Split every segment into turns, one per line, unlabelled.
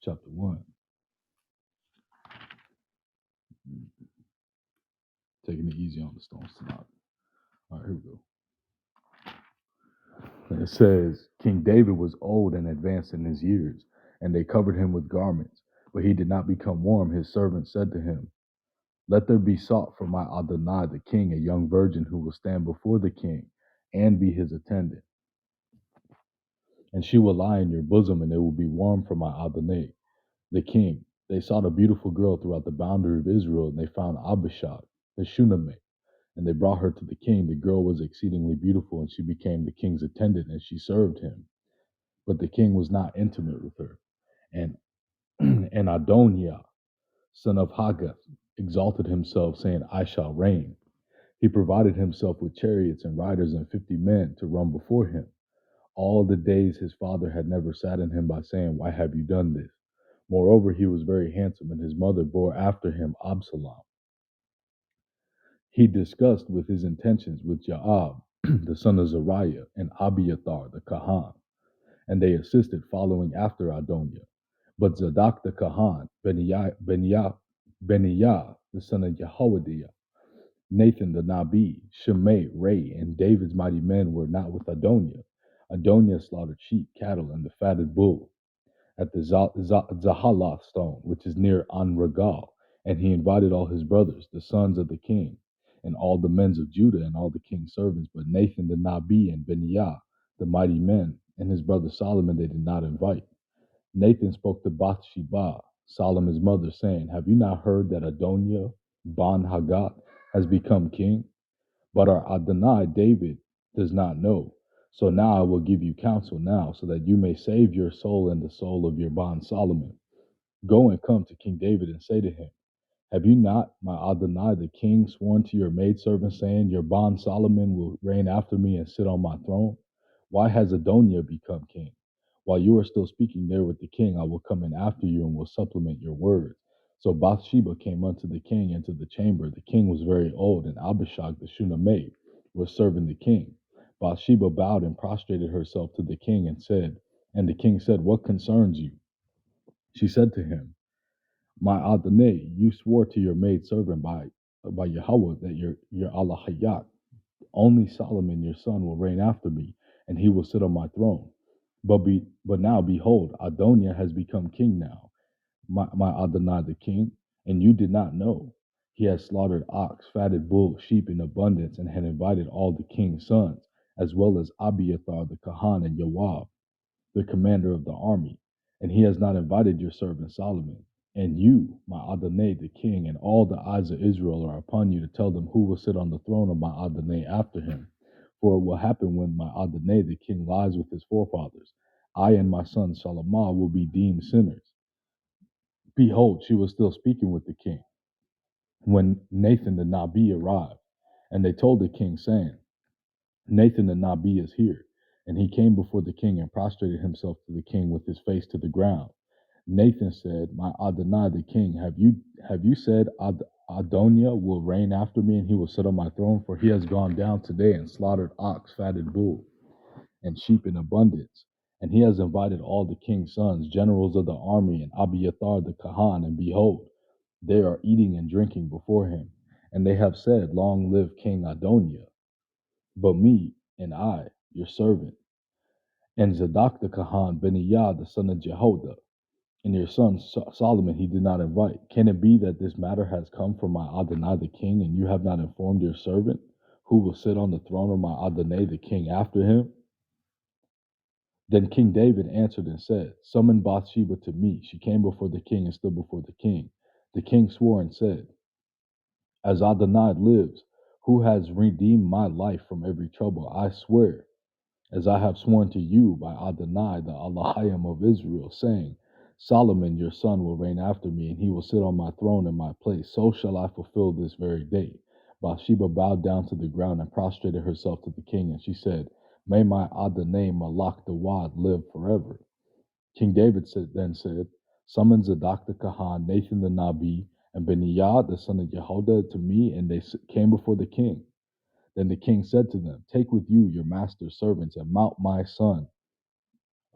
chapter 1. Taking it easy on the stones tonight. All right, here we go. And it says, King David was old and advanced in his years, and they covered him with garments, but he did not become warm. His servants said to him, let there be sought for my Adonai the king a young virgin who will stand before the king and be his attendant. And she will lie in your bosom, and it will be warm for my Adonai the king. They sought a beautiful girl throughout the boundary of Israel, and they found Abishag the Shunammite. And they brought her to the king. The girl was exceedingly beautiful, and she became the king's attendant, and she served him. But the king was not intimate with her. And and Adoniah, son of Haggith, exalted himself, saying, I shall reign. He provided himself with chariots and riders and 50 men to run before him. All the days his father had never saddened him by saying, why have you done this? Moreover, he was very handsome, and his mother bore after him Absalom. He discussed with his intentions with Joab, the son of Zeruiah, and Abiathar, the Kahan, and they assisted following after Adoniah. But Zadok the Kahan, Benaiah, the son of Jehoiada, Nathan the Nabi, Shimei, Ray, and David's mighty men were not with Adoniah. Adoniah slaughtered sheep, cattle, and the fatted bull at the Zahalah stone, which is near Anragal, and he invited all his brothers, the sons of the king, and all the men of Judah, and all the king's servants. But Nathan the Nabi and Benaiah, the mighty men, and his brother Solomon they did not invite. Nathan spoke to Bathsheba, Solomon's mother, saying, have you not heard that Adoniah Ben Haggith has become king? But our Adonai David does not know. So now I will give you counsel now, so that you may save your soul and the soul of your bond Solomon. Go and come to King David and say to him, have you not, my Adonai the king, sworn to your maidservant, saying, your bond Solomon will reign after me and sit on my throne? Why has Adoniah become king? While you are still speaking there with the king, I will come in after you and will supplement your words. So Bathsheba came unto the king into the chamber. The king was very old, and Abishag the Shunammite was serving the king. Bathsheba bowed and prostrated herself to the king and the king said, what concerns you? She said to him, my Adonai, you swore to your maidservant by Yahweh that your Allahayat, only Solomon your son will reign after me, and he will sit on my throne. But now behold, Adoniah has become king now, my Adonai the king, and you did not know. He has slaughtered ox, fatted bull, sheep in abundance, and had invited all the king's sons, as well as Abiathar the Kahan and Joab, the commander of the army. And he has not invited your servant Solomon. And you, my Adonai the king, and all the eyes of Israel are upon you to tell them who will sit on the throne of my Adonai after him. For it will happen when my Adonai the king lies with his forefathers. I and my son Solomon will be deemed sinners. Behold, she was still speaking with the king when Nathan the Nabi arrived. And they told the king, saying, Nathan the Nabi is here. And he came before the king and prostrated himself to the king with his face to the ground. Nathan said, my Adonai the king, have you said Adoniah will reign after me and he will sit on my throne? For he has gone down today and slaughtered ox, fatted bull, and sheep in abundance. And he has invited all the king's sons, generals of the army, and Abiathar the Kahan, and behold, they are eating and drinking before him. And they have said, long live King Adoniah. But me and I, your servant, and Zadok the Kahan, Benaiah the son of Jehoiada, and your son Solomon he did not invite. Can it be that this matter has come from my Adonai the king, and you have not informed your servant, who will sit on the throne of my Adonai the king after him? Then King David answered and said, summon Bathsheba to me. She came before the king and stood before the king. The king swore and said, as Adonai lives, who has redeemed my life from every trouble, I swear, as I have sworn to you by Adonai, the Elohim of Israel, saying, Solomon your son will reign after me, and he will sit on my throne in my place. So shall I fulfill this very day. Bathsheba bowed down to the ground and prostrated herself to the king, and she said, may my Adonai Malach the Wad live forever. King David then said, summon Zadok the Kahan, Nathan the Nabi, and Benaiah the son of Jehoiada to me, and they came before the king. Then the king said to them, take with you your master's servants and mount my son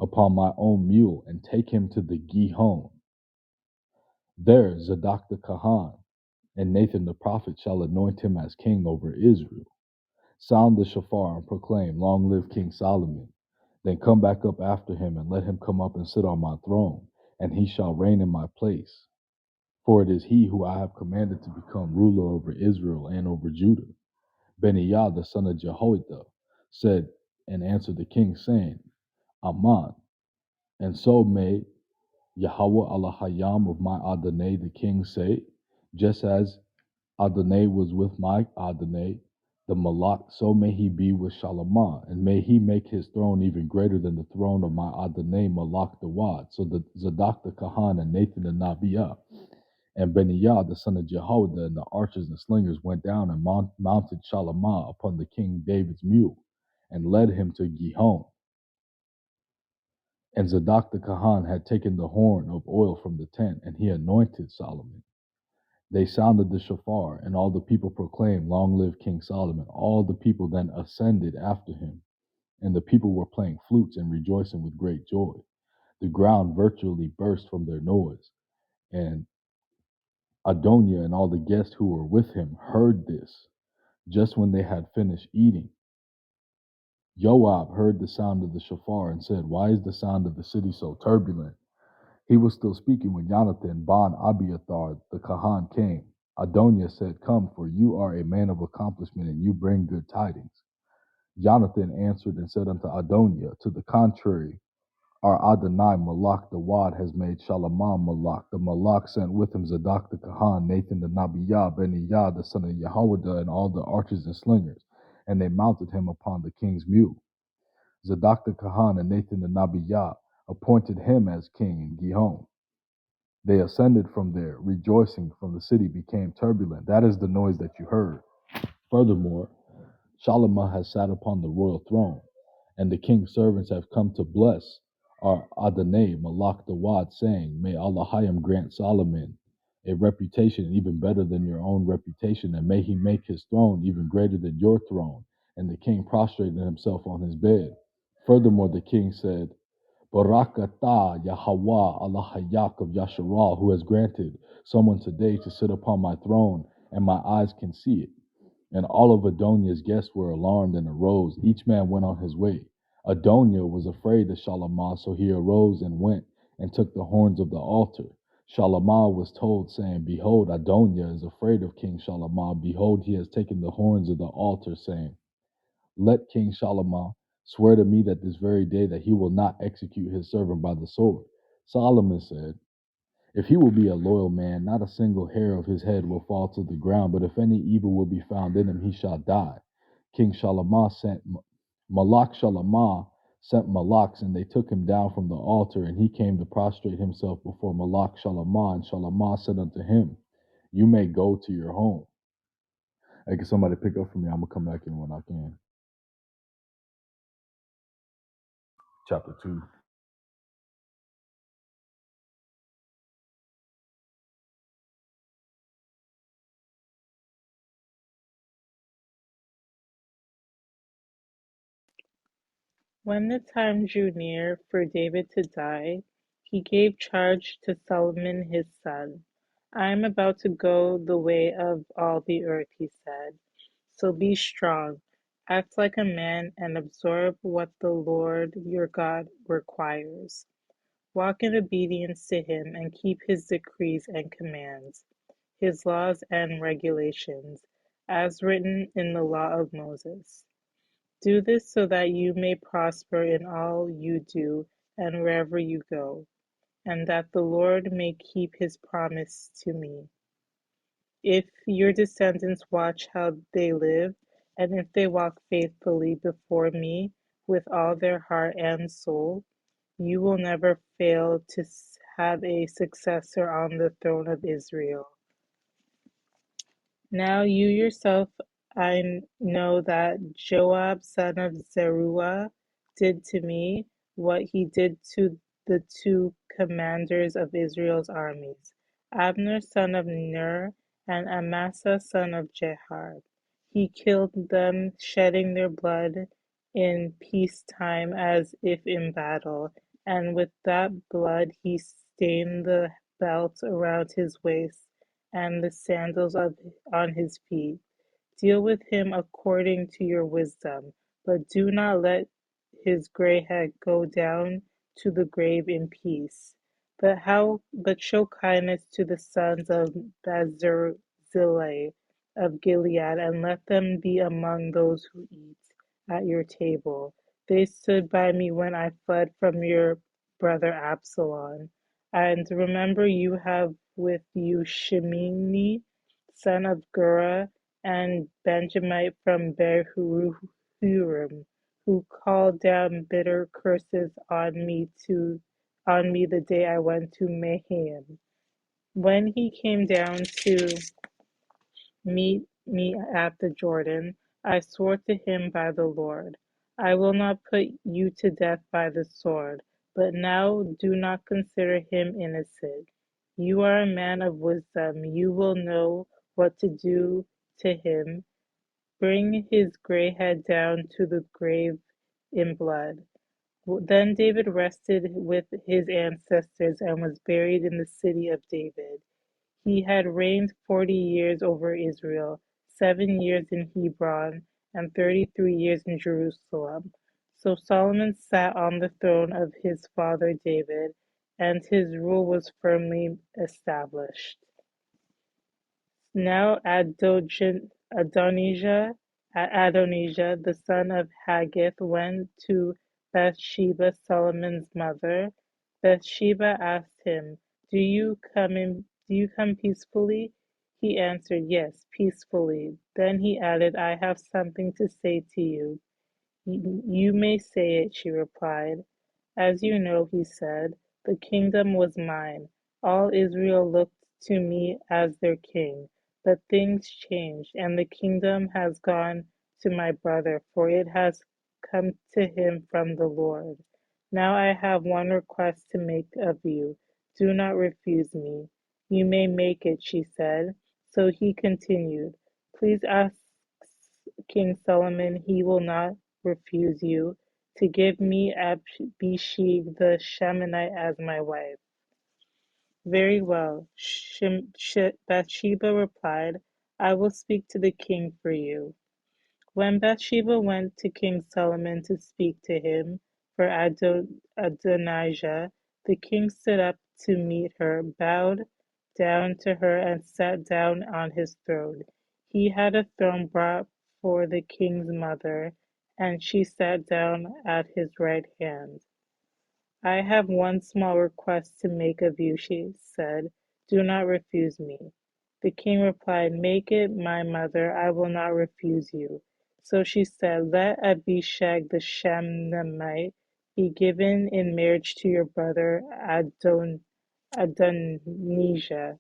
upon my own mule and take him to the Gihon, There Zadok the Kahan and Nathan the prophet shall anoint him as king over Israel. Sound the shofar and proclaim, Long live King Solomon. Then come back up after him and let him come up and sit on my throne, and he shall reign in my place. For it is he who I have commanded to become ruler over Israel and over Judah. Benaiah the son of Jehoiada said and answered the king, saying, Aman. And so may Yahweh Allah Hayam of my Adonai the king say, just as Adonai was with my Adonai, the Malak, so may he be with Shalamah, and may he make his throne even greater than the throne of my Adonai Malak the Wad. So the Zadok the Kahan and Nathan the Nabiah and Benaiah the son of Jehoiada and the archers and slingers went down and mounted Shalamah upon the king David's mule, and led him to Gihon. And Zadok the Kahan had taken the horn of oil from the tent, and he anointed Solomon. They sounded the shofar, and all the people proclaimed, Long live King Solomon. All the people then ascended after him, and the people were playing flutes and rejoicing with great joy. The ground virtually burst from their noise, and Adoniah and all the guests who were with him heard this just when they had finished eating. Joab heard the sound of the shofar and said, Why is the sound of the city so turbulent? He was still speaking when Jonathan, Ban Abiathar, the Kahan, came. Adoniah said, Come, for you are a man of accomplishment, and you bring good tidings. Jonathan answered and said unto Adoniah, To the contrary, our Adonai Malak the Wad has made Shalamah Malak. The Malak sent with him Zadok the Kahan, Nathan the Nabiah, Benaiah the son of Jehoiada, and all the archers and slingers, and they mounted him upon the king's mule. Zadok the Kahan and Nathan the Nabiah appointed him as king in Gihon. They ascended from there, rejoicing, from the city became turbulent. That is the noise that you heard. Furthermore, Shalimah has sat upon the royal throne, and the king's servants have come to bless our Adonai Malak the Wad, saying, May Allahayim grant Solomon a reputation even better than your own reputation, and may he make his throne even greater than your throne. And the king prostrated himself on his bed. Furthermore, the king said, Barakatah Yahweh Allah Hayak of Yasharal, who has granted someone today to sit upon my throne, and my eyes can see it. And all of Adoniah's guests were alarmed and arose. Each man went on his way. Adoniah was afraid of Shalamah, so he arose and went and took the horns of the altar. Shalamah was told, saying, Behold, Adoniah is afraid of King Shalamah. Behold, he has taken the horns of the altar, saying, Let King Shalamah swear to me that this very day that he will not execute his servant by the sword. Solomon said, If he will be a loyal man, not a single hair of his head will fall to the ground, but if any evil will be found in him, he shall die. King Shalamah sent Malak Shalamah sent Malaks, and they took him down from the altar, and he came to prostrate himself before Malak Shalamah, and Shalamah said unto him, You may go to your home. Hey, can somebody pick up for me? I'm gonna come back in when I can. Chapter 2.
When the time drew near for David to die, he gave charge to Solomon his son. I am about to go the way of all the earth, he said. So be strong, act like a man, and absorb what the Lord your God requires. Walk in obedience to him and keep his decrees and commands, his laws and regulations, as written in the law of Moses. Do this so that you may prosper in all you do and wherever you go, and that the Lord may keep his promise to me. If your descendants watch how they live, and if they walk faithfully before me with all their heart and soul, you will never fail to have a successor on the throne of Israel. Now you yourself, I know that Joab son of Zeruiah did to me what he did to the two commanders of Israel's armies, Abner son of Ner and Amasa son of Jehar. He killed them, shedding their blood in peacetime as if in battle, and with that blood he stained the belt around his waist and the sandals on his feet. Deal with him according to your wisdom, but do not let his gray head go down to the grave in peace. But show kindness to the sons of Barzillai of Gilead, and let them be among those who eat at your table. They stood by me when I fled from your brother Absalom. And remember, you have with you Shimei, son of Gera, and Benjamite from Bahurim, who called down bitter curses on me the day I went to Maham. When he came down to meet me at the Jordan, I swore to him by the Lord, I will not put you to death by the sword, but now do not consider him innocent. You are a man of wisdom, you will know what to do to him. Bring his gray head down to the grave in blood. Then David rested with his ancestors and was buried in the city of David. He had reigned 40 years over Israel, 7 years in Hebron, and 33 years in Jerusalem. So Solomon sat on the throne of his father David, and his rule was firmly established. Now Adonijah, the son of Haggith, went to Bathsheba, Solomon's mother. Bathsheba asked him, Do you come peacefully? He answered, Yes, peacefully. Then he added, I have something to say to you. You may say it, she replied. As you know, he said, the kingdom was mine. All Israel looked to me as their king. But things changed, and the kingdom has gone to my brother, for it has come to him from the Lord. Now I have one request to make of you. Do not refuse me. You may make it, she said. So he continued, Please ask King Solomon, he will not refuse you, to give me Abishag the Shamanite as my wife. Very well, Bathsheba replied, I will speak to the king for you. When Bathsheba went to King Solomon to speak to him for Adonijah, the king stood up to meet her, bowed down to her, and sat down on his throne. He had a throne brought for the king's mother, and she sat down at his right hand. I have one small request to make of you, she said. Do not refuse me. The king replied, Make it, my mother, I will not refuse you. So she said, Let Abishag the Shunammite be given in marriage to your brother Adonijah.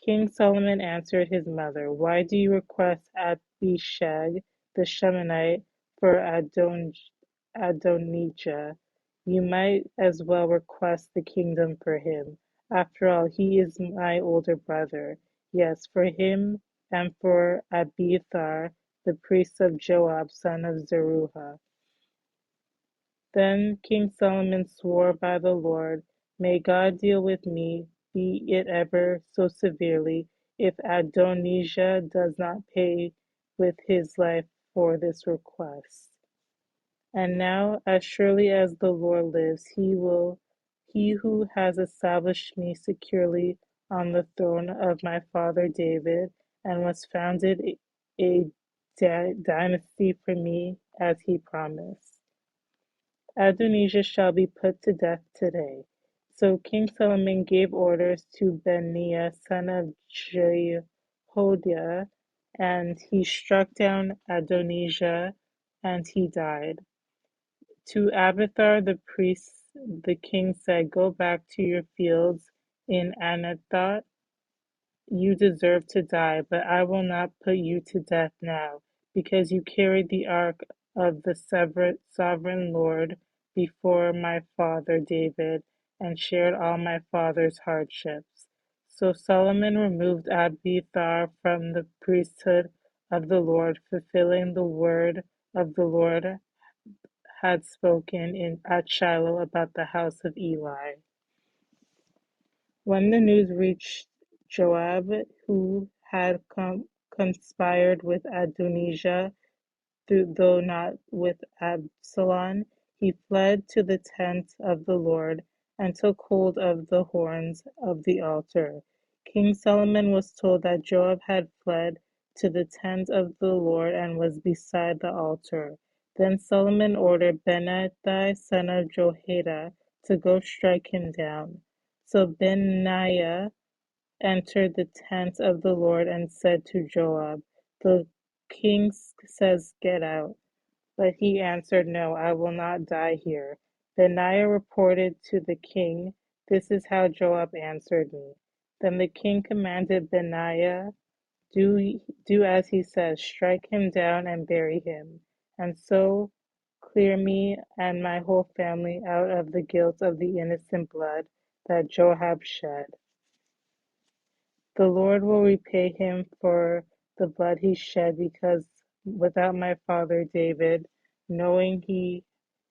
King Solomon answered his mother, Why do you request Abishag the Shunammite for Adonijah? You might as well request the kingdom for him. After all, he is my older brother. Yes, for him and for Abiathar, the priest of Joab, son of Zeruiah. Then King Solomon swore by the Lord, May God deal with me, be it ever so severely, if Adonijah does not pay with his life for this request. And now, as surely as the Lord lives, he who has established me securely on the throne of my father David, and was founded a dynasty for me as he promised. Adonijah shall be put to death today. So King Solomon gave orders to Benaiah son of Jehoiada, and he struck down Adonijah, and he died. To Abiathar the priest the king said, Go back to your fields in Anathoth. You deserve to die, but I will not put you to death now, because you carried the ark of the sovereign Lord before my father David, and shared all my father's hardships. So Solomon removed Abiathar from the priesthood of the Lord, fulfilling the word of the Lord had spoken at Shiloh about the house of Eli. When the news reached Joab, who had conspired with Adonijah, though not with Absalom, he fled to the tent of the Lord and took hold of the horns of the altar. King Solomon was told that Joab had fled to the tent of the Lord and was beside the altar. Then Solomon ordered Benaiah son of Jehoiada to go strike him down. So Benaiah entered the tent of the Lord and said to Joab, "The king says, 'Get out.'" But he answered, "No, I will not die here." Benaiah reported to the king, "This is how Joab answered me." Then the king commanded Benaiah, Do as he says, strike him down and bury him, and so clear me and my whole family out of the guilt of the innocent blood that Joab shed. The Lord will repay him for the blood he shed, because without my father David knowing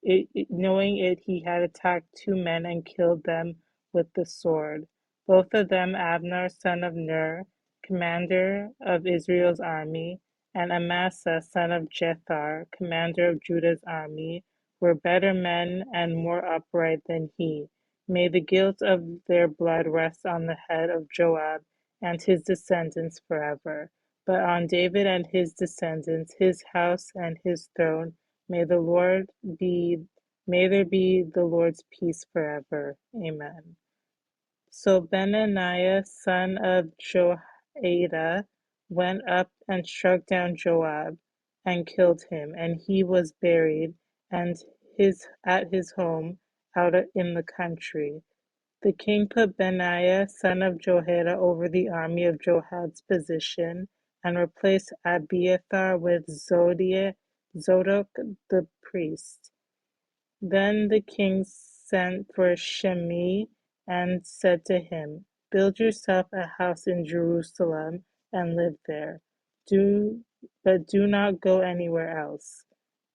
it, he had attacked 2 men and killed them with the sword, both of them Abner son of Ner, commander of Israel's army, and Amasa son of Jethar, commander of Judah's army, were better men and more upright than he. May the guilt of their blood rest on the head of Joab and his descendants forever. But on David and his descendants, his house and his throne, may the Lord be may there be the Lord's peace forever. Amen. So Benaniah son of Jehoiada went up and struck down Joab and killed him, and he was buried and his at his home out in the country. The king put Benaiah son of Jehoiada over the army of Joab's position, and replaced Abiathar with Zadok the priest. Then the king sent for Shimei and said to him, "Build yourself a house in Jerusalem and live there. But do not go anywhere else.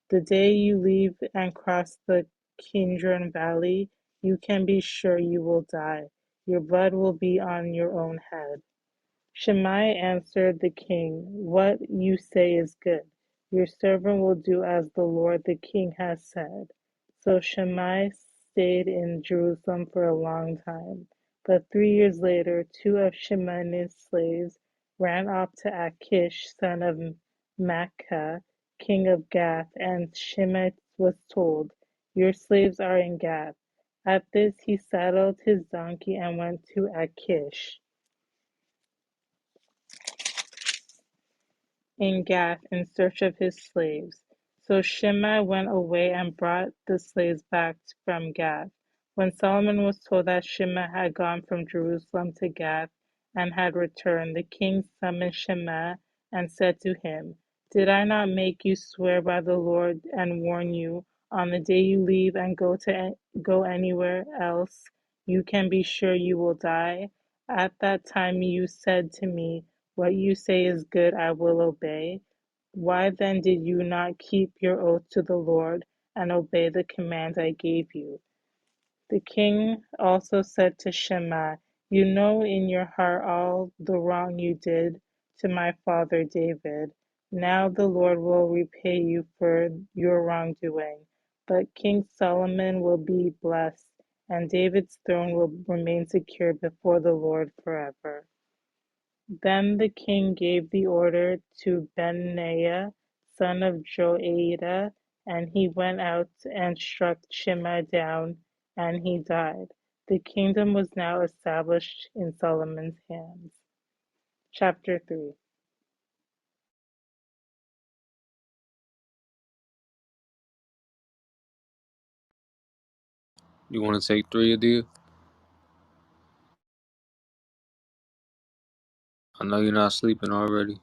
The day you leave and cross the Kidron Valley, you can be sure you will die. Your blood will be on your own head." Shimei answered the king, "What you say is good. Your servant will do as the Lord the king has said." So Shimei stayed in Jerusalem for a long time. But 3 years later, two of Shimei's slaves ran off to Achish, son of Maacah, king of Gath, and Shimei was told, "Your slaves are in Gath." At this he saddled his donkey and went to Achish in Gath in search of his slaves. So Shimei went away and brought the slaves back from Gath. When Solomon was told that Shimei had gone from Jerusalem to Gath and had returned, the king summoned Shimei and said to him, "Did I not make you swear by the Lord and warn you, on the day you leave and go anywhere else, you can be sure you will die? At that time you said to me, 'What you say is good, I will obey.' Why then did you not keep your oath to the Lord and obey the command I gave you?" The king also said to Shimei, "You know in your heart all the wrong you did to my father David. Now the Lord will repay you for your wrongdoing, but King Solomon will be blessed, and David's throne will remain secure before the Lord forever." Then the king gave the order to Benaiah son of Jehoiada, and he went out and struck Shimei down, and he died. The kingdom was now established in Solomon's hands. Chapter 3.
You want to take three, Adia? I know you're not sleeping already.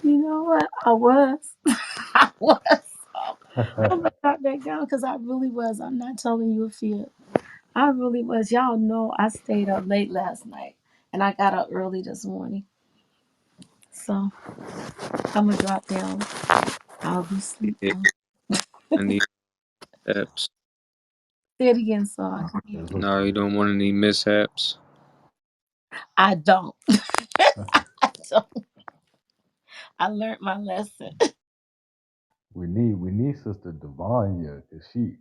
You know what? I was. I was. I'm gonna start back down because I really was. I'm not telling you a fear. I really was. Y'all know I stayed up late last night and I got up early this morning. So I'm gonna drop down. I'll be asleep
Yeah,
now.
I need apps.
Say it again so I can hear
It's
you.
No,
okay.
you don't want any mishaps.
I don't. I don't. I learned my lesson.
We need Sister Devanya because she.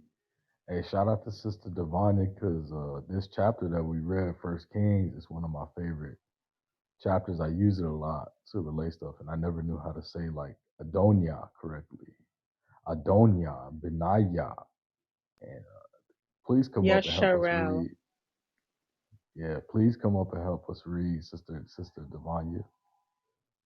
Hey, shout out to Sister Devanya because this chapter that we read, First Kings, is one of my favorite chapters. I use it a lot to relay stuff, and I never knew how to say like Adonia correctly. Adonia, Benaya, and please come up and help us
Yasharel.
read. Yeah, please come up and help us read, Sister Devanya.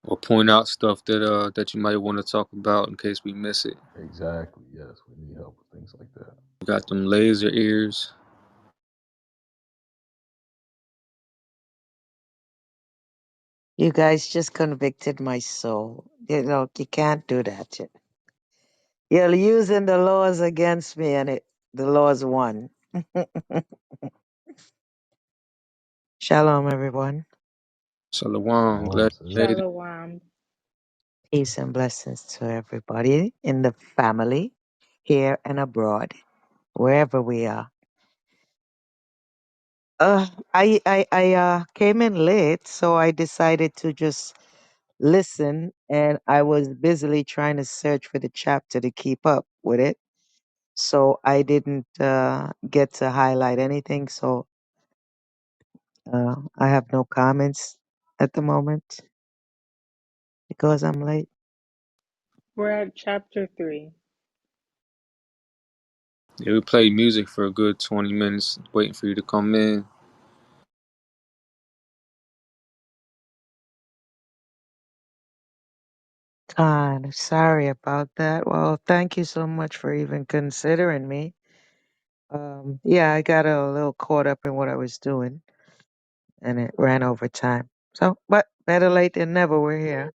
Or point out stuff that you might want to talk about in case we miss it.
Exactly. Yes, we need help with things like that.
You got them laser ears.
You guys just convicted my soul. You know, you can't do that. You're using the laws against me, and the laws won. Shalom, everyone.
Shalom,
Shalom,
glad
sis.
you made it.
Shalom.
Peace and blessings to everybody in the family, here and abroad, wherever we are. I came in late, so I decided to just listen, and I was busily trying to search for the chapter to keep up with it. So I didn't get to highlight anything. So I have no comments at the moment because I'm late.
We're at chapter 3.
Yeah, we played music for a good 20 minutes, waiting for you to come in.
Kind of sorry about that. Well, thank you so much for even considering me. Yeah, I got a little caught up in what I was doing and it ran over time. So, but better late than never. We're here.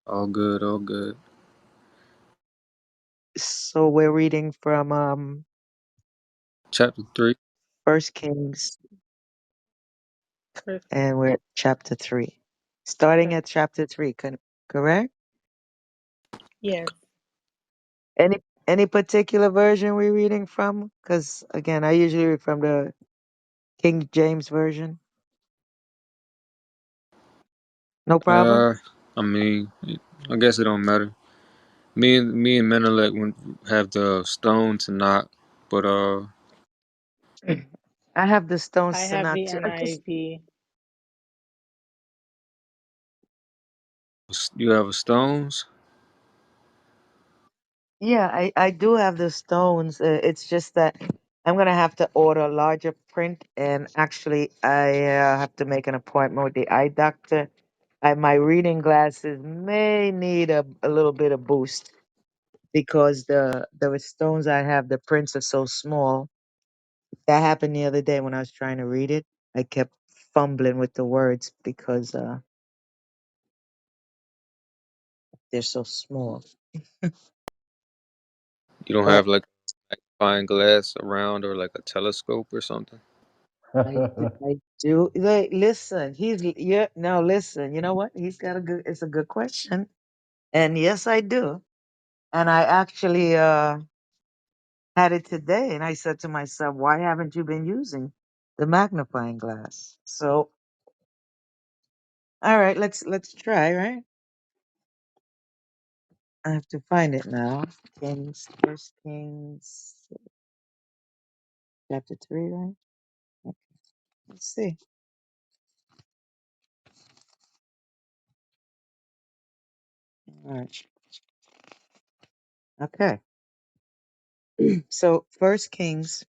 All good, all good.
So we're reading from
Chapter 3.
First Kings
First,
and we're at chapter 3. Starting
correct.
at chapter 3, correct?
Yes.
Any particular version we're reading from? Because again, I usually read from the King James version. No problem.
Uh, I mean, I guess it don't matter. Me and Menelek would have the stone to knock, but
I have the
I
stones to
have
knock
the
too. I just
NIV.
you have a stones.
yeah, I do have the stones. It's just that I'm gonna have to order a larger print, and actually I have to make an appointment with the eye doctor. My reading glasses may need a little bit of boost because the stones I have, the prints are so small. That happened the other day when I was trying to read it. I kept fumbling with the words because they're so small.
You don't
But
have like a magnifying glass around or like a telescope or something.
I do. Listen, yeah. Now listen. You know what? He's got a good. It's a good question. And yes, I do. And I actually had it today, and I said to myself, "Why haven't you been using the magnifying glass?" So, all right, let's try. Right? I have to find it now. Kings, First Kings, chapter 3. Right? Okay, let's see. All right. Okay. So, First Kings,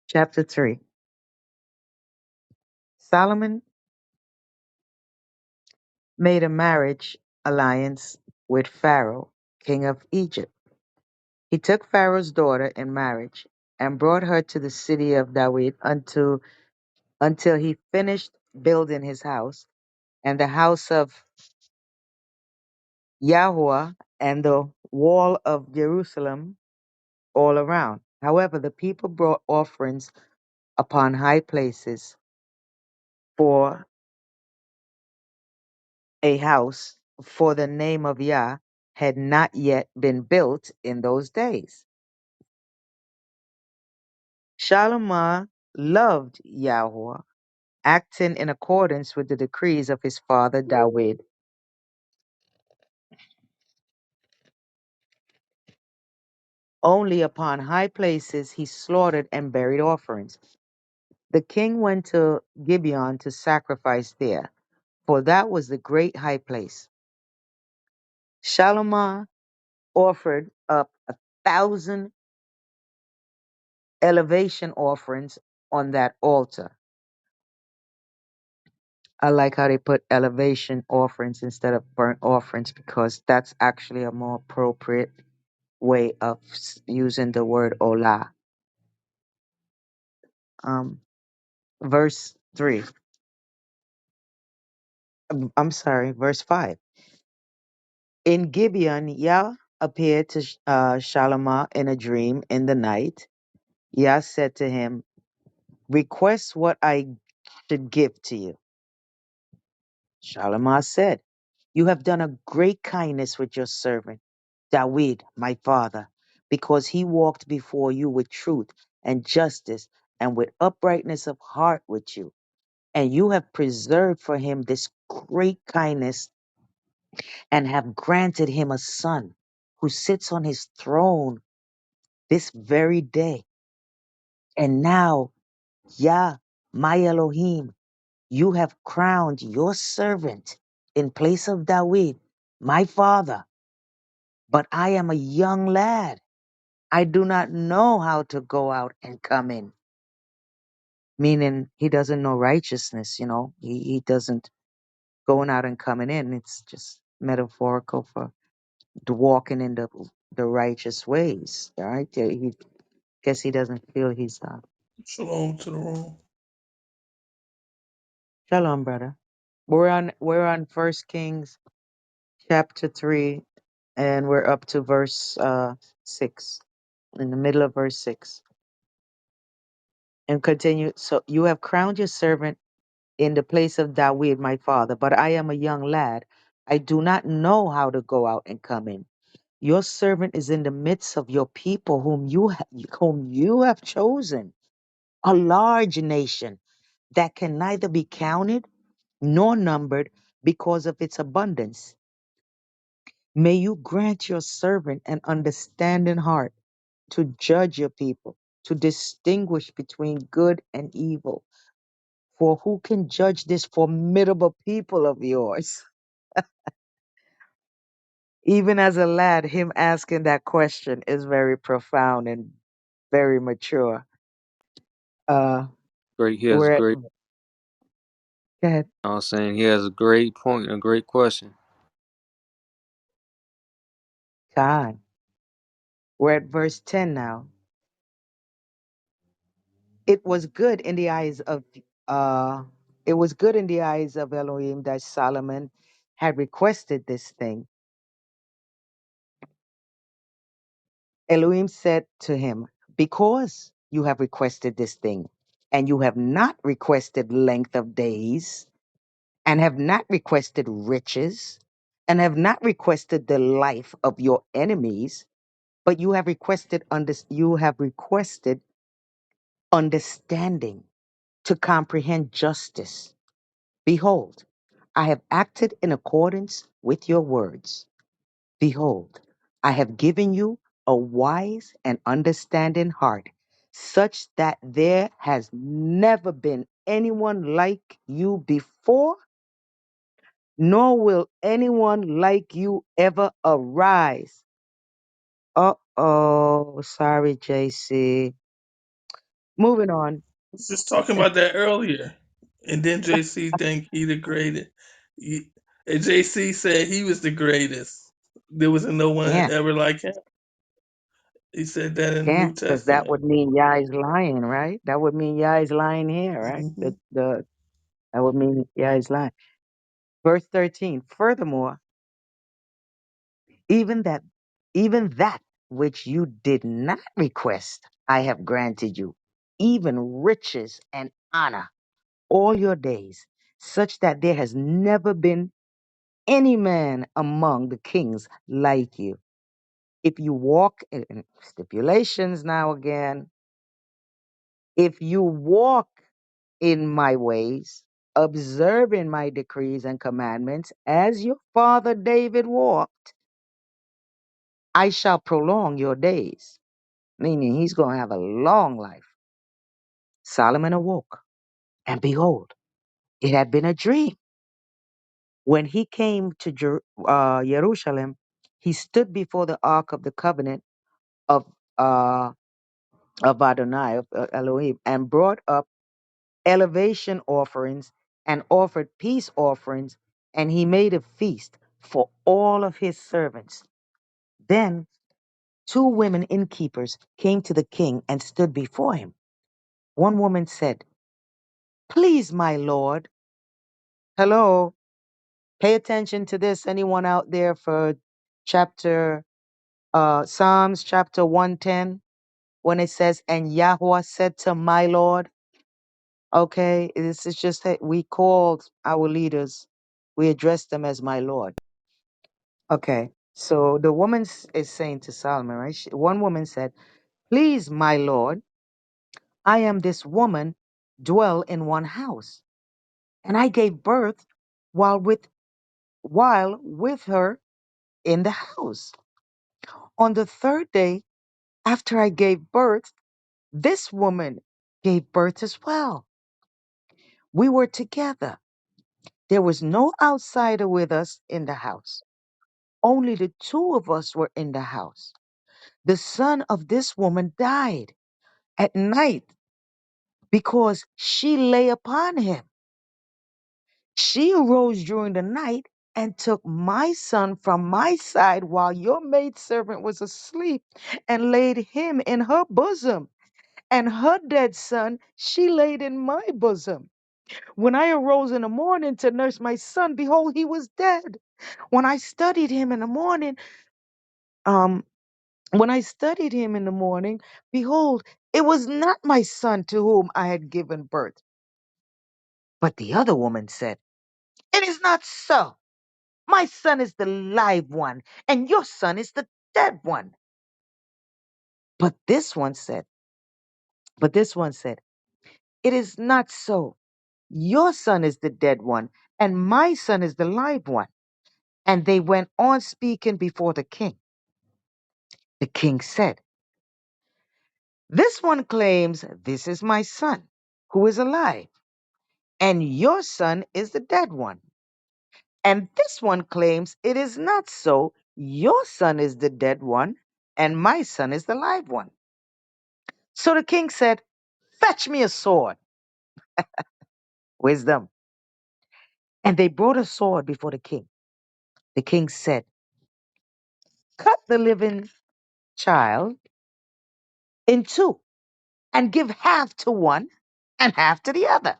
chapter 3. Solomon made a marriage alliance with Pharaoh, king of Egypt. He took Pharaoh's daughter in marriage and brought her to the city of David until he finished building his house and the house of Yahweh and the wall of Jerusalem all around. However, the people brought offerings upon high places for a house for the name of Yah had not yet been built in those days. Shalomah loved Yahweh, acting in accordance with the decrees of his father David. Only upon high places he slaughtered and buried offerings. The king went to Gibeon to sacrifice there, for that was the great high place. Shalomah offered up 1,000 elevation offerings on that altar. I like how they put elevation offerings instead of burnt offerings because that's actually a more appropriate way of using the word olah. Verse 3. I'm sorry, verse 5. In Gibeon, Yah appeared to Shalomah in a dream in the night. Yah said to him, request what I should give to you. Shalomah said, you have done a great kindness with your servant, David, my father, because he walked before you with truth and justice and with uprightness of heart with you. And you have preserved for him this great kindness and have granted him a son who sits on his throne this very day. And now, Yah, my Elohim, you have crowned your servant in place of David, my father. But I am a young lad. I do not know how to go out and come in. Meaning he doesn't know righteousness, he doesn't going out and coming in. It's just metaphorical for the walking in the righteous ways. All right. He guess he doesn't feel he's
Shalom to the room.
Shalom, brother. We're on First Kings chapter 3, and we're up to verse 6. In the middle of verse 6. And continue. So you have crowned your servant in the place of David, my father, but I am a young lad. I do not know how to go out and come in. Your servant is in the midst of your people whom you have chosen, a large nation that can neither be counted nor numbered because of its abundance. May you grant your servant an understanding heart to judge your people, to distinguish between good and evil. For who can judge this formidable people of yours? Even as a lad, him asking that question is very profound and very mature. Uh,
Great. He has a
we're at,
great.
go ahead,
I was saying he has a great point, a great question.
Khan. We're at verse 10 now. It was good in the eyes of uh, it was good in the eyes of Elohim that Solomon had requested this thing. Elohim said to him, because you have requested this thing, and you have not requested length of days, and have not requested riches, and have not requested the life of your enemies, but you have requested understanding to comprehend justice. Behold, I have acted in accordance with your words. Behold, I have given you a wise and understanding heart, such that there has never been anyone like you before, nor will anyone like you ever arise. Uh-oh, sorry, JC. Moving on.
I was just talking about that earlier. And then JC think he the greatest. And JC said he was the greatest. There was no one
Can't,
ever like him. He said that in the New
because that
Testament.
would mean Yah is lying, right? That would mean Yah is lying here, right?
Hmm.
That would mean Yah is lying. Verse 13. Furthermore, even that, even that which you did not request, I have granted you, even riches and honor all your days, such that there has never been any man among the kings like you. If you walk in stipulations now again, if you walk in my ways, observing my decrees and commandments, as your father David walked, I shall prolong your days. Meaning he's going to have a long life. Solomon awoke, and behold, it had been a dream. When he came to Jerusalem, he stood before the ark of the covenant of uh, Adonai, of Elohim, and brought up elevation offerings and offered peace offerings, and he made a feast for all of his servants. Then two women innkeepers came to the king and stood before him. One woman said, "Please, my lord." Hello, pay attention to this. Anyone out there for chapter Psalms chapter 110, when it says, "And Yahweh said to my Lord." Okay, this is just that we called our leaders, we addressed them as my Lord. Okay, so the woman is saying to Solomon, right? One woman said, "Please, my Lord, I am this woman, dwell in one house, and I gave birth while with her in the house. On the third day after I gave birth, this woman gave birth as well. We were together. There was no outsider with us in the house. Only the two of us were in the house. The son of this woman died at night because she lay upon him. She arose during the night and took my son from my side while your maidservant was asleep and laid him in her bosom. And her dead son she laid in my bosom. When I arose in the morning to nurse my son, behold, he was dead. When I studied him in the morning, um, when I studied him in the morning, behold, it was not my son to whom I had given birth. But the other woman said, "It is not so. My son is the live one, and your son is the dead one." But this one said, "It is not so. Your son is the dead one, and my son is the live one." And they went on speaking before the king. The king said, "This one claims this is my son, who is alive, and your son is the dead one. And this one claims it is not so. Your son is the dead one, and my son is the live one." So the king said, "Fetch me a sword." Wisdom. And they brought a sword before the king. The king said, "Cut the living child in two and give half to one and half to the other."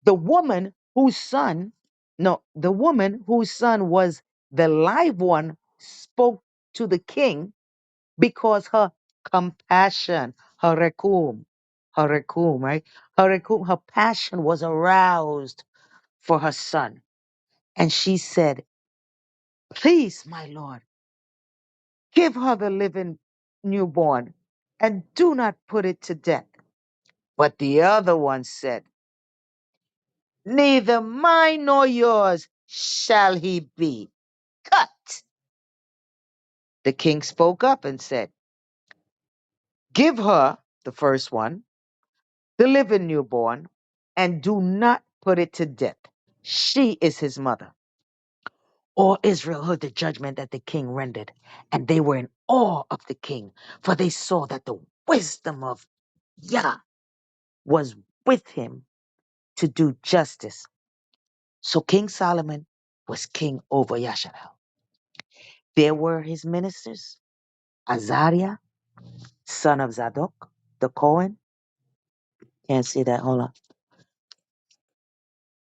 The woman whose son, no, the woman whose son was the live one spoke to the king because her compassion, right? Her passion was aroused for her son. And she said, "Please, my lord, give her the living newborn and do not put it to death." But the other one said, "Neither mine nor yours shall he be. Cut." The king spoke up and said, "Give her," the first one, "the living newborn, and do not put it to death. She is his mother." All Israel heard the judgment that the king rendered, and they were in awe of the king, for they saw that the wisdom of Yah was with him to do justice. So King Solomon was king over Yasharal. There were his ministers, Azariah, son of Zadok, the Cohen. Can't see that. Hold on.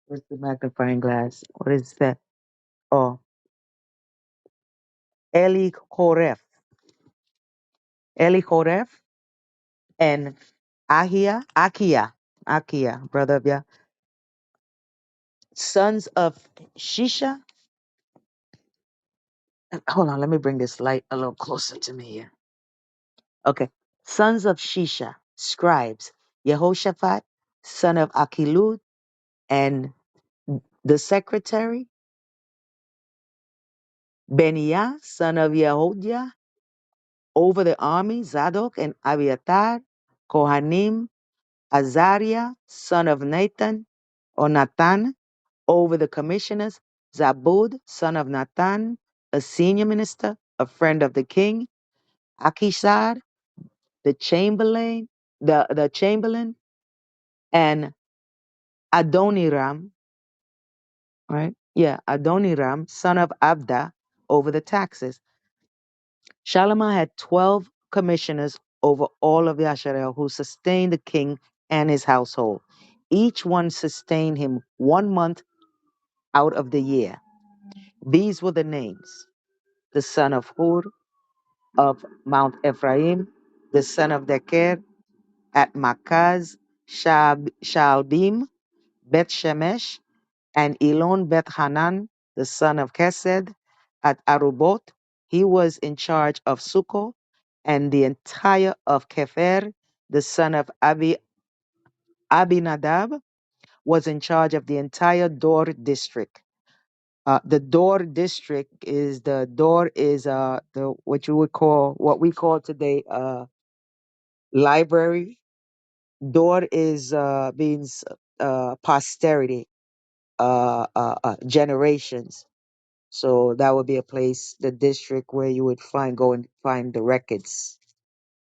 Where's the magnifying glass? What is that? Oh, Eli Koref. Eli Koref and Akia, brother of Yah, Sons of Shisha. Hold on, let me bring this light a little closer to me here. Okay. Sons of Shisha, scribes, Yehoshaphat, son of Achilud, and the secretary, Beniah, son of Yehoiada, over the army, Zadok and Abiathar, Kohanim, Azariah, son of Nathan, or Nathan, over the commissioners, Zabud, son of Nathan, a senior minister, a friend of the king, Akishad, the chamberlain, the chamberlain, and Adoniram, right? Yeah, Adoniram, son of Abda, over the taxes. Shalimah had 12 commissioners over all of Yasharel who sustained the king and his household. Each one sustained him 1 month out of the year. These were the names: the son of Hur of Mount Ephraim, the son of Deker at Makaz, Shaalbim, Beth Shemesh, and Elon Beth Hanan, the son of Kesed, at Arubot. He was in charge of Sukkot, and the entire of Kefer, the son of Abinadab, was in charge of the entire Dor district. The Dor district is the what you would call what we call today library. Dor is means posterity, generations. So that would be a place, the district where you would go and find the records,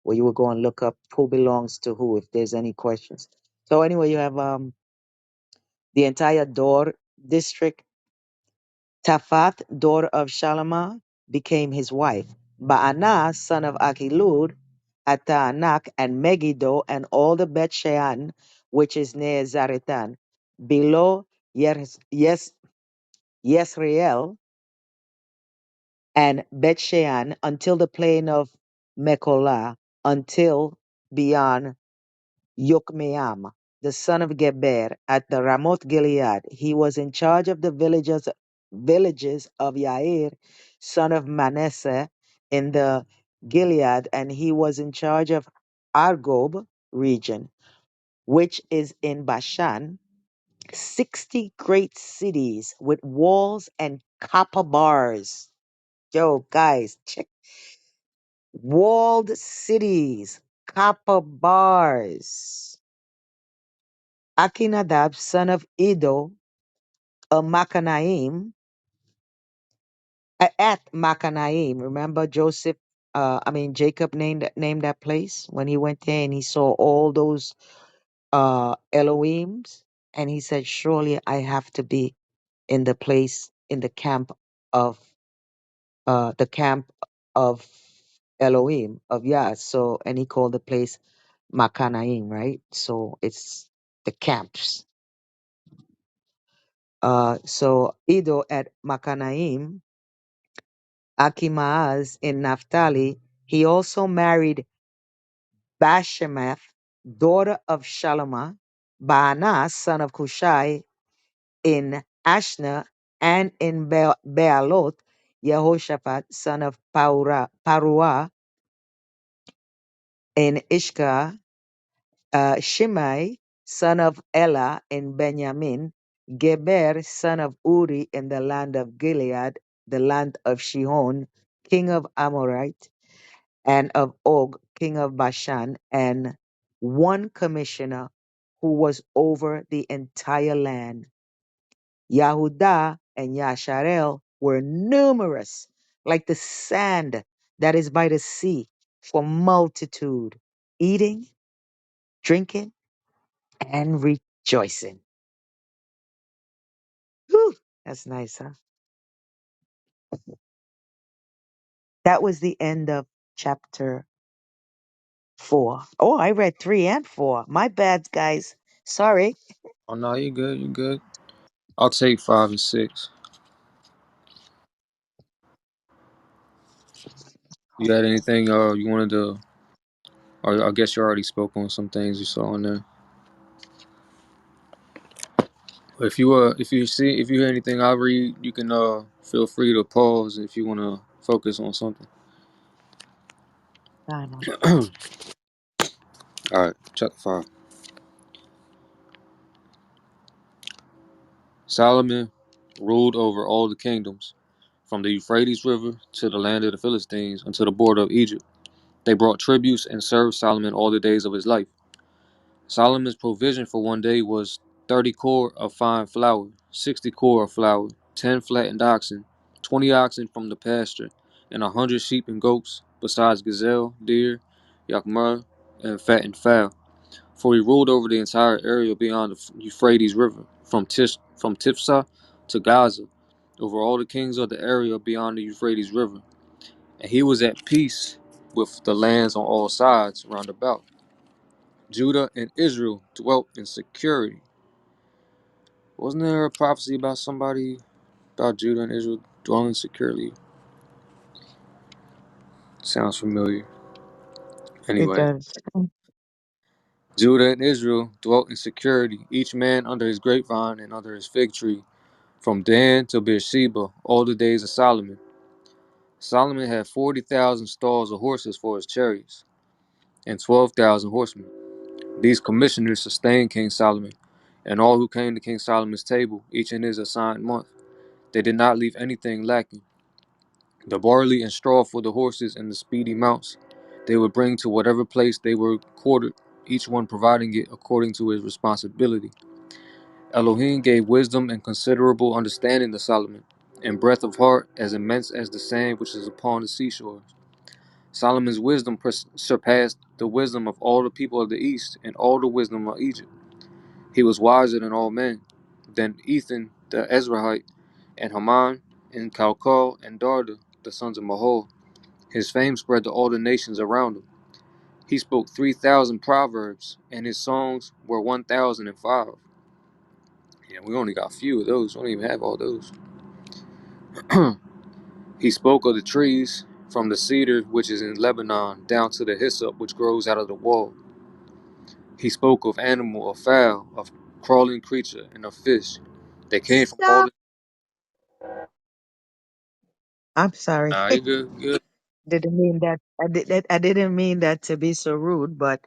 where you would go and look up who belongs to who if there's any questions. So anyway, you have the entire Dor district. Taphath, daughter of Shalimah, became his wife. Baanah, son of Achilud, at Tanakh, and Megiddo, and all the Bet Shean, which is near Zaretan, below Yesreel, and Bet Shean, until the plain of Mekolah, until beyond Yokmeam, the son of Geber, at the Ramoth Gilead. He was in charge of the villages of Yair, son of Manasseh, in the Gilead, and he was in charge of Argob region, which is in Bashan, 60 great cities with walls and copper bars. Yo, guys, check walled cities, copper bars. Akinadab, son of Edo, a Machanaim, at Machanaim. Remember Joseph, Jacob named that place when he went there and he saw all those Elohims, and he said, surely I have to be in the place, in of the camp of Elohim, of Yah. So, and he called the place Machanaim, right? So it's the camps. So Edo at Machanaim, Achimaaz in Naphtali. He also married Bashemath, daughter of Shalomah, Baanah, son of Cushai, in Ashna, and in Bealot, Yehoshaphat, son of Paruah, in Ishka, Shimei, son of Ela, in Benjamin, Geber, son of Uri, in the land of Gilead, the land of Shihon, king of Amorite, and of Og, king of Bashan, and one commissioner who was over the entire land. Yahudah and Yasharel were numerous, like the sand that is by the sea, for multitude, eating, drinking, and rejoicing. Whew, that's nice, huh? That was the end of chapter 4. Oh, I read 3 and 4. My bad, guys. Sorry.
Oh no, you good, you good. I'll take 5 and 6. You had anything you wanted to, or I guess you already spoke on some things you saw in there. If you hear anything I read, you can feel free to pause if you want to focus on something.
Tanakh.
All right, chapter 5. Solomon ruled over all the kingdoms, from the Euphrates River to the land of the Philistines unto the border of Egypt. They brought tributes and served Solomon all the days of his life. Solomon's provision for one day was 30 core of fine flour, 60 core of flour, 10 flattened oxen, 20 oxen from the pasture, and 100 sheep and goats, besides gazelle, deer, yakmur, and fattened fowl. For he ruled over the entire area beyond the Euphrates River, from Tifsa to Gaza, over all the kings of the area beyond the Euphrates River. And he was at peace with the lands on all sides round about. Judah and Israel dwelt in security. Wasn't there a prophecy about somebody about Judah and Israel dwelling securely? Sounds familiar.
It
Anyway,
does.
Judah and Israel dwelt in security, each man under his grapevine and under his fig tree, from Dan to Beersheba, all the days of Solomon. Solomon had 40,000 stalls of horses for his chariots, and 12,000 horsemen. These commissioners sustained King Solomon, and all who came to King Solomon's table, each in his assigned month. They did not leave anything lacking. The barley and straw for the horses and the speedy mounts they would bring to whatever place they were quartered, each one providing it according to his responsibility. Elohim gave wisdom and considerable understanding to Solomon, and breadth of heart as immense as the sand which is upon the seashores. Solomon's wisdom surpassed the wisdom of all the people of the east and all the wisdom of Egypt. He was wiser than all men, than Ethan the Ezrahite, and Haman, and Calcol, and Darda, the sons of Mahol. His fame spread to all the nations around him. He spoke 3,000 proverbs, and his songs were 1,005. Yeah, we only got a few of those. We don't even have all those. He spoke of the trees, from the cedar which is in Lebanon down to the hyssop which grows out of the wall. He spoke of animal, of fowl, of crawling creature, and of fish. They came from all
Stop.
the.
I'm sorry.
Nah, you good, good.
Didn't mean that. I didn't mean that to be so rude, but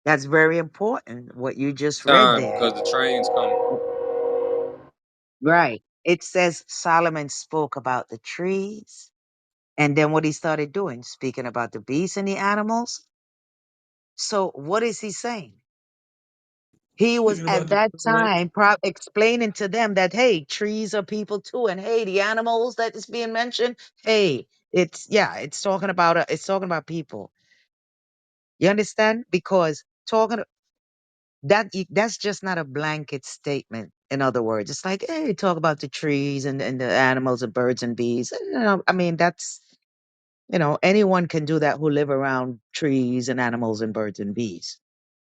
that's very important. What you just read
Time,
there.
because the train's coming.
Right. It says Solomon spoke about the trees, and then what he started doing, speaking about the beasts and the animals. So what is he saying? He was
Speaking
at
about the
that
plant.
time explaining to them that, hey, trees are people too, and hey, the animals that is being mentioned, hey, it's talking about people. You understand? Because talking that's just not a blanket statement. In other words, it's like, hey, talk about the trees and the animals and birds and bees. I mean, that's anyone can do that who live around trees and animals and birds and bees.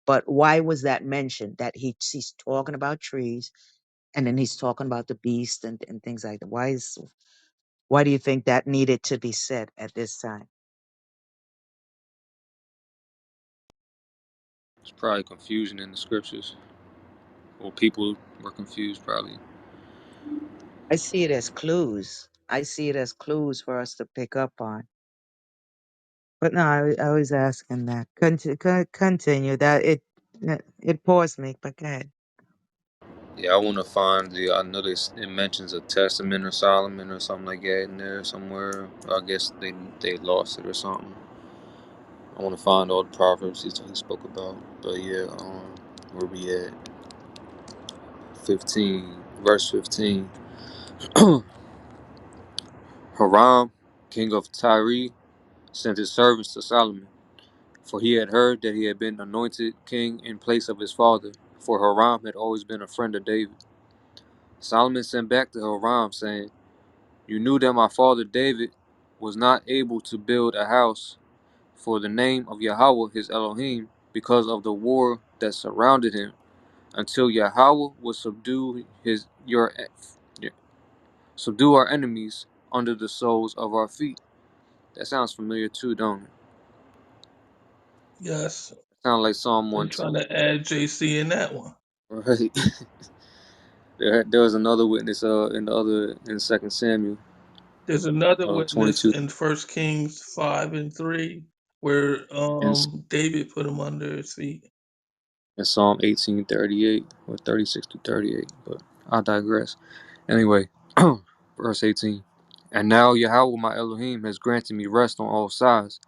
But why was that mentioned? That he's talking about trees, and then he's talking about the beast and things like that. Why do you think that needed to be said at this time?
It's probably confusion in the scriptures. Well, people were confused, probably.
I see it as clues. I see it as clues for us to pick up on. But no, I was asking that. Continue. It paused me, but go ahead.
Yeah, I want to find the. I know it mentions a testament of Solomon or something like that in there somewhere. I guess they lost it or something. I want to find all the proverbs he spoke about. But yeah, where we at? 15, verse 15. Haram, king of Tyre, sent his servants to Solomon, for he had heard that he had been anointed king in place of his father. For Haram had always been a friend of David. Solomon sent back to Haram, saying, "You knew that my father David was not able to build a house for the name of Yahweh his Elohim because of the war that surrounded him, until Yahweh would subdue our enemies under the soles of our feet." That sounds familiar too, don't it?
Yes.
Sounds like Psalm
They trying
110.
to add JC in that one.
Right. There was another witness in the other in Second Samuel
There's another witness
22
in First Kings 5 and 3 where
and
David put him under his feet.
Psalm 18:38 or 36 to 38. But I digress. Anyway, verse 18. And now Yahweh my Elohim has granted me rest on all sides.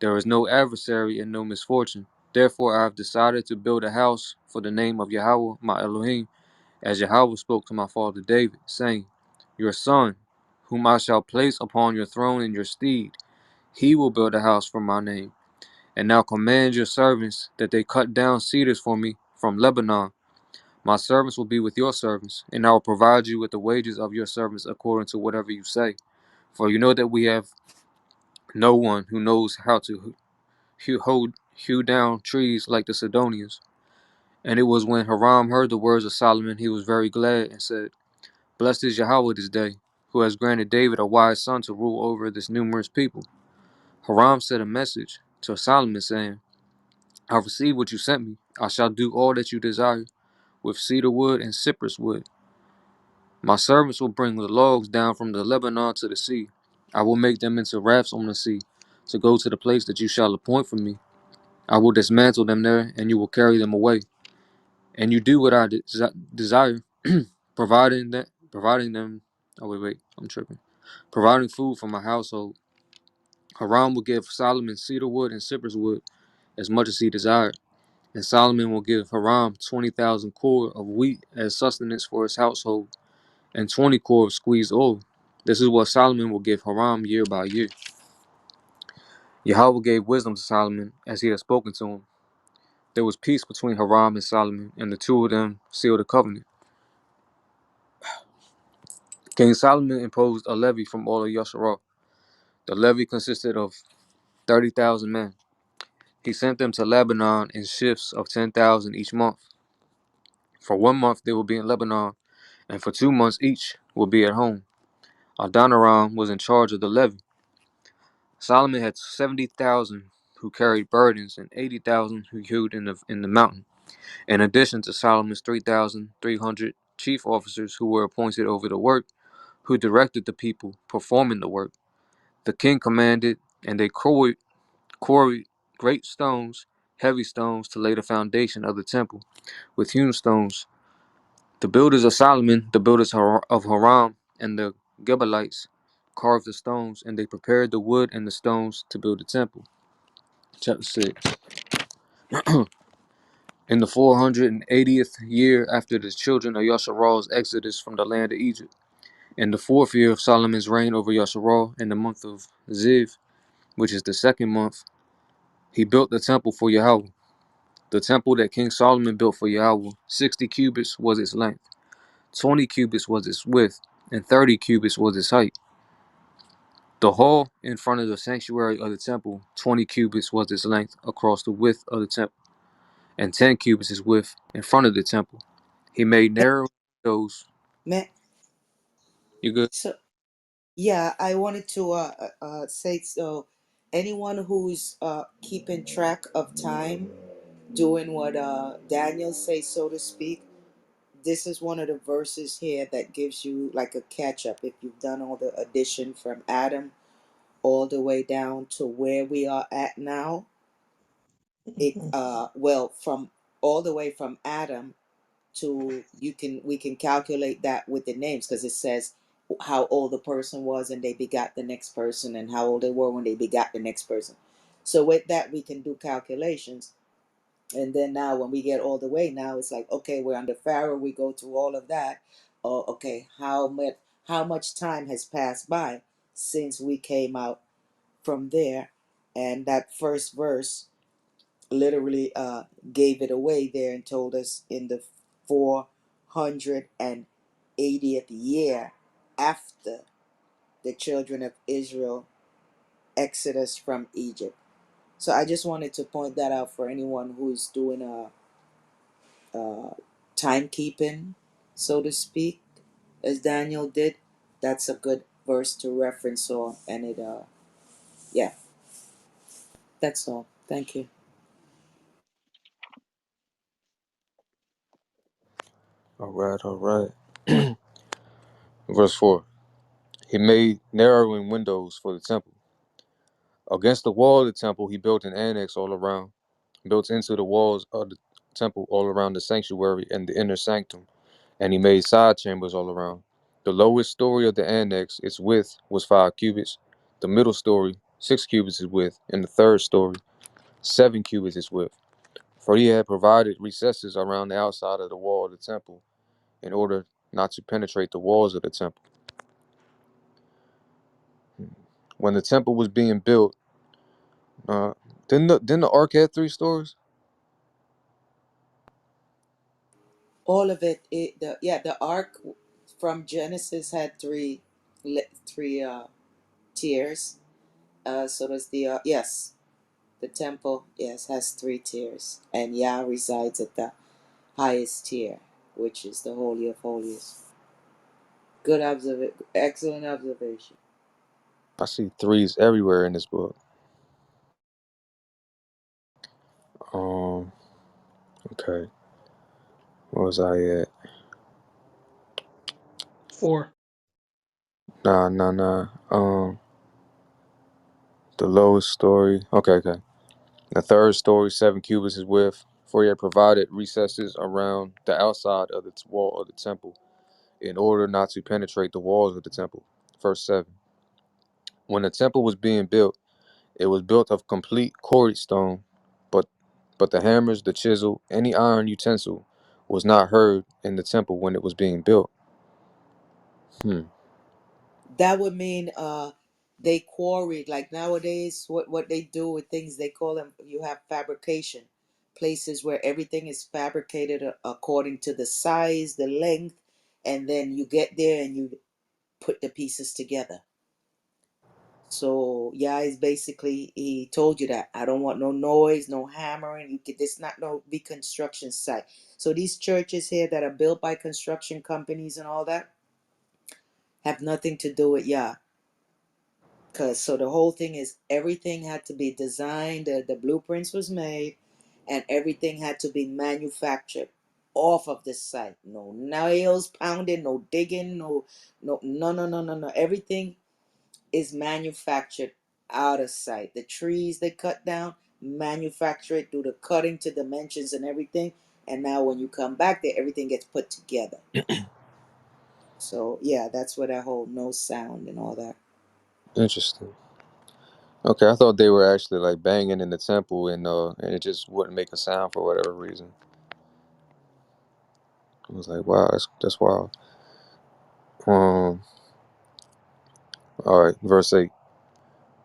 There is no adversary and no misfortune. Therefore I have decided to build a house for the name of Yahweh my Elohim, as Yahweh spoke to my father David, saying, Your son, whom I shall place upon your throne in your stead, he will build a house for my name. And now command your servants that they cut down cedars for me from Lebanon. My servants will be with your servants, and I will provide you with the wages of your servants according to whatever you say. For you know that we have no one who knows how to hew down trees like the Sidonians. And it was when Hiram heard the words of Solomon, he was very glad and said, Blessed is Yahweh this day, who has granted David a wise son to rule over this numerous people. Hiram sent a message to Solomon saying, I received what you sent me. I shall do all that you desire, with cedar wood and cypress wood. My servants will bring the logs down from the Lebanon to the sea. I will make them into rafts on the sea, to go to the place that you shall appoint for me. I will dismantle them there, and you will carry them away. And you do what I desire, providing them. Oh wait, I'm tripping. Providing food for my household. Hiram will give Solomon cedar wood and cypress wood, as much as he desired. And Solomon will give Hiram 20,000 core of wheat as sustenance for his household, and 20 core of squeezed oil. This is what Solomon will give Hiram year by year. Yahweh gave wisdom to Solomon as he had spoken to him. There was peace between Hiram and Solomon, and the two of them sealed a covenant. King Solomon imposed a levy from all of Yasharal. The levy consisted of 30,000 men. He sent them to Lebanon in shifts of 10,000 each month. For 1 month they will be in Lebanon, and for 2 months each will be at home. Adoniram was in charge of the levy. Solomon had 70,000 who carried burdens and 80,000 who hewed in the mountain, in addition to Solomon's 3,300 chief officers who were appointed over the work, who directed the people performing the work. The king commanded, and they quarried great stones, heavy stones, to lay the foundation of the temple with hewn stones. The builders of Solomon, the builders of Haram, and the Gebalites carved the stones, and they prepared the wood and the stones to build the temple. Chapter 6. In the 480th year after the children of Yasharal's exodus from the land of Egypt, in the 4th year of Solomon's reign over Yasharal, in the month of Ziv, which is the 2nd month, he built the temple for Yahweh. The temple that King Solomon built for Yahweh, 60 cubits was its length, 20 cubits was its width, and 30 cubits was its height. The hall in front of the sanctuary of the temple, 20 cubits was its length across the width of the temple, and 10 cubits its width in front of the temple. He made narrow windows.
Man,
You good?
so yeah, I wanted to say so. Anyone who's keeping track of time, doing what Daniel says, so to speak, this is one of the verses here that gives you like a catch up if you've done all the addition from Adam all the way down to where we are at now. It well from all the way from Adam to we can calculate that with the names because it says how old the person was and they begot the next person and how old they were when they begot the next person. So with that we can do calculations. And then now when we get all the way now it's like okay, we're under Pharaoh, we go through all of that. Oh, okay, how much time has passed by since we came out from there? And that first verse literally gave it away there and told us in the 480th year after the children of Israel exodus from Egypt. So I just wanted to point that out for anyone who's doing a timekeeping, so to speak, as Daniel did. That's a good verse to reference on, and it yeah, that's all. Thank you.
All right, all right. Verse 4. He made narrowing windows for the temple. Against the wall of the temple, he built an annex all around, built into the walls of the temple all around the sanctuary and the inner sanctum, and he made side chambers all around. The lowest story of the annex, its width was 5 cubits, the middle story, 6 cubits its width, and the third story, 7 cubits its width. For he had provided recesses around the outside of the wall of the temple in order not to penetrate the walls of the temple. When the temple was being built, uh, didn't the ark have 3 stories?
All of it, the ark from Genesis had three tiers. So does the yes, the temple, yes, has 3 tiers, and Yah resides at the highest tier, which is the Holy of Holies. Good observation, excellent observation.
I see threes everywhere in this book. Um, okay. Where was I at?
4.
Nah. The lowest story. Okay. The third story, 7 cubits is width, for he had provided recesses around the outside of the wall of the temple, in order not to penetrate the walls of the temple. Verse 7. When the temple was being built, it was built of complete quarried stone, but the hammers, the chisel, any iron utensil was not heard in the temple when it was being built. Hmm.
That would mean they quarried, like nowadays what they do with things, they call them, you have fabrication places where everything is fabricated according to the size, the length, and then you get there and you put the pieces together. So yeah, it's basically, he told you that I don't want no noise, no hammering. You could, this not no big construction site. So these churches here that are built by construction companies and all that have nothing to do with Yah. Cause so the whole thing is, everything had to be designed, the blueprints was made, and everything had to be manufactured off of this site. No nails pounding, no digging, no. Everything is manufactured out of sight. The trees they cut down, manufacture it, do the cutting to dimensions and everything. And now when you come back there, everything gets put together. So yeah, that's where that whole no sound and all that.
Interesting. Okay, I thought they were actually like banging in the temple and it just wouldn't make a sound for whatever reason. I was like, wow, that's wild. Um, all right, verse 8.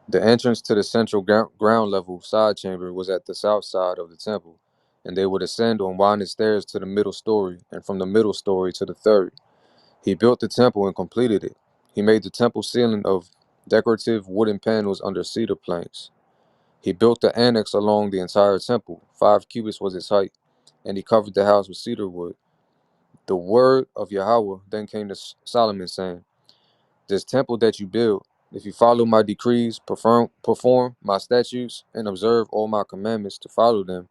The entrance to the central ground level side chamber was at the south side of the temple, and they would ascend on winding stairs to the middle story, and from the middle story to the third. He built the temple and completed it. He made the temple ceiling of decorative wooden panels under cedar planks. He built the annex along the entire temple. 5 cubits was its height, and he covered the house with cedar wood. The word of Yahweh then came to Solomon, saying, This temple that you build, if you follow my decrees, perform my statutes, and observe all my commandments to follow them,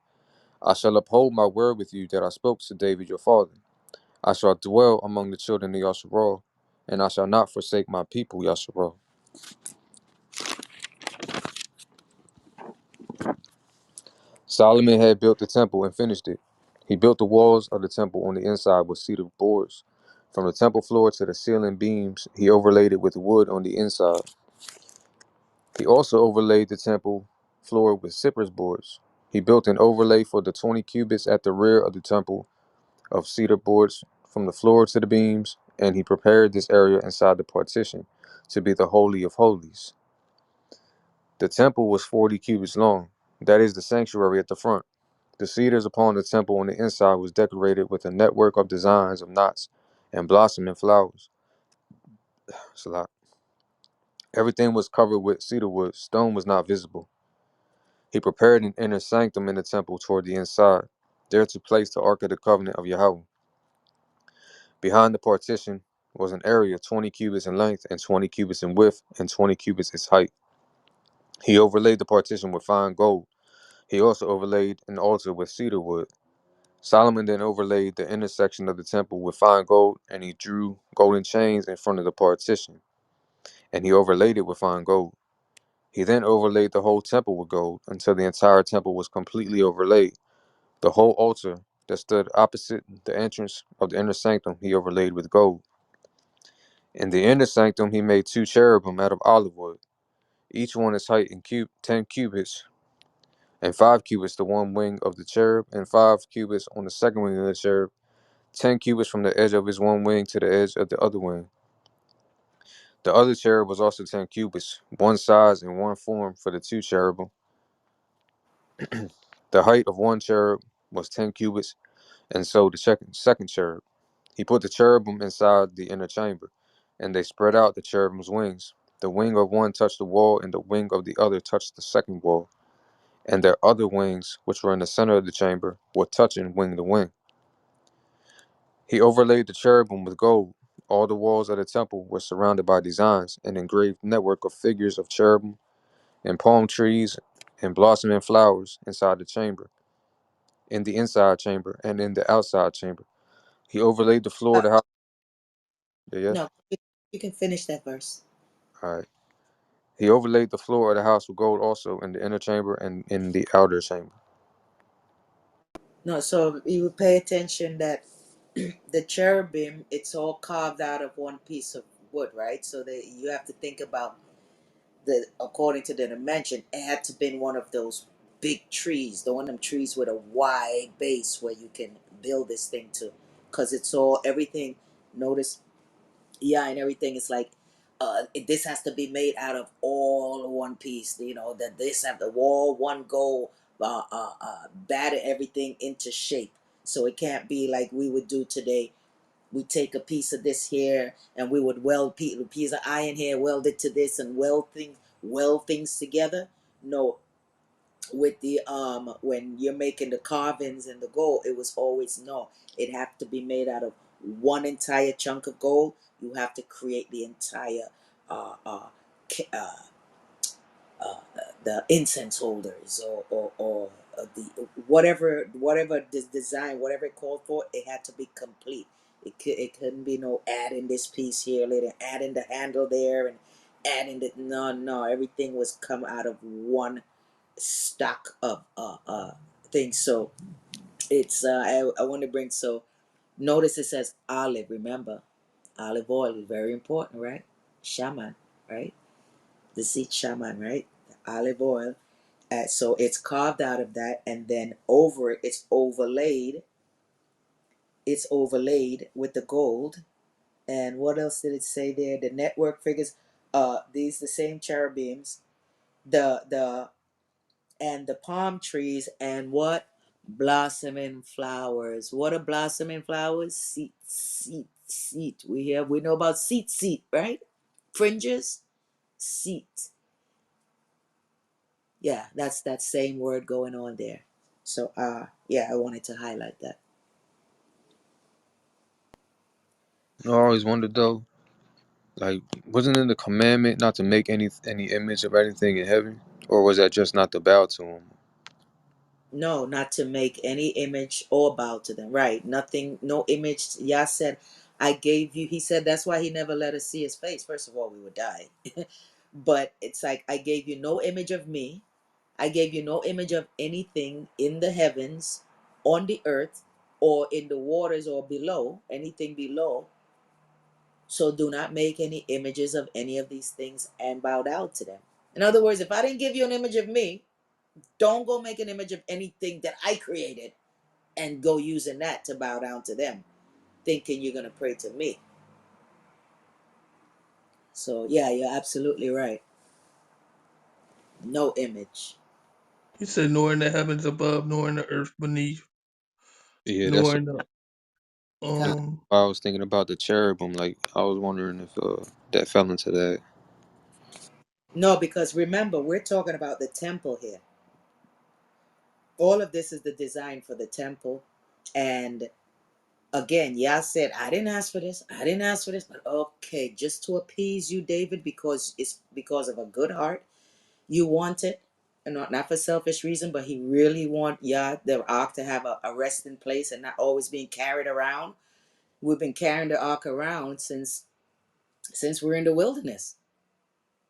I shall uphold my word with you that I spoke to David your father. I shall dwell among the children of Yasharal, and I shall not forsake my people, Yasharal. Solomon had built the temple and finished it. He built the walls of the temple on the inside with cedar boards. From the temple floor to the ceiling beams, he overlaid it with wood on the inside. He also overlaid the temple floor with cypress boards. He built an overlay for the 20 cubits at the rear of the temple of cedar boards from the floor to the beams, and he prepared this area inside the partition to be the Holy of Holies. The temple was 40 cubits long, that is the sanctuary at the front. The cedars upon the temple on the inside was decorated with a network of designs of knots and blossoming flowers. It's a lot. Everything was covered with cedar wood. Stone was not visible. He prepared an inner sanctum in the temple toward the inside, there to place the Ark of the Covenant of Yahweh. Behind the partition was an area 20 cubits in length and 20 cubits in width and 20 cubits its height. He overlaid the partition with fine gold. He also overlaid an altar with cedar wood. Solomon then overlaid the inner section of the temple with fine gold, and he drew golden chains in front of the partition, and he overlaid it with fine gold. He then overlaid the whole temple with gold until the entire temple was completely overlaid. The whole altar that stood opposite the entrance of the inner sanctum he overlaid with gold. In the inner sanctum he made 2 cherubim out of olive wood, each one its height in 10 cubits, and 5 cubits the one wing of the cherub, and 5 cubits on the second wing of the cherub, 10 cubits from the edge of his one wing to the edge of the other wing. The other cherub was also 10 cubits, one size and one form for the 2 cherubim. The height of one cherub was 10 cubits, and so the second cherub. He put the cherubim inside the inner chamber, and they spread out the cherubim's wings. The wing of one touched the wall, and the wing of the other touched the second wall, and their other wings, which were in the center of the chamber, were touching wing to wing. He overlaid the cherubim with gold. All the walls of the temple were surrounded by designs, an engraved network of figures of cherubim and palm trees and blossoming flowers inside the chamber, in the inside chamber, and in the outside chamber. He overlaid the floor of
Uh,
the house. Yeah, yeah.
no, you can finish that verse.
All right. He overlaid the floor of the house with gold also in the inner chamber and in the outer chamber.
No, so you would pay attention that the cherubim, it's all carved out of one piece of wood, right? So that you have to think about the according to the dimension, it had to been one of those big trees, the one of them trees with a wide base where you can build this thing to, because it's all everything. Notice, yeah, and everything is like, this has to be made out of all one piece. You know that this have the wall one go, batter everything into shape. So it can't be like we would do today. We take a piece of this here and we would weld a piece of iron here, weld it to this, and weld things together. No, with the when you're making the carvings and the gold, it was always no. It have to be made out of one entire chunk of gold. You have to create the entire uh, uh, uh, uh, the incense holders or the whatever this design, whatever it called for, it had to be complete. It couldn't be no adding this piece here later, adding the handle there, and adding the no, everything was come out of one stock of things. So it's I want to bring, so notice it says olive. Remember, olive oil is very important, right? Shaman, right? The seed shaman, right? The olive oil. So it's carved out of that, and then over it, it's overlaid. It's overlaid with the gold. And what else did it say there? The network figures. These the same cherubims. The and the palm trees and what blossoming flowers. What are blossoming flowers? Seat. We know about seat, right? Fringes, seat. Yeah, that's that same word going on there. So yeah, I wanted to highlight that.
I always wondered though, like, wasn't it a commandment not to make any image of anything in heaven, or was that just not to bow to him?
No, not to make any image or bow to them. Right. Nothing, no image. Yah said, I gave you, he said that's why he never let us see his face. First of all, we would die. But it's like, I gave you no image of me. I gave you no image of anything in the heavens, on the earth, or in the waters, or below, anything below. So do not make any images of any of these things and bow down to them. In other words, if I didn't give you an image of me, don't go make an image of anything that I created and go using that to bow down to them, thinking you're going to pray to me. So, yeah, you're absolutely right. No image.
He said, nor in the heavens above, nor in the earth beneath,
Yeah,
nor in the
God.
I was thinking about the cherubim. Like, I was wondering if that fell into that.
No, because remember, we're talking about the temple here. All of this is the design for the temple. And again, Yah said, I didn't ask for this. I didn't ask for this. But okay, just to appease you, David, because it's because of a good heart. You want it. and not for selfish reason, but he really want the ark to have a resting place and not always being carried around. We've been carrying the ark around since we're in the wilderness.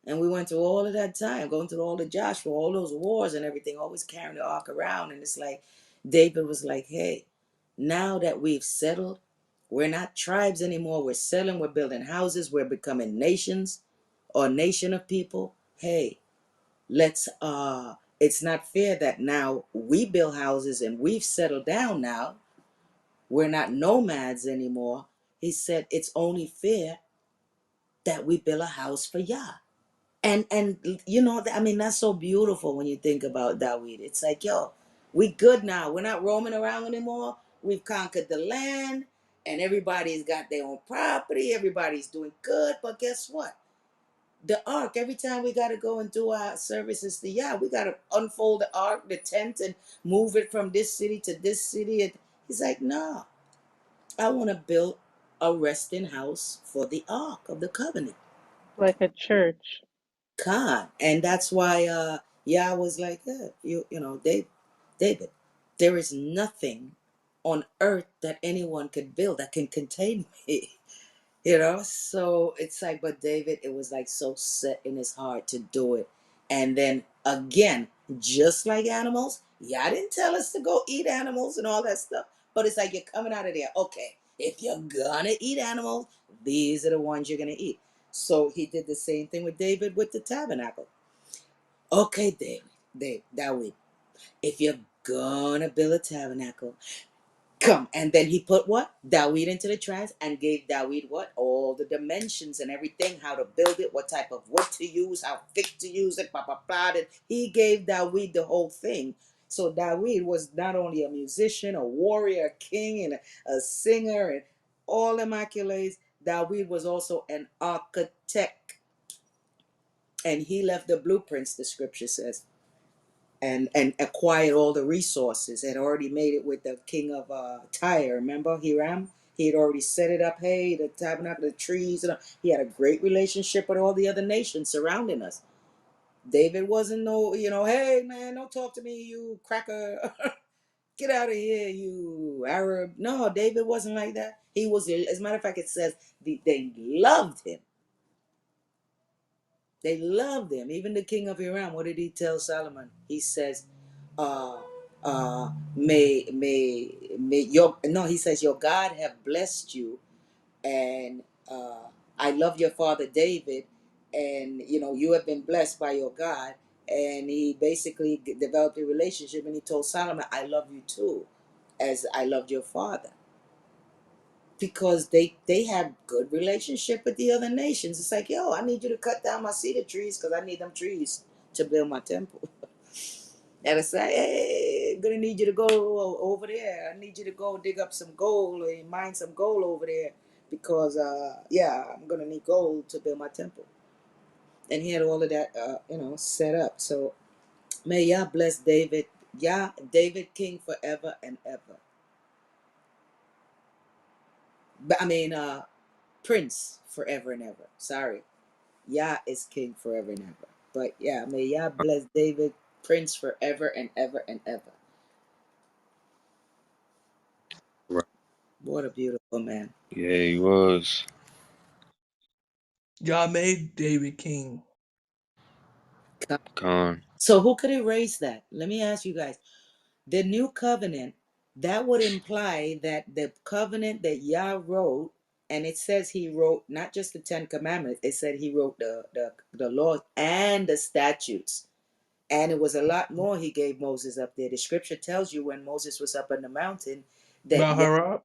And we went through all of that time, going through all the Joshua, all those wars and everything, always carrying the ark around. And it's like David was like, hey, now that we've settled, we're not tribes anymore. We're settling, we're building houses, we're becoming nations or nation of people. Hey, let's it's not fair that now we build houses and we've settled down now. We're not nomads anymore. He said it's only fair that we build a house for Yah. And I mean, that's so beautiful when you think about David. It's like, yo, we good now. We're not roaming around anymore. We've conquered the land and everybody's got their own property. Everybody's doing good. But guess what? The ark, every time we got to go and do our services to Yah, we got to unfold the ark, the tent, and move it from this city to this city. And he's like, no, I want to build a resting house for the ark of the covenant.
like a church.
God. And that's why Yah was like, yeah, David, there is nothing on earth that anyone could build that can contain me. So it's like, but David, it was like so set in his heart to do it. And then again, just like animals, yeah, I didn't tell us to go eat animals and all that stuff, but it's like you're coming out of there. Okay, if you're gonna eat animals, these are the ones you're gonna eat. So he did the same thing with David with the tabernacle. Okay, David, if you're gonna build a tabernacle, come. And then he put what? David into the trance and gave David what? All the dimensions and everything, how to build it, what type of wood to use, how thick to use it, blah, blah, blah. And he gave David the whole thing. So David was not only a musician, a warrior, a king, and a singer, and all the accolades. David was also an architect. And he left the blueprints, the scripture says, and acquired all the resources. Had already made it with the king of Tyre. Remember Hiram? He had already set it up. Hey, the tabernacle, the trees. He had a great relationship with all the other nations surrounding us. David wasn't no, hey man, don't talk to me, you cracker. Get out of here, you Arab. No, David wasn't like that. He was, as a matter of fact, it says they loved him. They loved him. Even the king of Iran, what did he tell Solomon? He says, uh, may your, no, he says, your God have blessed you. And I love your father David. And, you have been blessed by your God. And he basically developed a relationship and he told Solomon, I love you too, as I loved your father, because they have good relationship with the other nations. It's like, yo, I need you to cut down my cedar trees because I need them trees to build my temple. And it's like, hey, I'm gonna need you to go over there. I need you to go dig up some gold and mine some gold over there because yeah, I'm gonna need gold to build my temple. And he had all of that set up. So may Yah bless David. Yah, David King forever and ever. But I mean Prince forever and ever. Sorry. Yah is king forever and ever. But yeah, may Yah bless David, Prince forever and ever and ever.
Right.
What a beautiful man.
Yeah, he was.
Y'all made David king.
Con.
So who could erase that? Let me ask you guys. The new covenant, that would imply that the covenant that Yah wrote, and it says he wrote not just the Ten Commandments, it said he wrote the laws and the statutes. And it was a lot more he gave Moses up there. The scripture tells you when Moses was up on the mountain that
Maharab?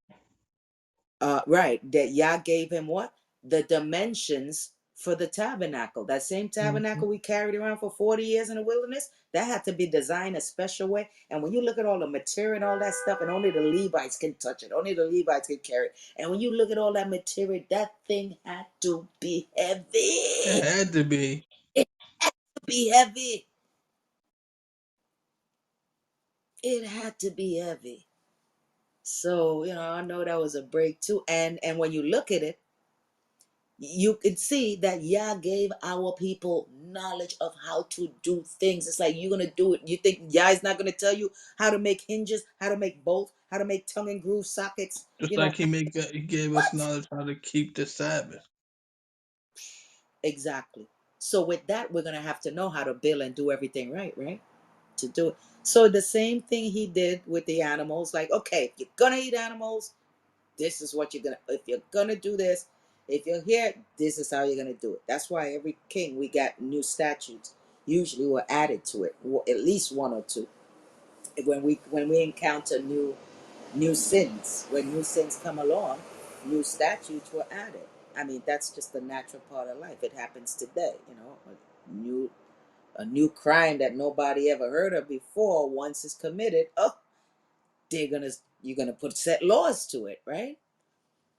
right, that Yah gave him what? The dimensions for the tabernacle. That same
Mm-hmm.
tabernacle we carried around for 40 years in the wilderness, that had to be designed a special way. And when you look at all the material and all that stuff, and only the Levites can touch it, only the Levites can carry it. And when you look at all that material, that thing had to be
It
heavy.
had to be.
It had to be heavy. It had to be heavy. So, I know that was a break too. And when you look at it, you could see that Yah gave our people knowledge of how to do things. It's like you're gonna do it. You think Yah's not gonna tell you how to make hinges, how to make bolts, how to make tongue and groove sockets?
Just
You know
like he gave us
what?
knowledge how to keep the Sabbath.
Exactly. So with that, we're gonna have to know how to build and do everything right, right? To do it. So the same thing he did with the animals. Like, okay, if you're gonna eat animals, this is what you're gonna. If you're gonna do this, if you're here, this is how you're gonna do it. That's why every king we got new statutes. Usually were added to it, at least one or two. When we encounter new sins, when new sins come along, new statutes were added. I mean, that's just the natural part of life. It happens today, a new crime that nobody ever heard of before. Once it's committed, they're gonna you're gonna put set laws to it, right?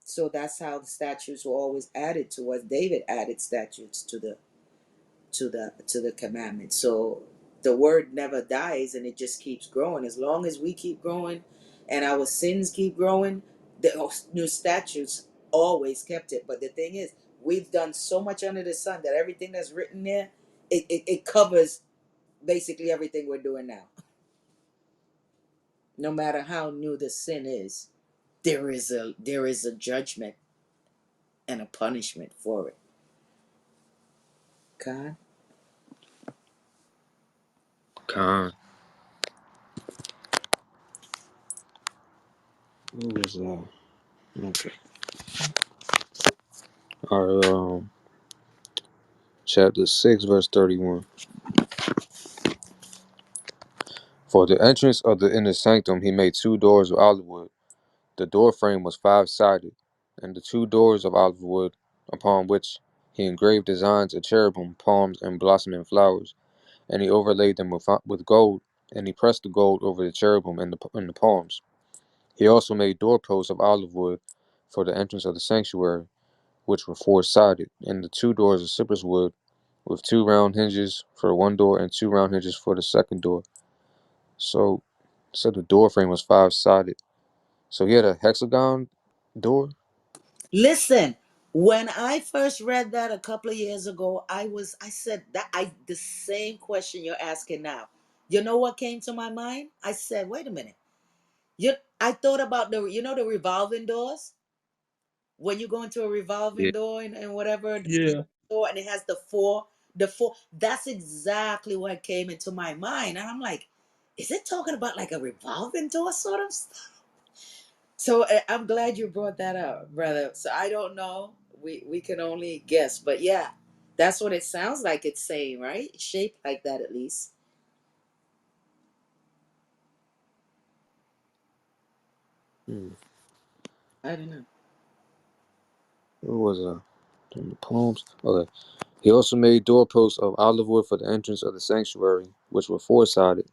So that's how the statutes were always added to us. David added statutes to the commandments. So the word never dies, and it just keeps growing. As long as we keep growing and our sins keep growing, the new statutes always kept it. But the thing is, we've done so much under the sun that everything that's written there, it covers basically everything we're doing now. No matter how new the sin is, there is a judgment and a punishment for it. God.
Con. What was that? Okay. All right. Chapter 6, verse 31. For the entrance of the inner sanctum, he made 2 doors of olive wood. The door frame was 5-sided, and the 2 doors of olive wood, upon which he engraved designs of cherubim, palms, and blossoming flowers, and he overlaid them with gold, and he pressed the gold over the cherubim and the palms. He also made doorposts of olive wood for the entrance of the sanctuary, which were 4-sided, and the 2 doors of cypress wood, with 2 round hinges for one door and 2 round hinges for the second door. So the door frame was 5-sided. So he had a hexagon door.
Listen, when I first read that a couple of years ago, I said that I the same question you're asking now. You know what came to my mind? I said, wait a minute. I thought about the revolving doors. When you go into a
Yeah.
revolving door and whatever
Yeah,
door, and it has the four, that's exactly what came into my mind. And I'm like, is it talking about like a revolving door sort of? So I'm glad you brought that up, brother. So I don't know. We can only guess, but yeah, that's what it sounds like it's saying, right? It's shaped like that at least.
Hmm.
I don't know.
What was the palms? Okay. He also made doorposts of olive wood for the entrance of the sanctuary, which were 4-sided,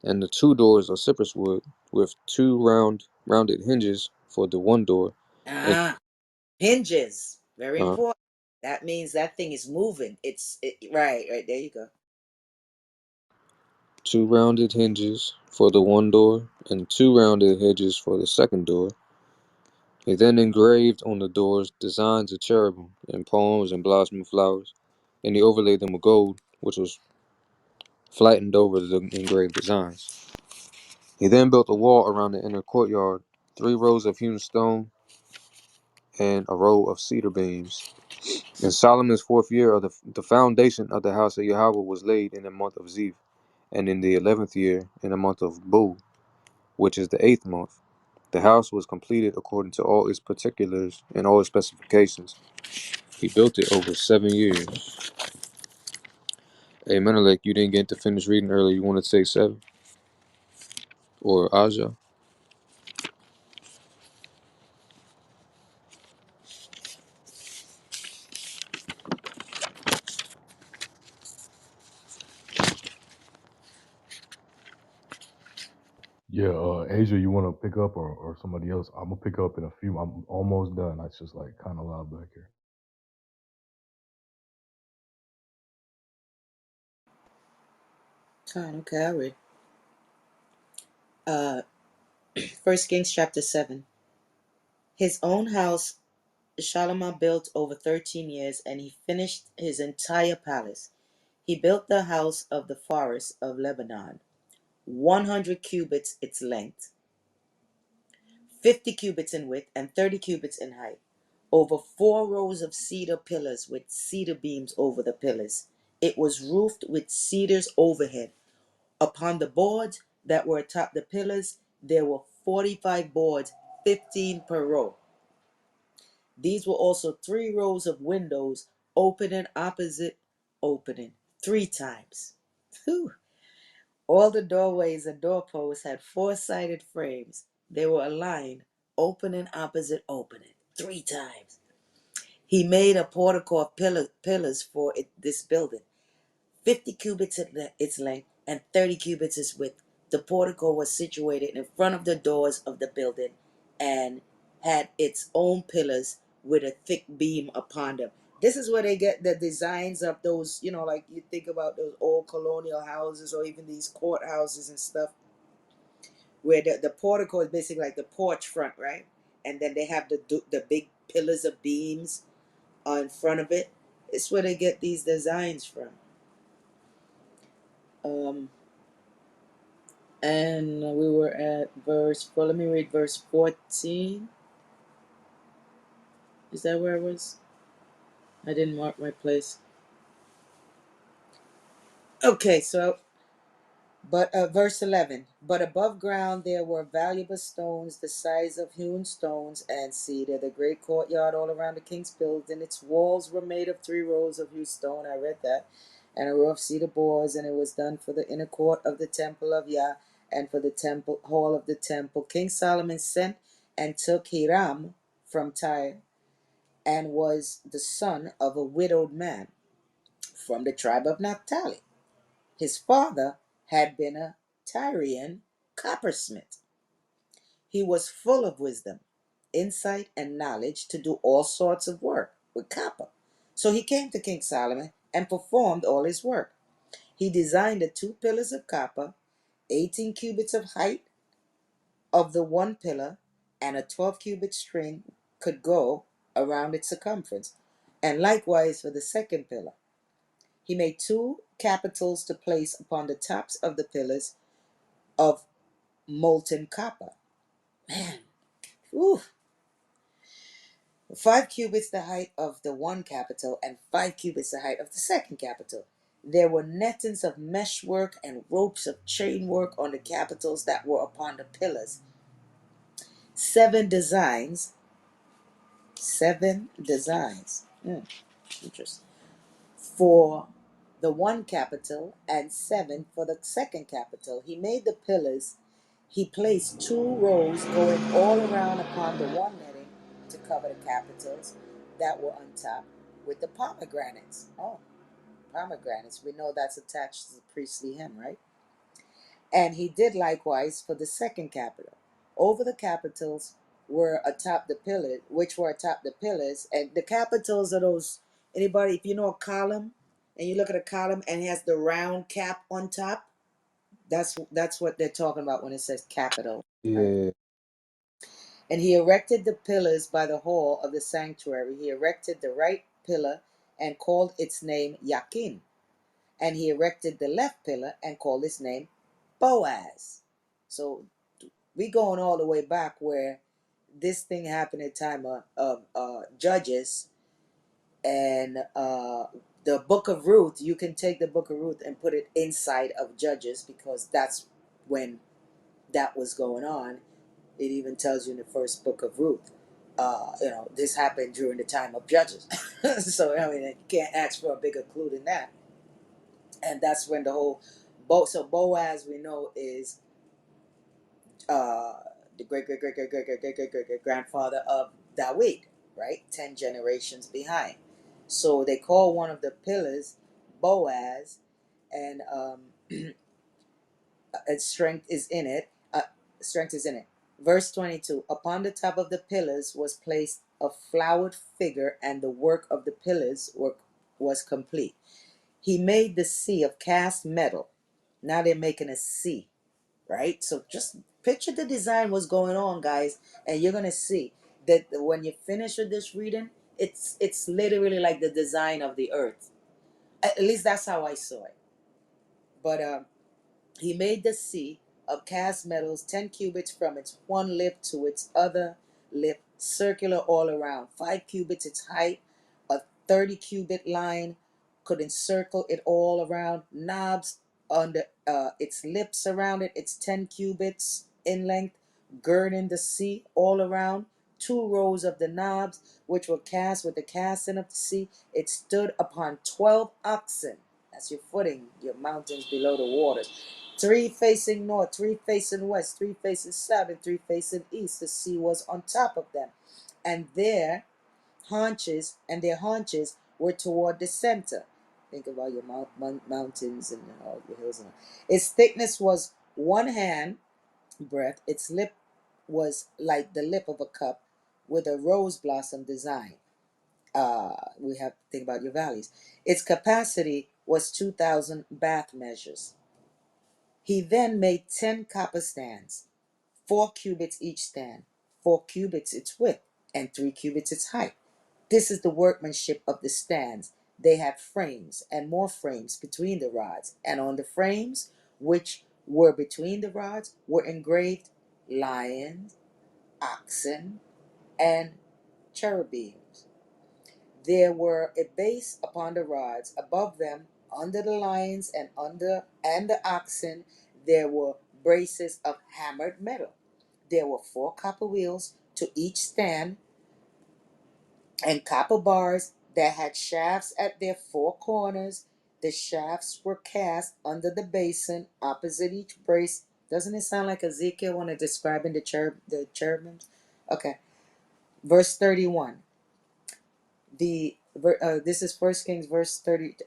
and the 2 doors of cypress wood, with 2 rounded hinges for the one door, and
Ah, hinges, very
uh,
important. That means that thing is moving. Right, right there. You go.
2 rounded hinges for the one door, and 2 rounded hinges for the second door. He then engraved on the doors designs of cherubim and palms and blossoming flowers, and he overlaid them with gold, which was flattened over the engraved designs. He then built a wall around the inner courtyard, 3 rows of hewn stone and a row of cedar beams. In Solomon's 4th year, of the foundation of the house of Yahweh was laid in the month of Ziv, and in the 11th year, in the month of Bul, which is the 8th month. The house was completed according to all its particulars and all its specifications. He built it over 7 years. Hey, Menelik, you didn't get to finish reading earlier. You want to take 7? Or Aja?
Yeah, Asia, you want to pick up or somebody else? I'm gonna pick up in a few. I'm almost done. It's just like kind of loud back here.
Fine, okay, I read. Uh, First Kings chapter 7. His own house Shalomah built over 13 years, and he finished his entire palace. He built the house of the forest of Lebanon, 100 cubits its length, 50 cubits in width, and 30 cubits in height, over 4 rows of cedar pillars with cedar beams over the pillars. It was roofed with cedars overhead. Upon the boards that were atop the pillars, there were 45 boards, 15 per row. These were also 3 rows of windows, opening opposite opening, 3 times. Whew. All the doorways and doorposts had 4-sided frames. They were aligned, opening opposite opening, 3 times. He made a portico of pillars for this building, 50 cubits at its length and 30 cubits its width. The portico was situated in front of the doors of the building and had its own pillars with a thick beam upon them. This is where they get the designs of those, like you think about those old colonial houses or even these courthouses and stuff, where the portico is basically like the porch front, right? And then they have the big pillars of beams in front of it. It's where they get these designs from. Um, and we were at let me read verse 14. Is that where I was? I didn't mark my place. Okay, so verse 11. But above ground there were valuable stones, the size of hewn stones and cedar. The great courtyard all around the king's building. Its walls were made of 3 rows of hewn stone. I read that. And a row of cedar boards, and it was done for the inner court of the temple of Yah and for the temple hall of the temple. King Solomon sent and took Hiram from Tyre, and was the son of a widowed man from the tribe of Naphtali. His father had been a Tyrian coppersmith. He was full of wisdom, insight, and knowledge to do all sorts of work with copper. So he came to King Solomon and performed all his work. He designed the 2 pillars of copper, 18 cubits of height of the one pillar, and a 12-cubit string could go around its circumference, and likewise for the second pillar. He made 2 capitals to place upon the tops of the pillars of molten copper. Man, ooh, 5 cubits the height of the one capital, and 5 cubits the height of the second capital. There were nettings of meshwork and ropes of chain work on the capitals that were upon the pillars. 7 designs. 7 designs. Interesting. For the one capital and 7 for the second capital. He made the pillars. He placed 2 rows going all around upon the one netting to cover the capitals that were on top with the pomegranates. Oh, pomegranates. We know that's attached to the priestly hem, right? And he did likewise for the second capital. Over the capitals were atop the pillars, which were atop the pillars, and the capitals are those. Anybody, if you know a column, and you look at a column and it has the round cap on top, that's what they're talking about when it says capital, right?
Yeah.
And he erected the pillars by the hall of the sanctuary. He erected the right pillar and called its name Yakin, and he erected the left pillar and called its name Boaz. So we going all the way back where this thing happened at time of Judges, and the book of Ruth. You can take the book of Ruth and put it inside of Judges, because that's when that was going on. It even tells you in the first book of Ruth, this happened during the time of Judges. So I mean, you can't ask for a bigger clue than that. And that's when the whole Boaz, we know, is uh, the great grandfather of David, right? 10 generations behind. So they call one of the pillars Boaz, and strength is in it. Strength is in it. Verse 22. Upon the top of the pillars was placed a flowered figure, and the work of the pillars was complete. He made the sea of cast metal. Now they're making a sea, right? So just picture the design, what's going on, guys, and you're gonna see that when you finish with this reading, it's literally like the design of the earth. At least that's how I saw it. But he made the sea of cast metals 10 cubits from its one lip to its other lip, circular all around, 5 cubits its height. A 30-cubit line could encircle it all around. Knobs under its lips around it, it's 10 cubits in length, girding the sea all around. 2 rows of the knobs, which were cast with the casting of the sea, it stood upon 12 oxen. That's your footing, your mountains below the waters. 3 facing north, 3 facing west, 3 facing south, and 3 facing east. The sea was on top of them, and their haunches were toward the center. Think about your mountains and all your hills. Its thickness was 1 hand breadth. Its lip was like the lip of a cup, with a rose blossom design. We have to think about your valleys. Its capacity was 2,000 bath measures. He then made 10 copper stands, 4 cubits each stand, 4 cubits its width, and 3 cubits its height. This is the workmanship of the stands. They had frames and more frames between the rods, and on the frames, which were between the rods, were engraved lions, oxen, and cherubims. There were a base upon the rods. Above them, under the lions and the oxen, there were braces of hammered metal. There were 4 copper wheels to each stand, and copper bars that had shafts at their 4 corners. The shafts were cast under the basin opposite each brace. Doesn't it sound like Ezekiel when they're describing the cherubims? Okay. Verse 31. This is First Kings verse 30,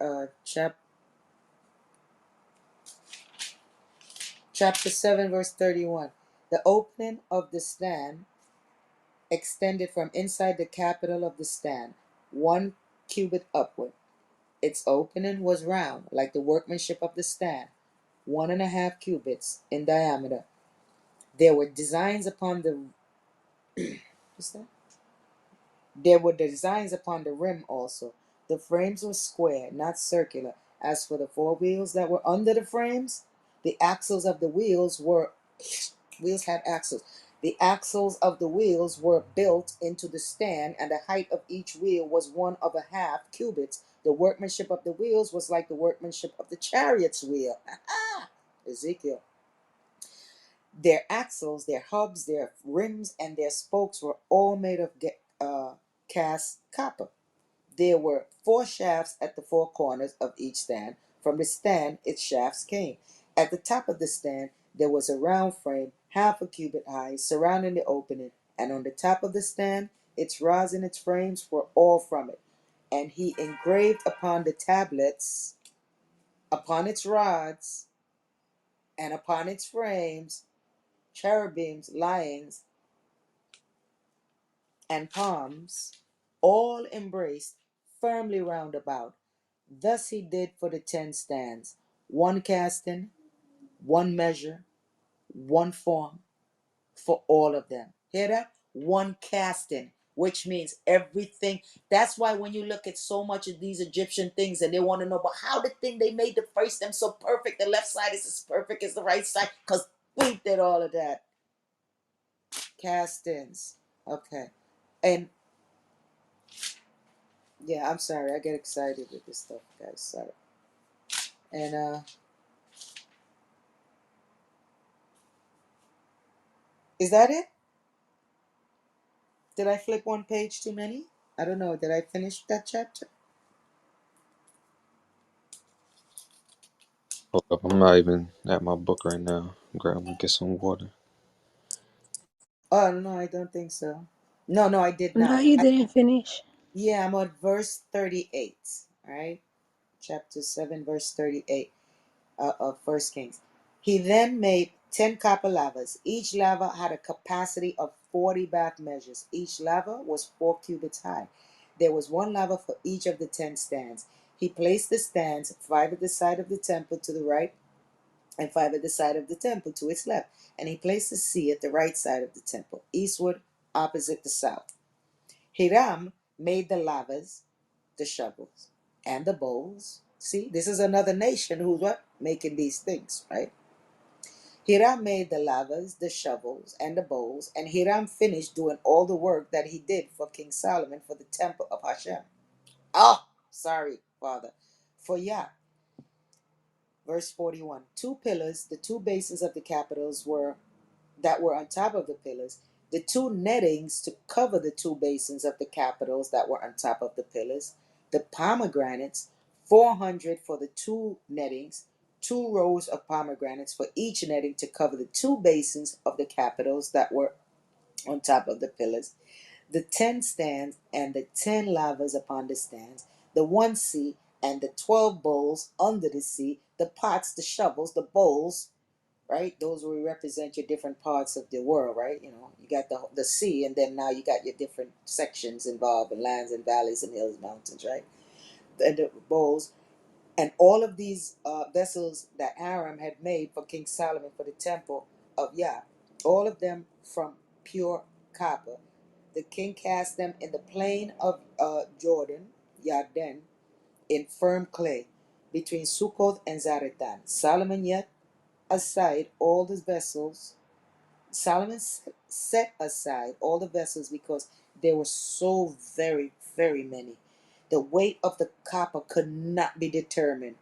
chapter 7 verse 31. The opening of the stand extended from inside the capital of the stand 1 cubit upward. Its opening was round, like the workmanship of the stand, 1.5 cubits in diameter. There were designs upon the what's that? There were designs upon the rim also. The frames were square, not circular. As for the 4 wheels that were under the frames, the axles of the wheels had axles. The axles of the wheels were built into the stand, and the height of each wheel was 1.5 cubits. The workmanship of the wheels was like the workmanship of the chariot's wheel. Ezekiel. Their axles, their hubs, their rims, and their spokes were all made of cast copper. There were 4 shafts at the 4 corners of each stand. From the stand, its shafts came. At the top of the stand, there was a round frame, 0.5 cubit high, surrounding the opening, and on the top of the stand, its rods and its frames were all from it. And he engraved upon the tablets, upon its rods, and upon its frames, cherubims, lions, and palms, all embraced firmly round about. Thus he did for the 10 stands, 1 casting, 1 measure, 1 form for all of them. Hear that? 1 casting, which means everything. That's why when you look at so much of these Egyptian things and they want to know about how the thing they made the face them so perfect, the left side is as perfect as the right side, because we did all of that. Castings. Okay. And yeah, I'm sorry. I get excited with this stuff, guys. Sorry. And is that it? Did I flip one page too many? I don't know. Did I finish that chapter?
Hold up, I'm not even at my book right now. I'm gonna get some water.
Oh no, I don't think so. No, no, I did
No,
not.
you didn't finish.
Yeah, I'm on verse 38. All right, chapter 7, verse 38 of First Kings. He then made 10 copper lavers. Each laver had a capacity of 40 bath measures. Each laver was 4 cubits high. There was one laver for each of the 10 stands. He placed the stands, 5 at the side of the temple to the right, and 5 at the side of the temple to its left. And he placed the sea at the right side of the temple, eastward, opposite the south. Hiram made the lavers, the shovels, and the bowls, See, this is another nation who's what? Making these things, right? Hiram made the lavas, the shovels, and the bowls, and Hiram finished doing all the work that he did for King Solomon for the temple of Hashem. Oh, sorry, Father. For Yah. Verse 41. Two pillars, the two bases of the capitals were that were on top of the pillars, the two nettings to cover the two basins of the capitals that were on top of the pillars, the pomegranates, 400 for the two nettings, two rows of pomegranates for each netting to cover the two basins of the capitals that were on top of the pillars, the 10 stands and the 10 lavas upon the stands, the one seat and the 12 bowls under the seat, the pots, the shovels, the bowls, right? Those will represent your different parts of the world, right? You know, you got the sea, and then now you got your different sections involved, and lands and valleys and hills, mountains, right? And the bowls, and all of these vessels that Aram had made for King Solomon for the temple of Yah, all of them from pure copper. The king cast them in the plain of Jordan, Yarden, in firm clay, between Succoth and Zaretan. Solomon yet aside all the vessels. Solomon set aside all the vessels because there were so very, very many. The weight of the copper could not be determined.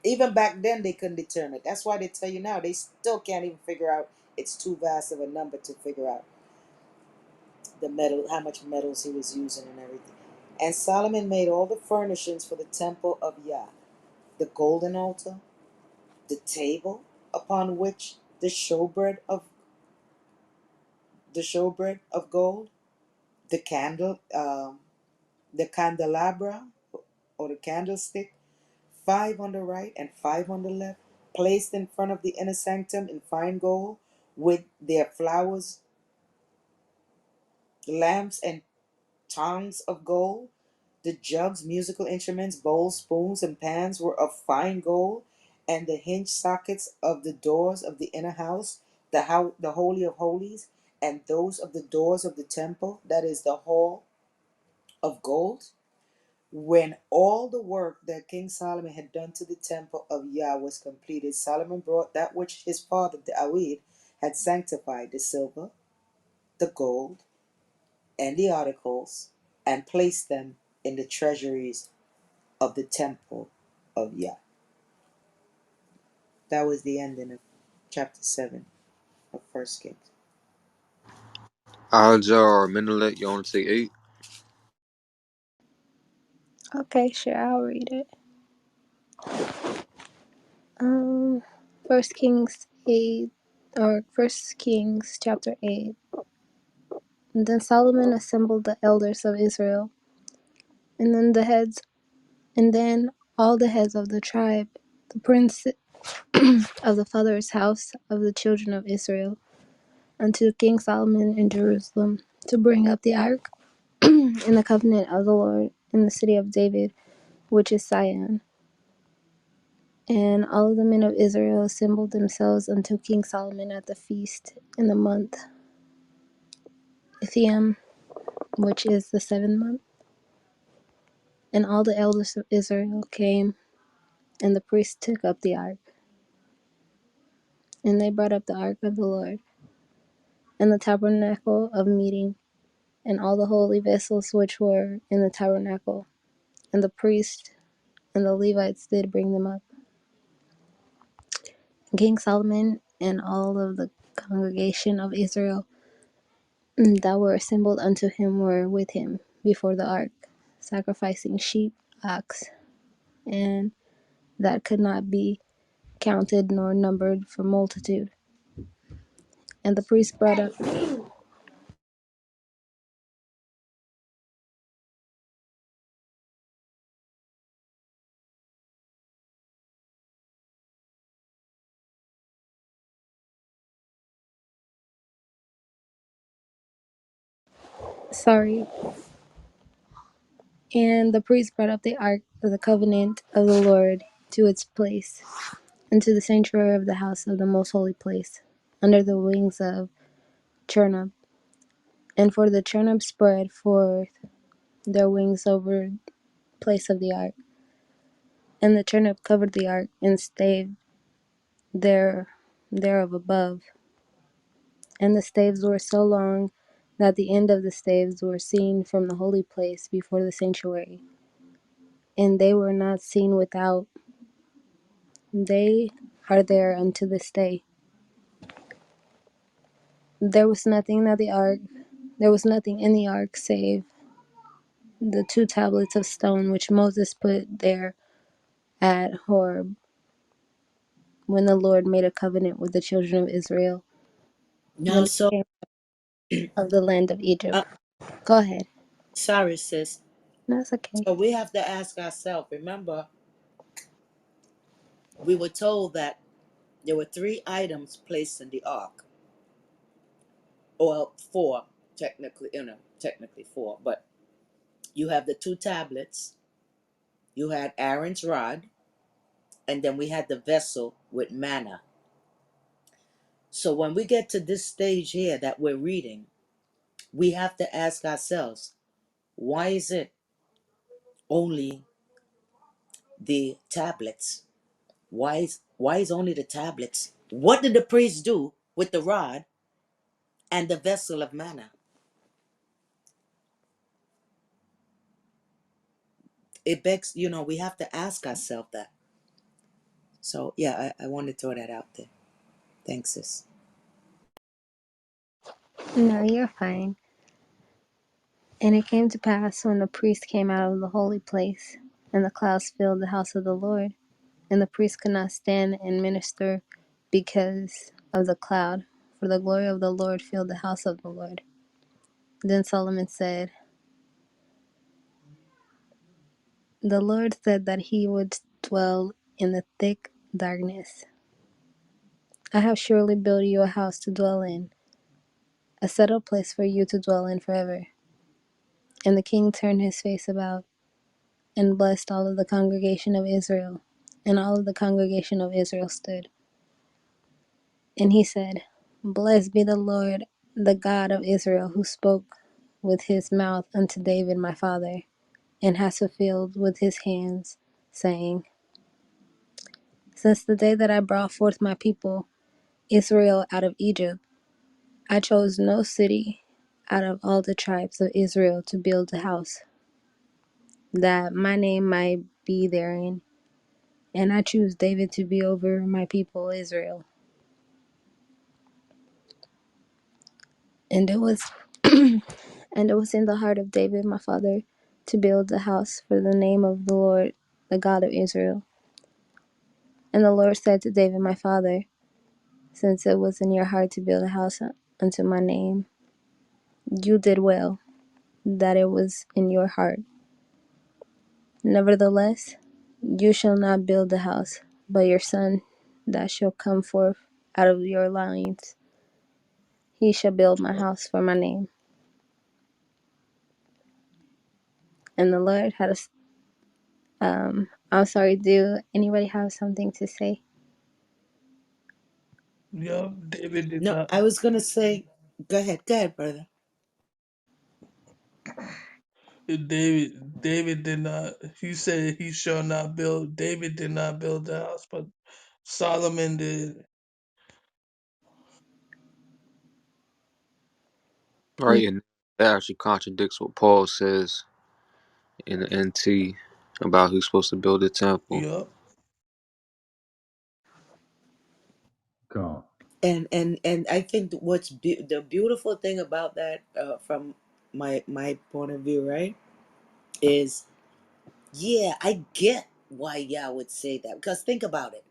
Even back then, they couldn't determine it. That's why they tell you now they still can't even figure out. It's too vast of a number to figure out the metal, how much metals he was using and everything. And Solomon made all the furnishings for the temple of Yah, the golden altar, the table upon which the showbread of gold, the candle, the candelabra or the candlestick, five on the right and five on the left, placed in front of the inner sanctum in fine gold, with their flowers, lamps, and tongs of gold. The jugs, musical instruments, bowls, spoons, and pans were of fine gold, and the hinge sockets of the doors of the inner house, the holy of holies, and those of the doors of the temple, that is the hall of gold. When all the work that King Solomon had done to the temple of Yah was completed, Solomon brought that which his father David had sanctified, the silver, the gold, and the articles, and placed them in the treasuries of the temple of Yah. That was the ending of chapter 7 of First Kings.
Aljar or Menelik, you want to say 8?
Okay, sure, I'll read it. Um, First Kings 8, or First Kings chapter 8. And then Solomon assembled the elders of Israel, and then the heads, and then all the heads of the tribe, the prince of the father's house of the children of Israel, unto King Solomon in Jerusalem, to bring up the ark in the covenant of the Lord in the city of David, which is Zion. And all of the men of Israel assembled themselves unto King Solomon at the feast in the month Ethiam, which is the 7th month. And all the elders of Israel came, and the priests took up the ark. And they brought up the ark of the Lord, and the tabernacle of meeting, and all the holy vessels which were in the tabernacle. And the priests and the Levites did bring them up. And King Solomon and all of the congregation of Israel that were assembled unto him were with him before the ark, sacrificing sheep, ox, and that could not be counted nor numbered for multitude. And the priest brought up, sorry, and the priest brought up the ark of the covenant of the Lord to its place, into the sanctuary of the house of the most holy place, under the wings of cherub. And for the cherub spread forth their wings over the place of the ark. And the turnip covered the ark and stayed there thereof above. And the staves were so long that the end of the staves were seen from the holy place before the sanctuary, and they were not seen without. They are there unto this day. There was nothing that the ark there was nothing in the ark save the two tablets of stone which Moses put there at Horeb when the Lord made a covenant with the children of Israel
Now,
when they
so
came out of the land of
uh,
Egypt. Go ahead.
sorry, sis.
That's okay.
So we have to ask ourselves. Remember, we were told that there were three items placed in the ark, or four, technically, technically four. But you have the two tablets. You had Aaron's rod, and then we had the vessel with manna. So when we get to this stage here that we're reading, we have to ask ourselves, why is it only the tablets? Why is only the tablets? What did the priest do with the rod and the vessel of manna? It begs, we have to ask ourselves that. So yeah, I want to throw that out there. Thanks, sis.
No, you're fine. And it came to pass when the priest came out of the holy place, and the clouds filled the house of the Lord, and the priest could not stand and minister because of the cloud, for the glory of the Lord filled the house of the Lord. Then Solomon said, the Lord said that he would dwell in the thick darkness. I have surely built you a house to dwell in, a settled place for you to dwell in forever. And the king turned his face about and blessed all of the congregation of Israel. And all of the congregation of Israel stood. And he said, blessed be the Lord, the God of Israel, who spoke with his mouth unto David my father, and has fulfilled with his hands, saying, since the day that I brought forth my people Israel out of Egypt, I chose no city out of all the tribes of Israel to build a house, that my name might be therein. And I choose David to be over my people Israel. And it was and it was in the heart of David my father to build a house for the name of the Lord, the God of Israel. And the Lord said to David my father, since it was in your heart to build a house unto my name, you did well that it was in your heart. Nevertheless, you shall not build the house, but your son that shall come forth out of your loins, he shall build my house for my name. And the Lord had I'm sorry, do anybody have something to say?
Yup, David did
No,
not.
I was gonna say, go ahead, brother.
David did not. He said he shall not build. David did not build the house, but Solomon did.
Right, and that actually contradicts what Paul says in the NT about who's supposed to build the temple.
Yup.
Come.
And I think the beautiful thing about that, from my point of view, right, is, yeah, I get why Yah would say that, because think about it.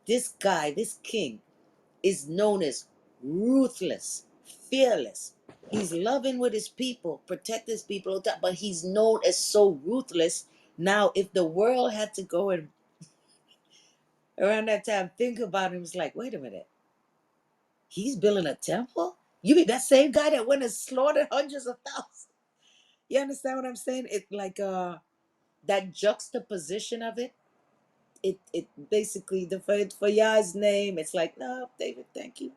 This guy, this king, is known as ruthless, fearless. He's loving with his people, protect his people, all that, but he's known as so ruthless. Now, if the world had to go and around that time think about him, it's like, wait a minute, he's building a temple? You mean that same guy that went and slaughtered hundreds of thousands? You understand what I'm saying? It like that juxtaposition of it. It basically, for Yah's name, it's like, no, David, thank you.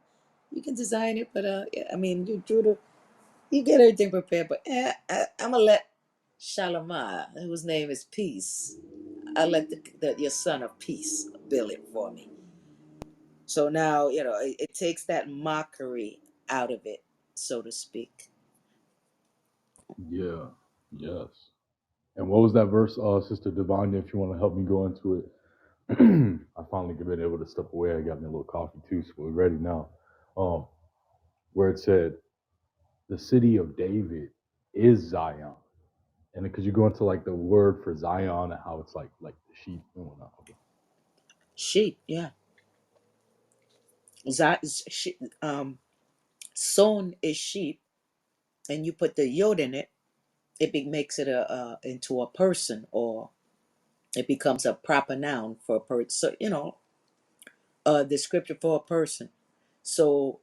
You can design it, but yeah, I mean, you get everything prepared, but I'm gonna let Shalimah, whose name is Peace. I let your son of peace build it for me. So now, it takes that mockery out of it, so to speak.
Yeah. Yes. And what was that verse, Sister Divine? If you want to help me go into it, I finally been able to step away. I got me a little coffee too, so we're ready now. Um, where it said, "The city of David is Zion," and could you go into like the word for Zion and how it's like the sheep and whatnot? Okay.
Sheep, yeah. Sown is sheep, and you put the yod in it, makes it into a person, or it becomes a proper noun for a person. So, a descriptor for a person. So,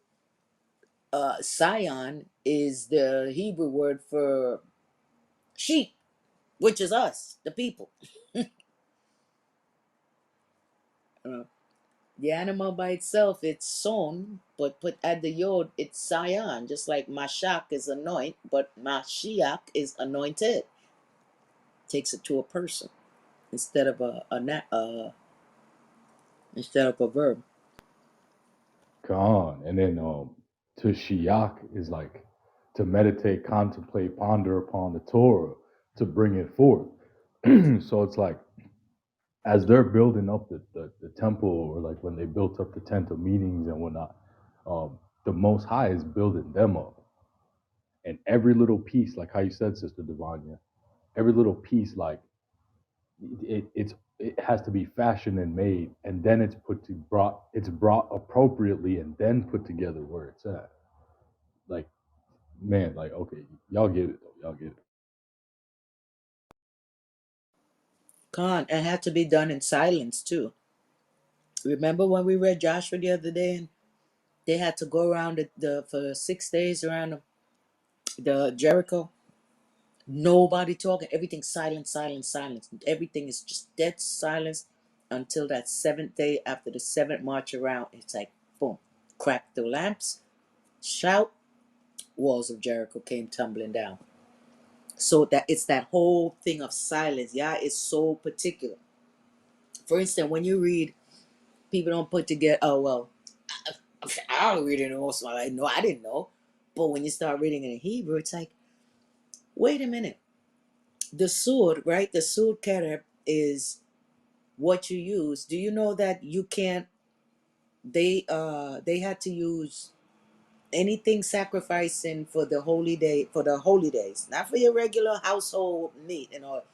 Sion is the Hebrew word for sheep, which is us, the people. Uh, the animal by itself, it's sown, but put add the yod, it's Sion. Just like Mashak is anoint, but Mashiach is anointed. Takes it to a person instead of instead of a verb.
Khan. And then to shiak is like to meditate, contemplate, ponder upon the Torah, to bring it forth. So it's like as they're building up the temple, or like when they built up the tent of meetings and whatnot, the Most High is building them up. And every little piece, like how you said, Sister Divania, every little piece, like it has to be fashioned and made, and then it's brought appropriately, and then put together where it's at. Like, man, like, okay, y'all get it though, y'all get it.
Con, and had to be done in silence too. Remember when we read Joshua the other day, and they had to go around for 6 days around the Jericho? Nobody talking. Everything silent, silent, silence. Everything is just dead silence until that seventh day. After the seventh march around, it's like boom, crack the lamps, shout, walls of Jericho came tumbling down. So that it's that whole thing of silence. Yeah, it's so particular. For instance, when you read, people don't put together. Oh well, I don't read it most of my life. No, I didn't know. But when you start reading it in Hebrew, it's like, wait a minute. The sword, right? The sword kereb is what you use. Do you know that you can't? They had to use anything sacrificing for the holy day, for the holy days, not for your regular household meat and all,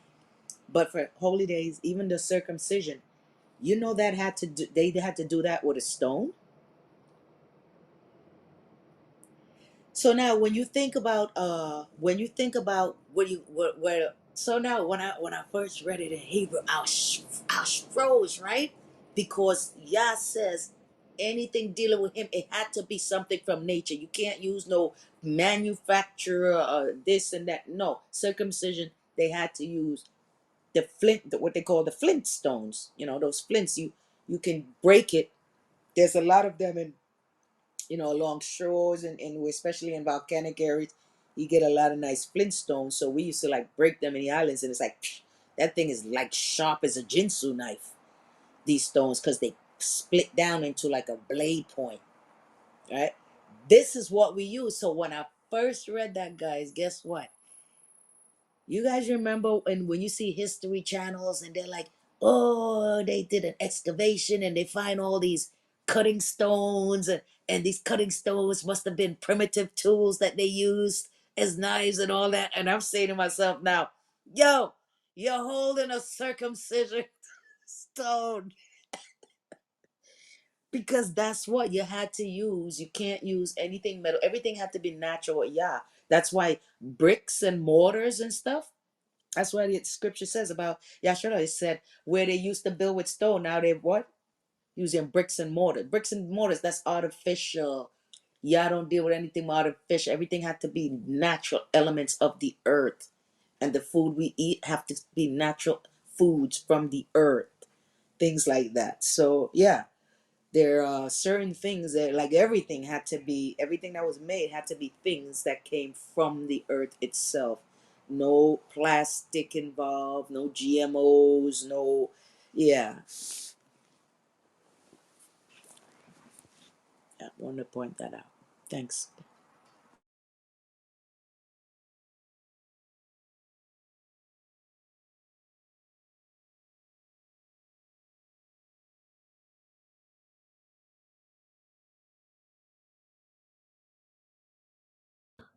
but for holy days, even the circumcision. You know that had to do. They had to do that with a stone. So now when you think about what you what where so now when I first read it in Hebrew, I was froze, right? Because Yah says anything dealing with him, it had to be something from nature. You can't use no manufacturer or this and that. No, circumcision, they had to use the flint, what they call the flint stones. Those flints, you can break it. There's a lot of them in along shores, and especially in volcanic areas, you get a lot of nice flintstones. So we used to like break them in the islands, and it's like that thing is like sharp as a jinsu knife. These stones, because they split down into like a blade point, right? This is what we use. So when I first read that, guys, guess what? You guys remember when you see history channels and they're like, oh, they did an excavation and they find all these cutting stones, and these cutting stones must have been primitive tools that they used as knives and all that. And I'm saying to myself now, yo, you're holding a circumcision stone because that's what you had to use. You can't use anything metal. Everything had to be natural. Yeah. That's why bricks and mortars and stuff. That's what the scripture says about Yahshua. It said where they used to build with stone, now they've what? Using bricks and mortar. Bricks and mortars, that's artificial. Y'all don't deal with anything artificial. Everything had to be natural elements of the earth. And the food we eat have to be natural foods from the earth. Things like that. So yeah, there are certain things that like everything that was made had to be things that came from the earth itself. No plastic involved, no GMOs, no, yeah. I want to point that out. Thanks.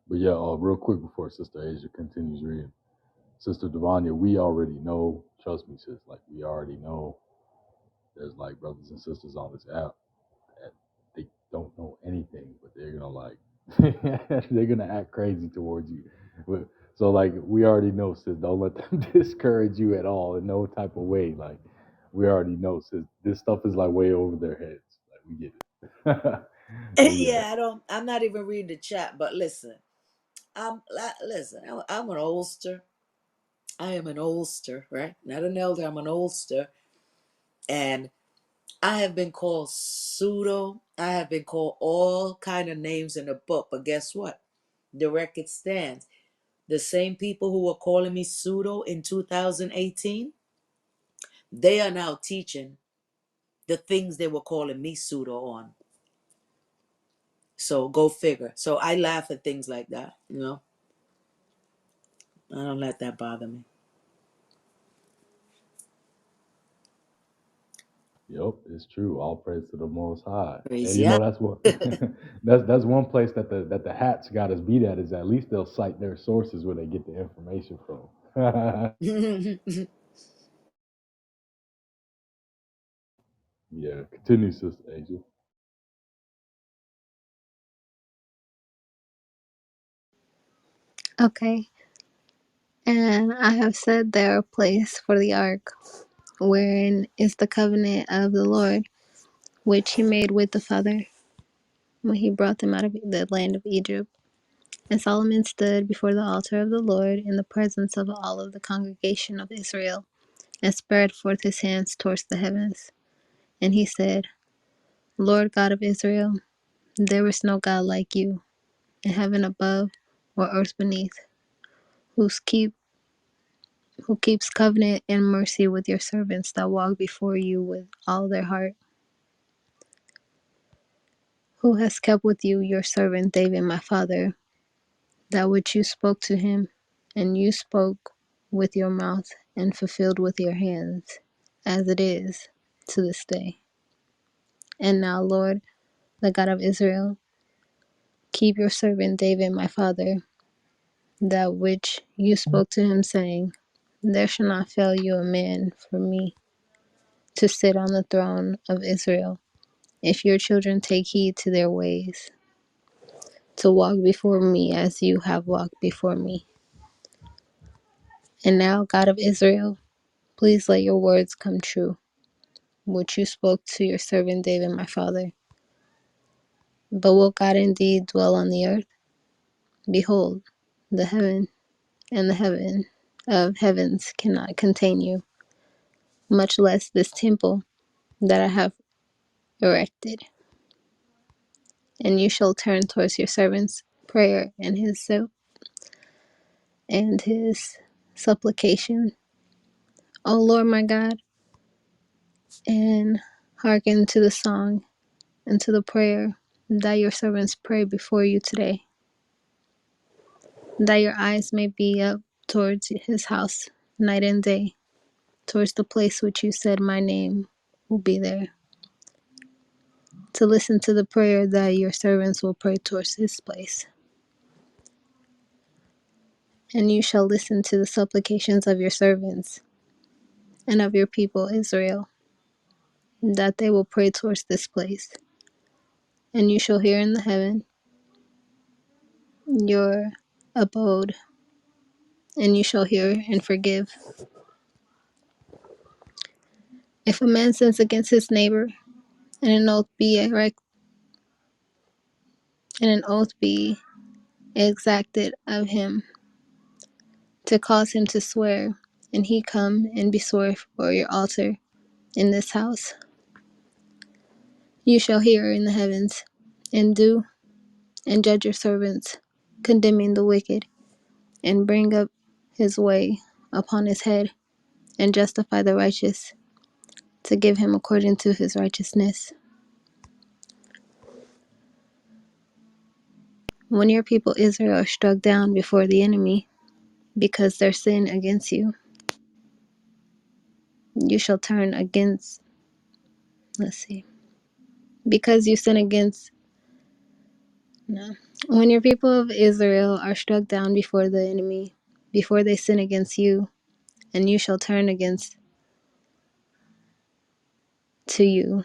But yeah, real quick before Sister Asia continues reading, Sister Devanya, we already know. Trust me, sis. Like we already know. There's like brothers and sisters on this app that they don't know anything, but they're gonna like they're gonna act crazy towards you. But, so like we already know, sis. Don't let them discourage you at all in no type of way. Like we already know, sis. This stuff is like way over their heads. Like we get it. So yeah,
Yeah, I'm not even reading the chat, but listen. Listen, I'm an oldster. I am an oldster, right? Not an elder, I'm an oldster. And I have been called pseudo. I have been called all kind of names in the book. But guess what? The record stands. The same people who were calling me pseudo in 2018, they are now teaching the things they were calling me pseudo on. So go figure. So I laugh at things like that, you know. I don't let that bother me.
yep, it's true. All praise to the Most High. And
Praise
you
yeah.
know that's what that's one place that the hats got us beat at is at least they'll cite their sources where they get the information from. Yeah, continue, Sister Asia.
Okay. And I have set there a place for the ark, wherein is the covenant of the Lord, which he made with the father when he brought them out of the land of Egypt. And Solomon stood before the altar of the Lord in the presence of all of the congregation of Israel, and spread forth his hands towards the heavens. And he said, Lord God of Israel, there is no God like you, in heaven above or earth beneath, who's keep who keeps covenant and mercy with your servants that walk before you with all their heart, who has kept with you your servant David my father, that which you spoke to him, and you spoke with your mouth and fulfilled with your hands, as it is to this day. And now, Lord, the God of Israel, keep your servant David my father, that which you spoke to him, saying, there shall not fail you a man for me to sit on the throne of Israel, if your children take heed to their ways, to walk before me as you have walked before me. And now, God of Israel, please let your words come true, which you spoke to your servant David my father. But will God indeed dwell on the earth? Behold, the heaven and the heaven of heavens cannot contain you, much less this temple that I have erected. And you shall turn towards your servant's prayer and his supplication, O Lord my God, and hearken to the song and to the prayer that your servants pray before you today, that your eyes may be up towards his house night and day, towards the place which you said my name will be there, to listen to the prayer that your servants will pray towards his place. And you shall listen to the supplications of your servants and of your people Israel, that they will pray towards this place. And you shall hear in the heaven your abode, and you shall hear and forgive. If a man sins against his neighbor, and an oath be exacted of him, to cause him to swear, and he come and be sworn for your altar in this house, you shall hear in the heavens, and do and judge your servants, condemning the wicked, and bring up his way upon his head, and justify the righteous, to give him according to his righteousness. When your people Israel are struck down before the enemy, because their sin against you, you shall turn against, let's see, because you sin against, no. When your people of Israel are struck down before the enemy, before they sin against you, and you shall turn against to you,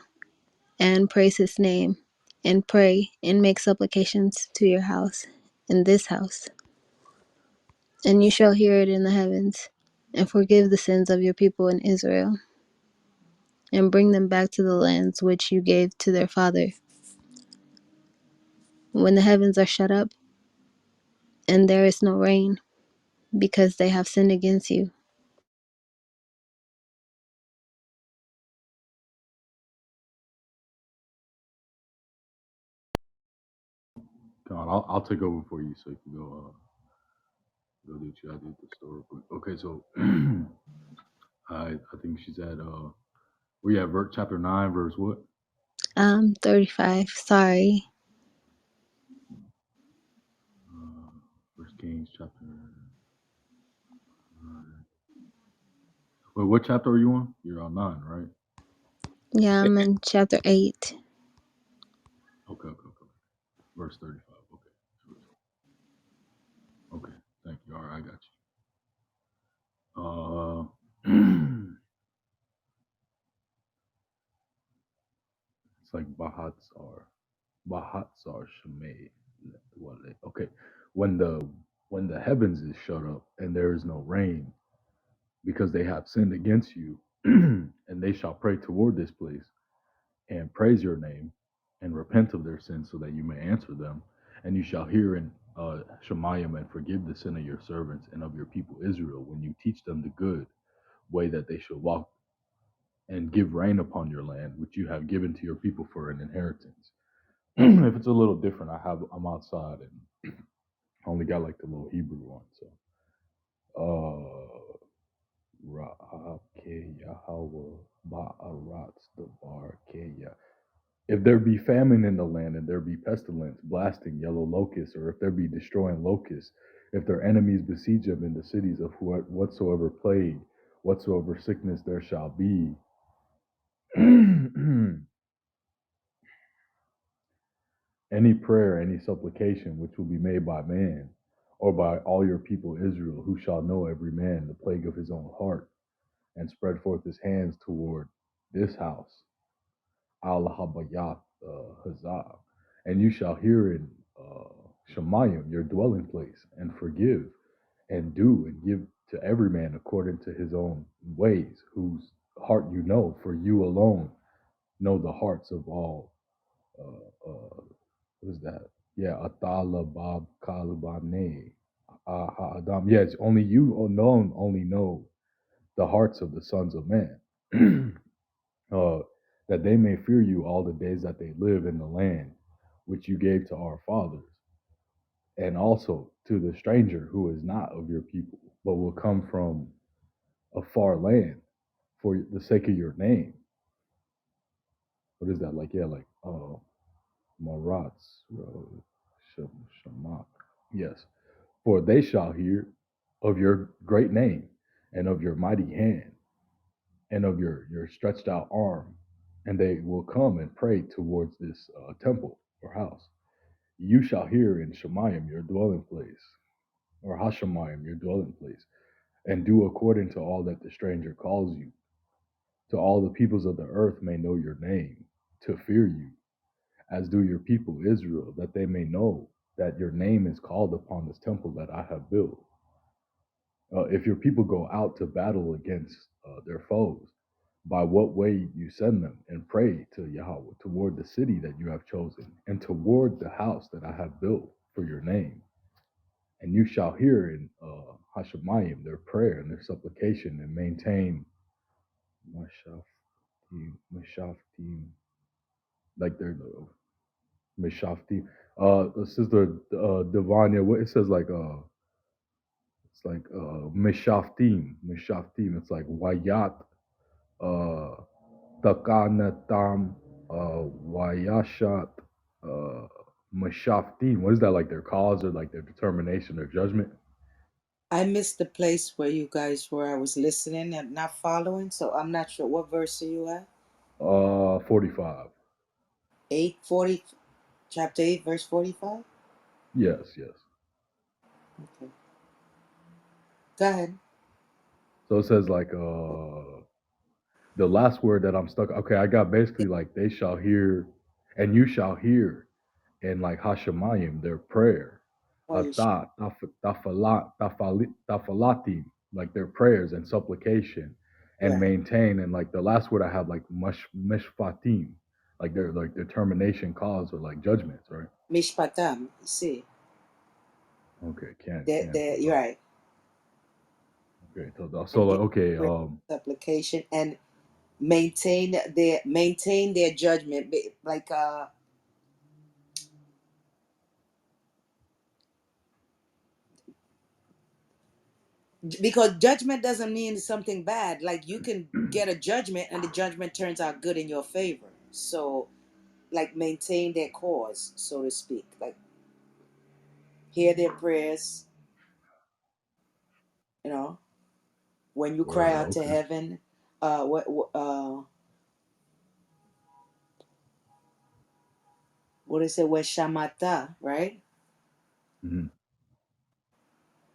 and praise his name, and pray, and make supplications to your house, in this house, and you shall hear it in the heavens, and forgive the sins of your people in Israel, and bring them back to the lands which you gave to their father. When the heavens are shut up, and there is no rain, because they have sinned against you.
God, I'll take over for you so you can go do what you gotta do with the story. Okay, so I think she's at we have chapter 9, verse what?
35, sorry.
First Kings chapter 9. Wait, what chapter are you on? You're on 9, right?
Yeah, I'm in chapter 8.
Okay. Verse 35. Okay. Thank you. All right, I got you. It's like Bahatsar Shemay. Okay. When the heavens is shut up and there is no rain, because they have sinned against you, and they shall pray toward this place and praise your name and repent of their sins so that you may answer them. And you shall hear in Shemayim and forgive the sin of your servants and of your people Israel when you teach them the good way that they should walk and give rain upon your land, which you have given to your people for an inheritance. If it's a little different, I'm outside and I only got like the little Hebrew one. So Ra'ake Yahweh Ba'aratz Dabar Keya. If there be famine in the land, and there be pestilence, blasting, yellow locusts, or if there be destroying locusts, if their enemies besiege them in the cities of whatsoever plague, whatsoever sickness there shall be, any prayer, any supplication which will be made by man, or by all your people Israel, who shall know every man the plague of his own heart, and spread forth his hands toward this house, Al Habayat Hazah, and you shall hear in Shemayim, your dwelling place, and forgive, and do, and give to every man according to his own ways, whose heart you know, for you alone know the hearts of all. What is that? Yeah, Atala Bab Kalabane. Adam. Yes, only you alone only know the hearts of the sons of man. uh, that they may fear you all the days that they live in the land which you gave to our fathers, and also to the stranger who is not of your people, but will come from a far land for the sake of your name. What is that like? Yeah, like Marats, Shamak. Yes, for they shall hear of your great name and of your mighty hand and of your stretched out arm, and they will come and pray towards this temple or house. You shall hear in Shemayim, your dwelling place, or Hashemayim, your dwelling place, and do according to all that the stranger calls you, to all the peoples of the earth may know your name, to fear you, as do your people Israel, that they may know that your name is called upon this temple that I have built. If your people go out to battle against their foes, by what way you send them, and pray to Yahweh toward the city that you have chosen, and toward the house that I have built for your name. And you shall hear in Hashemayim their prayer and their supplication, and maintain Mashaftim, like their Mashaftim. Sister Divania, what it says like It's like Mishaftim. Mishaftim. It's like Wayat uh Takanatam Wayashat uh Mishaftim. What is that, like their cause or like their determination, their judgment?
I missed the place where you guys were. I was listening and not following, so I'm not sure what verse are you at.
45.
840, chapter 8, verse 45.
Yes, yes.
Okay, go ahead.
So it says like the last word that I'm stuck. Okay, I got basically like they shall hear, and you shall hear, and like Hashemayim, their prayer,
Oh, you should.
Ata, Tafalatim, like their prayers and supplication, and
Right.
maintain. And like the last word I have like Mishpatim, like their like determination, cause or like judgments, right?
Mishpatam. You see,
Okay, can't.
you're right.
Okay, so
And
like
give
okay,
prayer, supplication, and maintain their judgment. Like because judgment doesn't mean something bad. Like you can get a judgment and the judgment turns out good in your favor. So like maintain their cause, so to speak. Like hear their prayers, you know, when you cry
word,
out to
okay.
heaven, what is it, where shamata, right?
Hmm.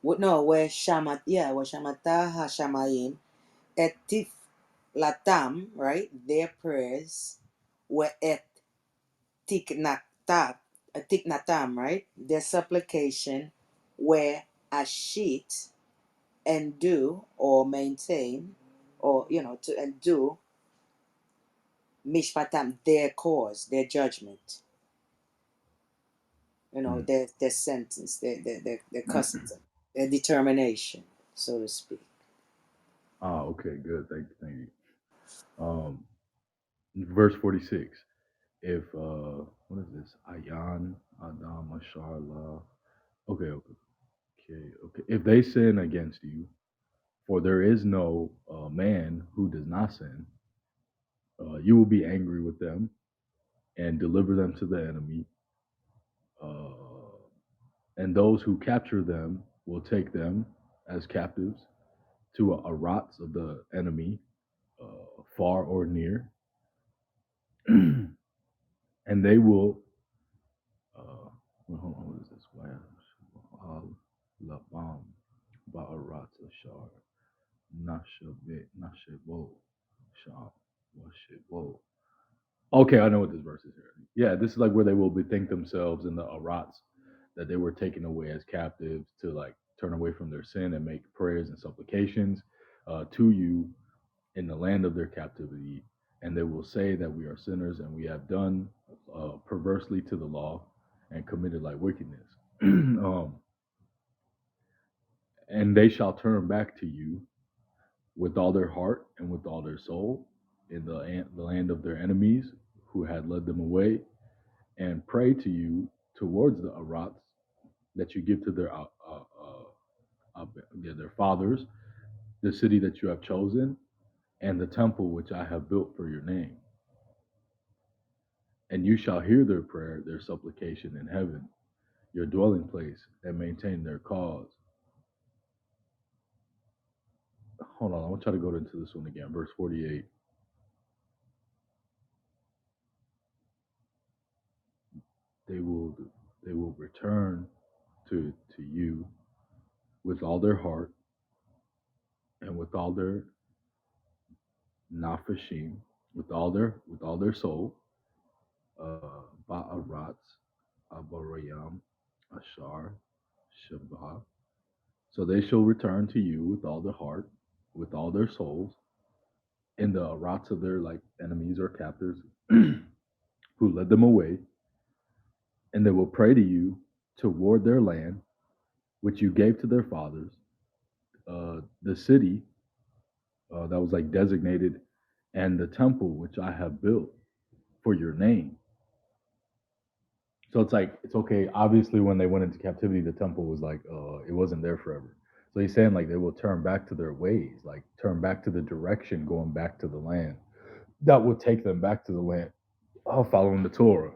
What, no, where shamat, yeah, where shamata hashamayim etif latam, right? Their prayers were et tiknatat, tiknatam, right? Their supplication were ashit, and do or maintain, or to and do mishpatam, their cause, their judgment,
Mm.
their sentence, their custom, their determination, so to speak.
Ah, okay, good. Thank you. Um, verse 46. If what is this? Ayan, Adam, Mashallah. Okay. If they sin against you, for there is no man who does not sin, you will be angry with them and deliver them to the enemy. Uh, and those who capture them will take them as captives to Arats of the enemy, far or near, and they will. Well, hold on, what is this? Labam Ba'arat Ashar Nashebo Shah Washebo. Okay, I know what this verse is here. Yeah, this is like where they will bethink themselves in the Arats that they were taken away as captives to like turn away from their sin and make prayers and supplications to you in the land of their captivity. And they will say that we are sinners and we have done perversely to the law and committed like wickedness. And they shall turn back to you with all their heart and with all their soul in the land of their enemies who had led them away, and pray to you towards the Arats that you give to their fathers, the city that you have chosen, and the temple which I have built for your name. And you shall hear their prayer, their supplication in heaven, your dwelling place, and maintain their cause. Hold on, I'm gonna try to go into this one again. Verse 48. They will they will return to you with all their heart and with all their nafashim, with all their soul, ba'aratz, abarayam, ashar, shabbat. So they shall return to you with all their heart, with all their souls, in the arats of their like enemies or captors who led them away, and they will pray to you toward their land, which you gave to their fathers, the city that was like designated, and the temple which I have built for your name. So it's like it's okay. Obviously, when they went into captivity, the temple was like it wasn't there forever. So he's saying like they will turn back to their ways, like turn back to the direction, going back to the land that will take them back to the land, following the Torah.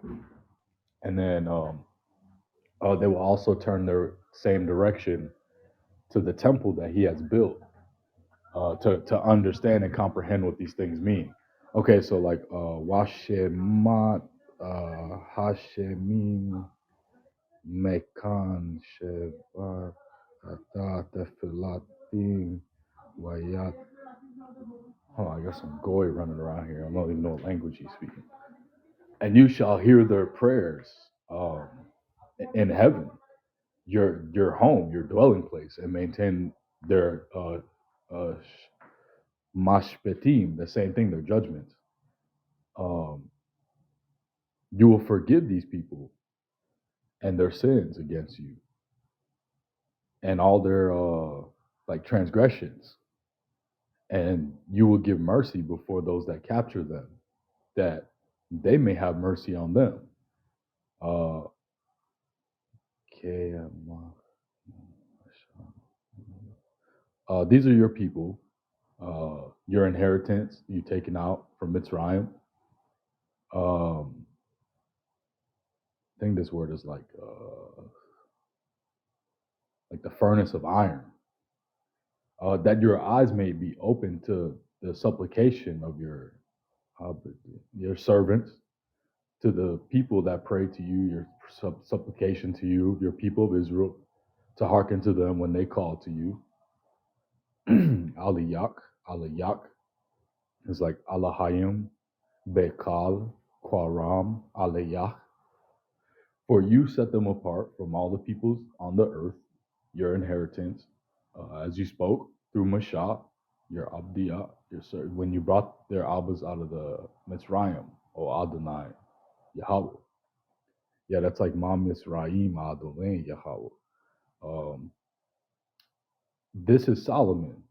And then they will also turn their same direction to the temple that he has built, to understand and comprehend what these things mean. Okay, so like Washemat Hashemim Mekan Sheba Ata Tefilatim Wayat. Oh, I got some goy running around here. I don't even know what language he's speaking. And you shall hear their prayers in heaven, your home, your dwelling place, and maintain their uh, mashpetim, the same thing, their judgments. Um, you will forgive these people and their sins against you, and all their like transgressions, and you will give mercy before those that capture them, that they may have mercy on them. Uh, these are your people, your inheritance you taken out from Mitzrayim. I think this word is like the furnace of iron. That your eyes may be open to the supplication of your servants, to the people that pray to you, your supplication to you, your people of Israel, to hearken to them when they call to you. Aliyak, Aliyak is like Alahayim, Bekal, Kwaram, Aliyah. For you set them apart from all the peoples on the earth, your inheritance, as you spoke through Mashah, your Abdiyah, when you brought their Abbas out of the Mitzrayim, or Adonai, Yahweh. Yeah, that's like Ma Mitzrayim Adonai Yahweh. Um, this is Solomon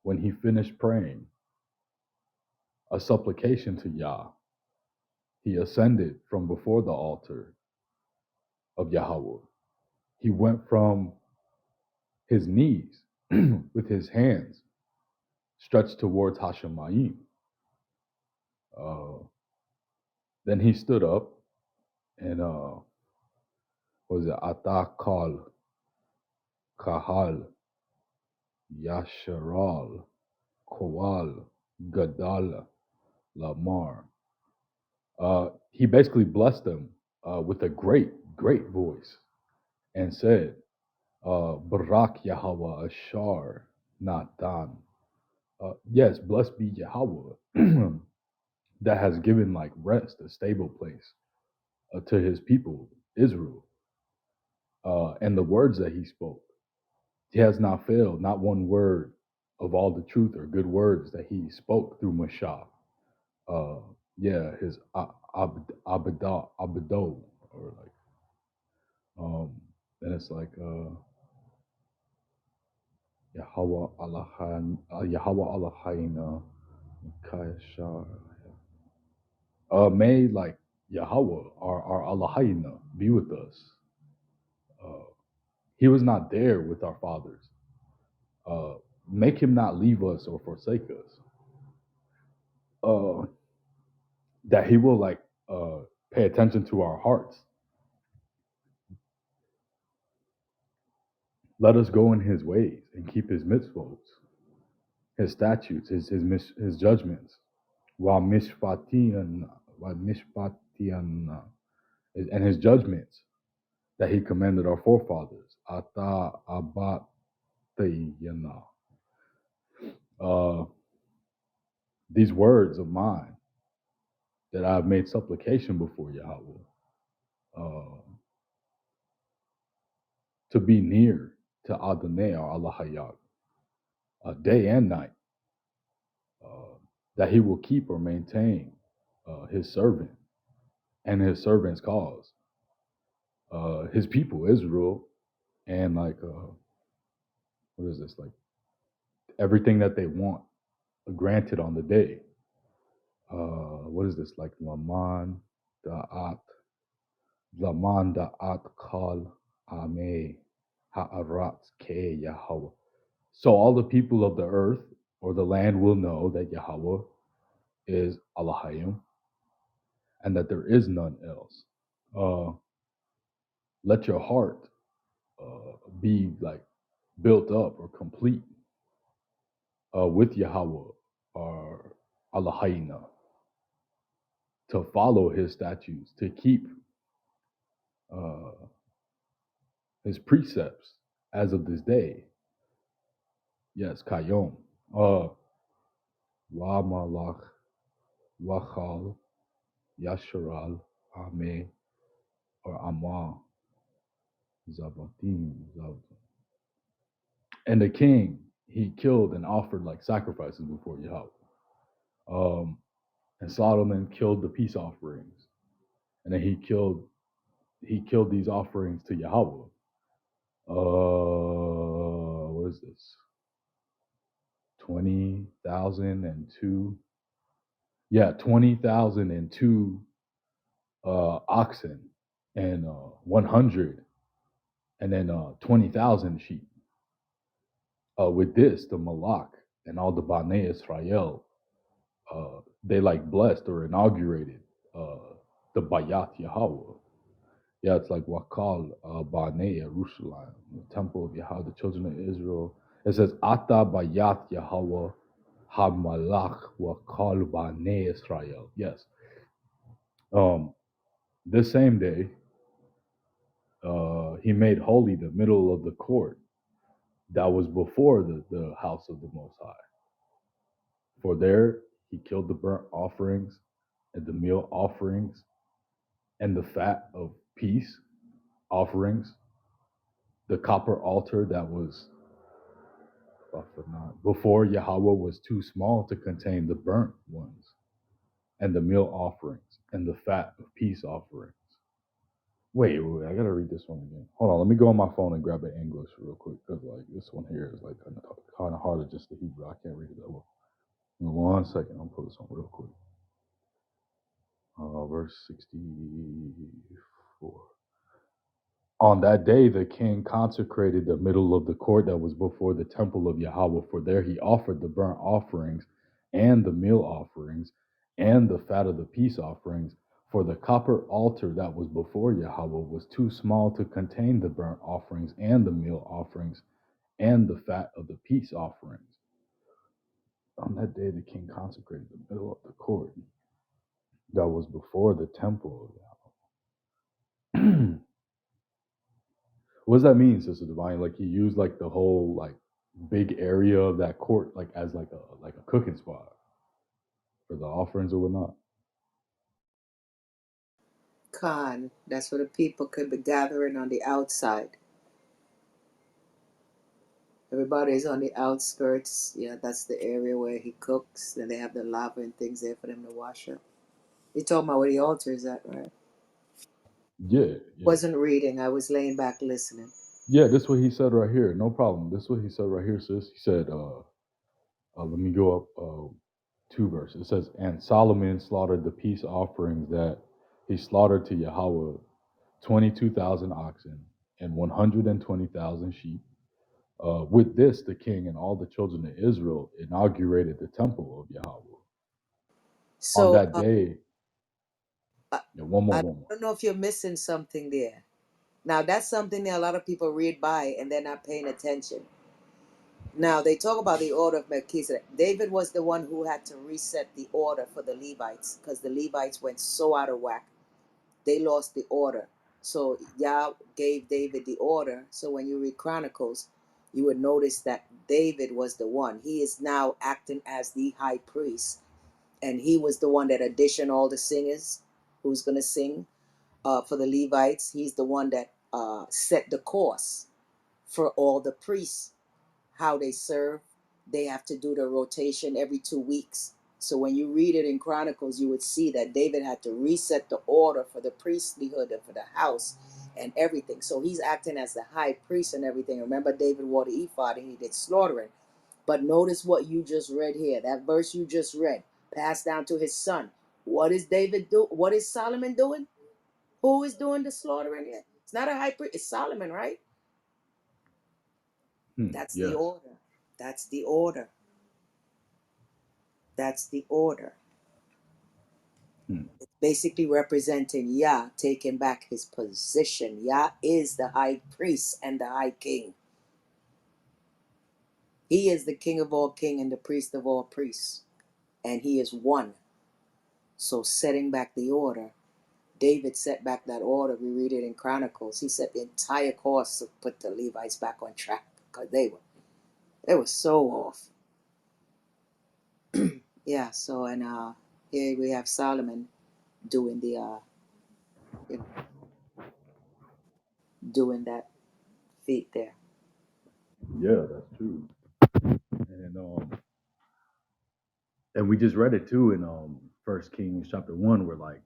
when he finished praying a supplication to Yah. He ascended from before the altar of Yahweh. He went from his knees with his hands stretched towards Hashemayim. Uh, then he stood up and was it Atakal Kahal Yasharal Kowal Gadal Lamar. He basically blessed them with a great, great voice and said, Barak Yahweh Ashar Natan. Yes, blessed be Yahweh that has given like rest, a stable place to his people, Israel. And the words that he spoke, he has not failed, not one word of all the truth or good words that he spoke through Mashah. Uh, yeah, his Abido, or like, then it's like Yahweh Allahayna Kaishar. May like Yahweh, our Allahayna, be with us. He was not there with our fathers. Make him not leave us or forsake us. That he will like pay attention to our hearts. Let us go in his ways and keep his mitzvot, his statutes, his judgments. While mishpatian, and his judgments that he commanded our forefathers. Ata abatayana. These words of mine that I have made supplication before Yahweh, to be near to Adonai or Allah Hayat, day and night, that he will keep or maintain his servant and his servant's cause, his people, Israel, and like, what is this? Like everything that they want granted on the day. What is this? Like Laman Da'at Kal Ame. Ha'arat ke Yahweh. So all the people of the earth or the land will know that Yahweh is Elohim and that there is none else. Uh, let your heart be like built up or complete with Yahweh or Elohim, to follow his statutes, to keep uh, his precepts as of this day. Yes, Kayom. Wa Malach, Wachal, Yasharal, Ame, or Amah, Zavatim, And the king, he killed and offered like sacrifices before Yahweh. And Solomon killed the peace offerings. And then he killed these offerings to Yahweh. What is this? 20,002. Yeah, 20,002 oxen and 100 and then 20,000 sheep. With this, the Malak and all the Bnei Israel, they like blessed or inaugurated the Bayat Yahweh. Yeah, it's like Wakal Bnei Yerushalayim, the temple of Yahweh, the children of Israel. It says Ata Bayat Yahweh Hamalach Wakal Bnei Israel. Yes. This same day, he made holy the middle of the court that was before the house of the Most High. For there he killed the burnt offerings and the meal offerings and the fat of peace offerings, the copper altar that was before Yahweh was too small to contain the burnt ones, and the meal offerings and the fat of peace offerings. Wait, I gotta read this one again. Hold on, let me go on my phone and grab it in English real quick, because like this one here is like kind of harder just the Hebrew. I can't read it that well. Give me 1 second, I'll pull this one real quick. Verse 64. On that day, the king consecrated the middle of the court that was before the temple of Yahweh, for there he offered the burnt offerings and the meal offerings and the fat of the peace offerings. For the copper altar that was before Yahweh was too small to contain the burnt offerings and the meal offerings and the fat of the peace offerings. On that day, the king consecrated the middle of the court that was before the temple of Yahweh. What does that mean, Sister Divine? Like he used like the whole like big area of that court like as like a cooking spot for the offerings or whatnot.
Khan, that's where the people could be gathering on the outside. Everybody's on the outskirts. Yeah, that's the area where he cooks. Then they have the lava and things there for them to wash up. You talking about where the altar is at, right?
Yeah, yeah.
Wasn't reading. I was laying back listening.
Yeah, this is what he said right here. No problem. This is what he said right here, sis. He said, let me go up 2 verses. It says, and Solomon slaughtered the peace offerings that he slaughtered to Yahweh 22,000 oxen and 120,000 sheep. With this, the king and all the children of Israel inaugurated the temple of Yahweh. On
So
that day,
I,
yeah, one more,
I
one more.
don't know if you're missing something there. Now that's something that a lot of people read by and they're not paying attention. Now they talk about the order of Melchizedek. David was the one who had to reset the order for the Levites because the Levites went so out of whack. They lost the order. So Yah gave David the order. So when you read Chronicles, you would notice that David was the one. He is now acting as the high priest. And he was the one that auditioned all the singers who's going to sing for the Levites. He's the one that set the course for all the priests, how they serve. They have to do the rotation every 2 weeks. So when you read it in Chronicles, you would see that David had to reset the order for the priestlyhood and for the house and everything. So he's acting as the high priest and everything. Remember, David wore the ephod and he did slaughtering. But notice what you just read here. That verse you just read, passed down to his son. What is David do? What is Solomon doing? Who is doing the slaughtering here? It's not a high priest. It's Solomon, right? That's the
Yes.
order. That's the order. That's the order.
Hmm.
It's basically representing Yah taking back his position. Yah is the high priest and the high king. He is the king of all kings and the priest of all priests. And he is one. So setting back the order. David set back that order. We read it in Chronicles. He set the entire course to put the Levites back on track because they were so off. Yeah. So and here we have Solomon doing the you know doing that feat there.
Yeah, that's true. And and we just read it too in First Kings chapter 1, where like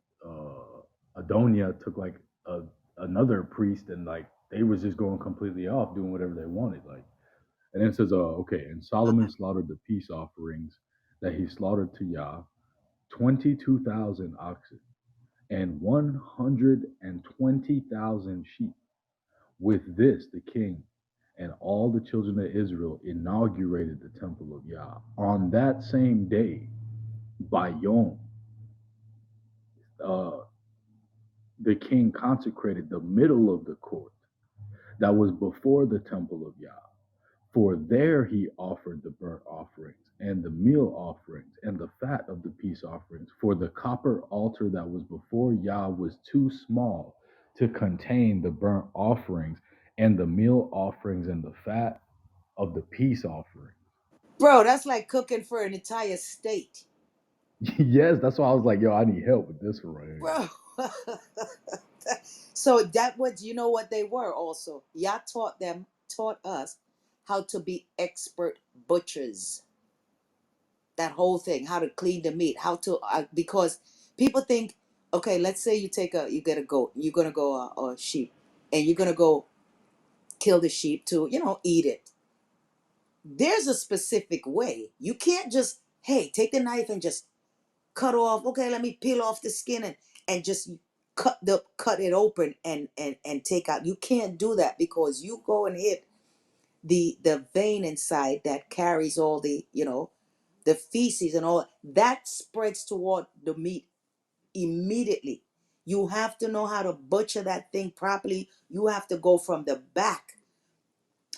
Adonia took like a, another priest, and like they was just going completely off, doing whatever they wanted. Like, and then it says, okay, and Solomon slaughtered the peace offerings that he slaughtered to Yah, 22,000 oxen and 120,000 sheep. With this, the king and all the children of Israel inaugurated the temple of Yah. On that same day, by Yom, uh, the king consecrated the middle of the court that was before the temple of Yah. For there he offered the burnt offerings and the meal offerings and the fat of the peace offerings. For the copper altar that was before Yah was too small to contain the burnt offerings and the meal offerings and the fat of the peace offering.
Bro, that's like cooking for an entire state.
Yes, that's why I was like, yo, I need help with this one right here.
Bro. So that was, you know what they were also. Yah taught us how to be expert butchers. That whole thing, how to clean the meat, how to, because people think, okay, let's say you get a goat, you're going to go a sheep, and you're going to go kill the sheep to, eat it. There's a specific way. You can't just, hey, take the knife and just cut off, okay, let me peel off the skin and just cut it open and take out. You can't do that because you go and hit the vein inside that carries all the feces and all that spreads toward the meat immediately. You have to know how to butcher that thing properly. You have to go from the back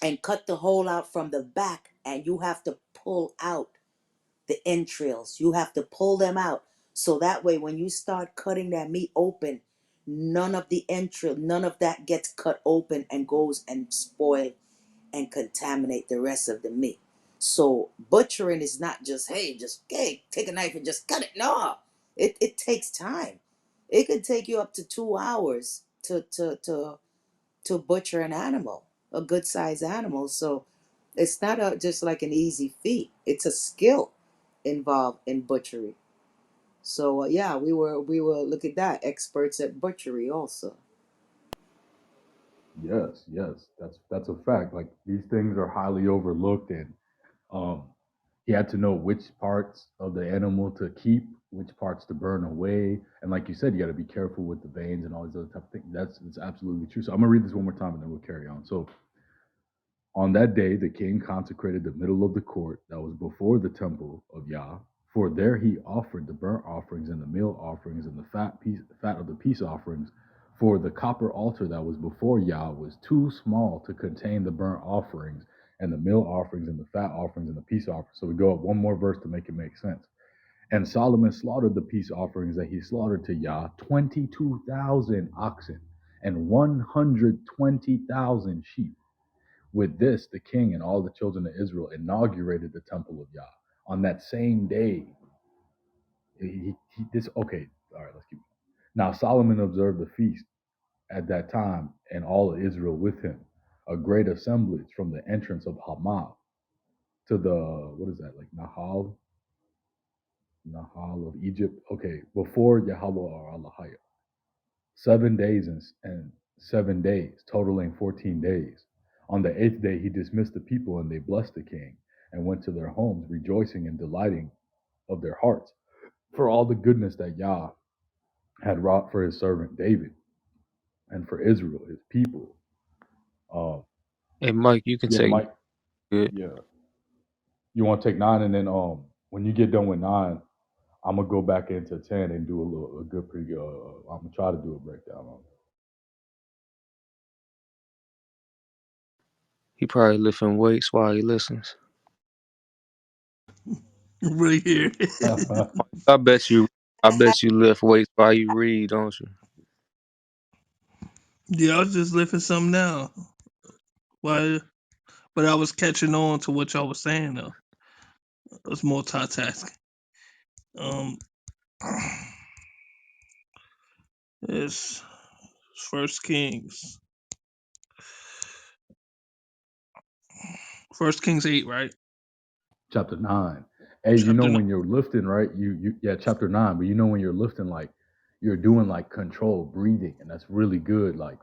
and cut the hole out from the back, and you have to pull out the entrails. You have to pull them out. So that way, when you start cutting that meat open, none of the entrail, none of that gets cut open and goes and spoil and contaminate the rest of the meat. So butchering is not just, hey, take a knife and just cut it. No, it takes time. It could take you up to 2 hours to butcher an animal, a good sized animal. So it's not just like an easy feat. It's a skill involved in butchery. So yeah, we were look at that, experts at butchery also.
Yes, yes, that's a fact. Like these things are highly overlooked, and um, he had to know which parts of the animal to keep, which parts to burn away, and like you said, you got to be careful with the veins and all these other type of things. That's absolutely true. So I'm gonna read this one more time, and then we'll carry on. So on that day, the king consecrated the middle of the court that was before the temple of Yah. For there he offered the burnt offerings and the meal offerings and the fat of the peace offerings. For the copper altar that was before Yah was too small to contain the burnt offerings and the meal offerings and the fat offerings and the peace offerings. So we go up one more verse to make it make sense. And Solomon slaughtered the peace offerings that he slaughtered to Yah, 22,000 oxen and 120,000 sheep. With this, the king and all the children of Israel inaugurated the temple of Yah. On that same day, okay, all right, let's keep going. Now Solomon observed the feast at that time, and all of Israel with him, a great assemblage from the entrance of Hamath to the, what is that, like Nahal of Egypt? Okay, before Yahweh or Allahayah. 7 days and 7 days, totaling 14 days. On the eighth day, he dismissed the people, and they blessed the king and went to their homes, rejoicing and delighting of their hearts for all the goodness that Yah had wrought for his servant David and for Israel, his people. Uh,
Hey, Mike, you can
yeah,
take it.
Mike.
Good.
Yeah. You want to take 9, and then when you get done with 9, I'm gonna go back into 10 and do a good pretty good. I'm gonna try to do a breakdown on
He probably lifting weights while he listens.
Right here.
it.
I bet you. I bet you lift weights while you read, don't you?
Yeah, I was just lifting something now. Why? But I was catching on to what y'all was saying though. It was multitasking. Um, it's First Kings. First Kings 8, right?
Chapter 9. Hey,
Chapter 9.
when you're lifting, right? You yeah, chapter 9. But when you're lifting, like you're doing like controlled breathing, and that's really good, like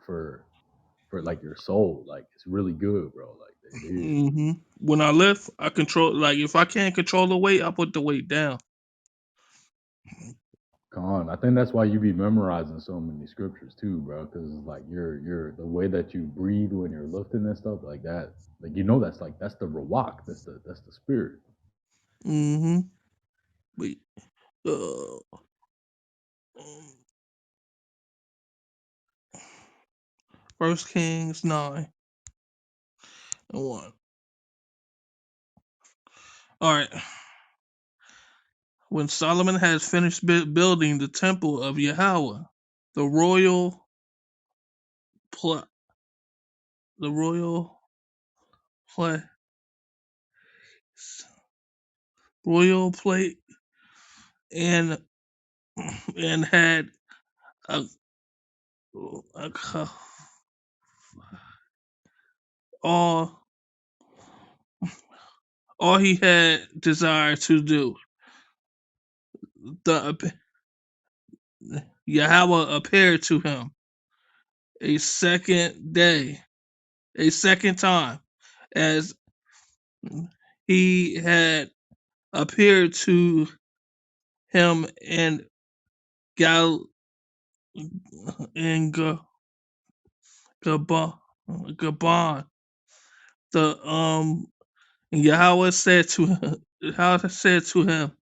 for like your soul. Like it's really good, bro. Like it is.
When I lift, I control. Like if I can't control the weight, I put the weight down.
Come on, I think that's why you be memorizing so many scriptures too, bro. Because it's like you're the way that you breathe when you're lifting and stuff like that. Like that's the rawak. That's the spirit.
Mm-hmm. Wait. Uh, um, First Kings 9 and 1. All right. When Solomon had finished building the temple of Yahweh, the royal pla- the royal pla- royal plate and had a, a all all he had desire to do. The Yahweh appeared to him a second day, a second time, as he had appeared to him in Gal in Gabon. Gabon. The Yahweh said to Yahweh said to him,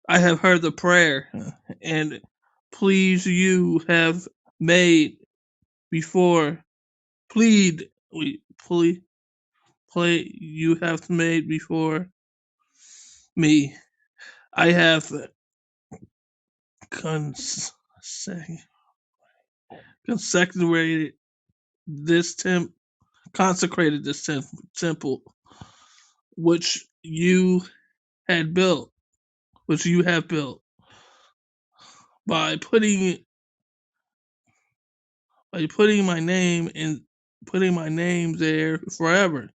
I have heard the prayer and please you have made before plead we plead play you have made before me. I have cons- consecrated this consecrated this temple which you had built, which you have built by putting my name in, putting my name there forever.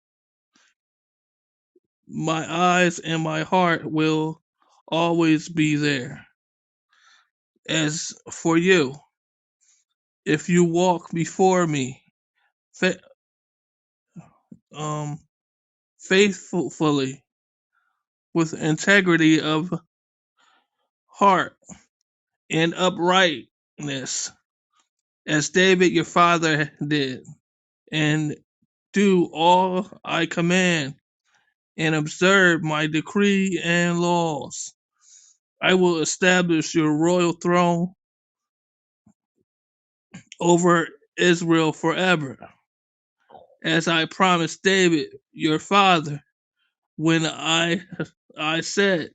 My eyes and my heart will always be there. As for you, if you walk before me fa- um, faithfully with integrity of heart and uprightness, as David your father did, and do all I command and observe my decree and laws, I will establish your royal throne over Israel forever, as I promised David your father when I said,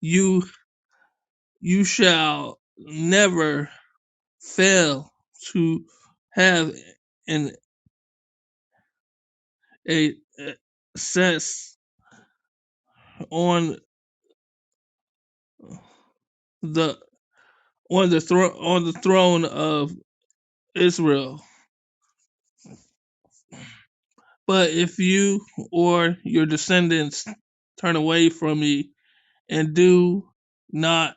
you you shall never fail to have an a access on the on the throne of Israel. But if you or your descendants turn away from me and do not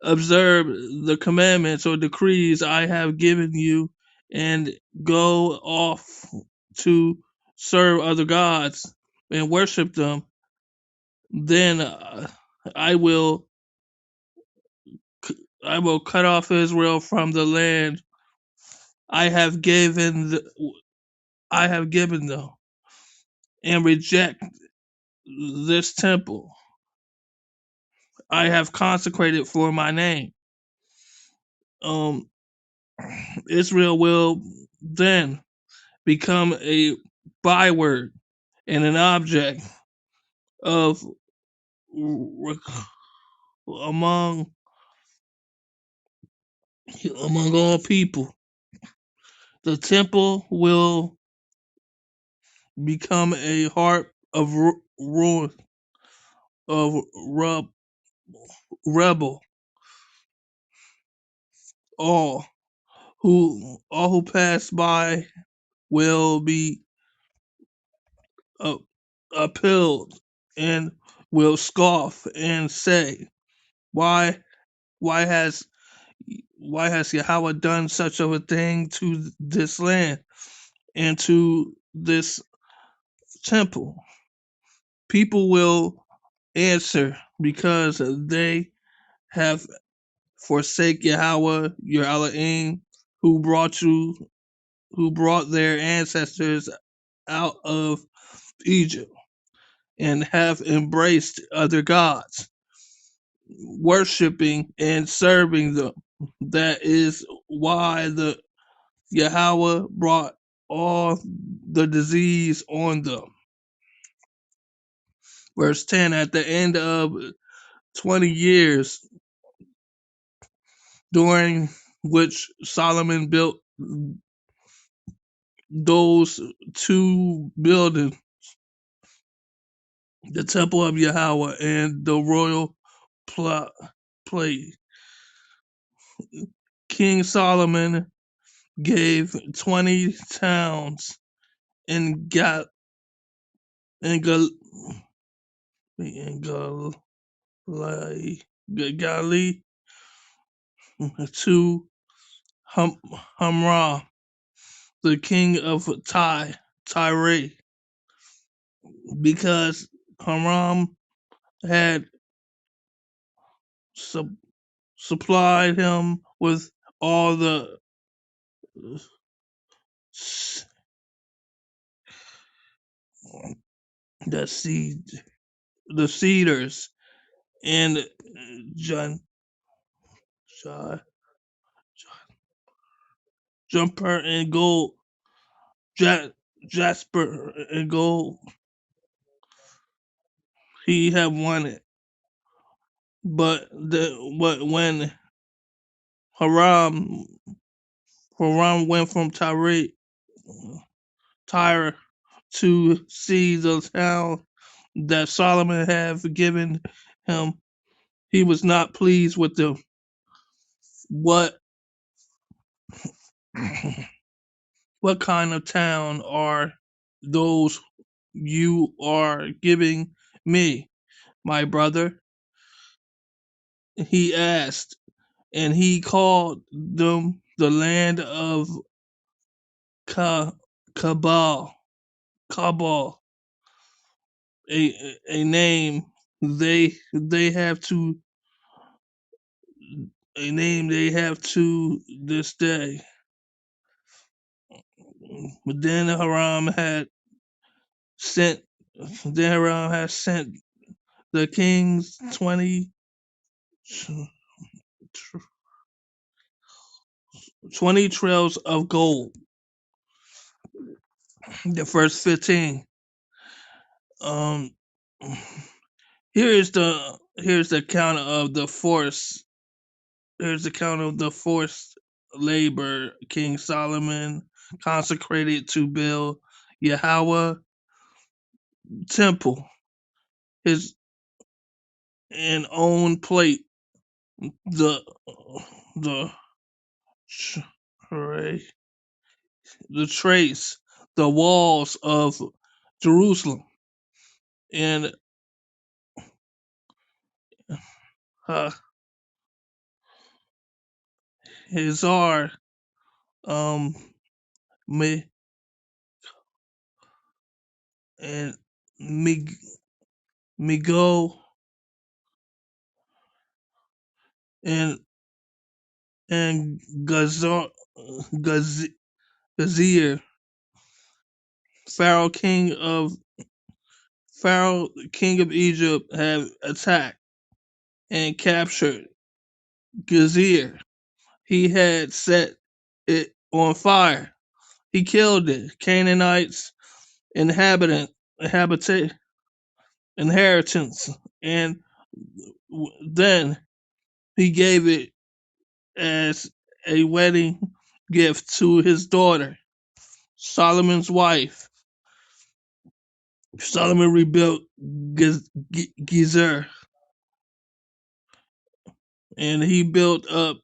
observe the commandments or decrees I have given you and go off to serve other gods and worship them, then I will I will cut off Israel from the land I have given them, and reject this temple I have consecrated for my name. Um, Israel will then become a byword and an object of among among all people. The temple will become a heart of ruin of rebel. All all who pass by will be uh, appalled and will scoff and say, "Why why has why has Yahweh done such of a thing to this land and to this temple?" People will answer, because they have forsake Yahweh, your Elohim, who brought their ancestors out of Egypt, and have embraced other gods, worshiping and serving them. That is why the Yahweh brought all the disease on them. Verse 10, at the end of 20 years, during which Solomon built those two buildings, the temple of Yahweh and the royal plate, King Solomon gave 20 towns in in Gal, in Galilee to Hamra, the king of Tyre, because Haram had sup- supplied him with all the seed, the cedars and John, jumper and gold, jasper and gold. He had wanted, but when Haram went from Tyre to see the town that Solomon had given him, he was not pleased with them. What what kind of town are those you are giving me, my brother? He asked, and he called them the land of Kabal, Kabal, a name they have to this day. But sent then Haram had sent the kings 20 trails of gold. The first 15. Um here's the account of the force. Here's the account of the forced labor King Solomon consecrated to build Yahweh temple, his and own plate, the the tra- the trace, the walls of Jerusalem, and uh, Hazar, um, me and Mig, Migo, and Gazar, Gaz, Gazir, Pharaoh king of Pharaoh, king of Egypt, had attacked and captured Gezer. He had set it on fire. He killed it. Canaanites, inhabit, inheritance, and then he gave it as a wedding gift to his daughter, Solomon's wife. Solomon rebuilt Gezer, and he built up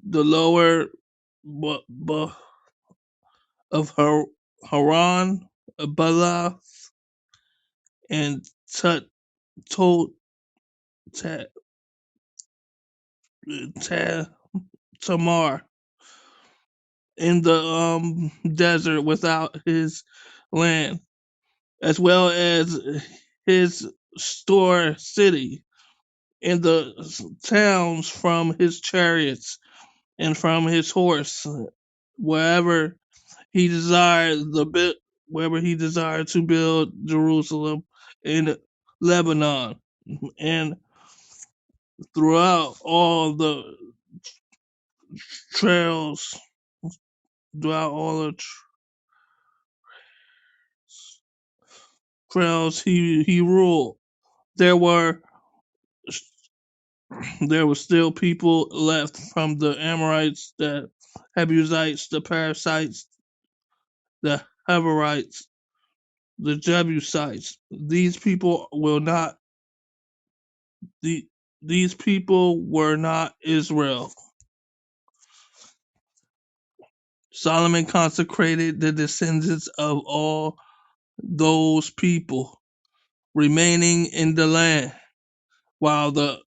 the lower of Haran, Bala, and Tut, Tot, Ta, Ta, Tamar in the desert without his land, as well as his store city in the towns from his chariots and from his horse, wherever he desired wherever he desired to build Jerusalem in Lebanon and throughout all the trails, throughout all the trails he ruled. There were there were still people left from the Amorites, the Jebusites, the Perizzites, the Heverites, the Jebusites. The, these people were not Israel. Solomon consecrated the descendants of all those people remaining in the land, while the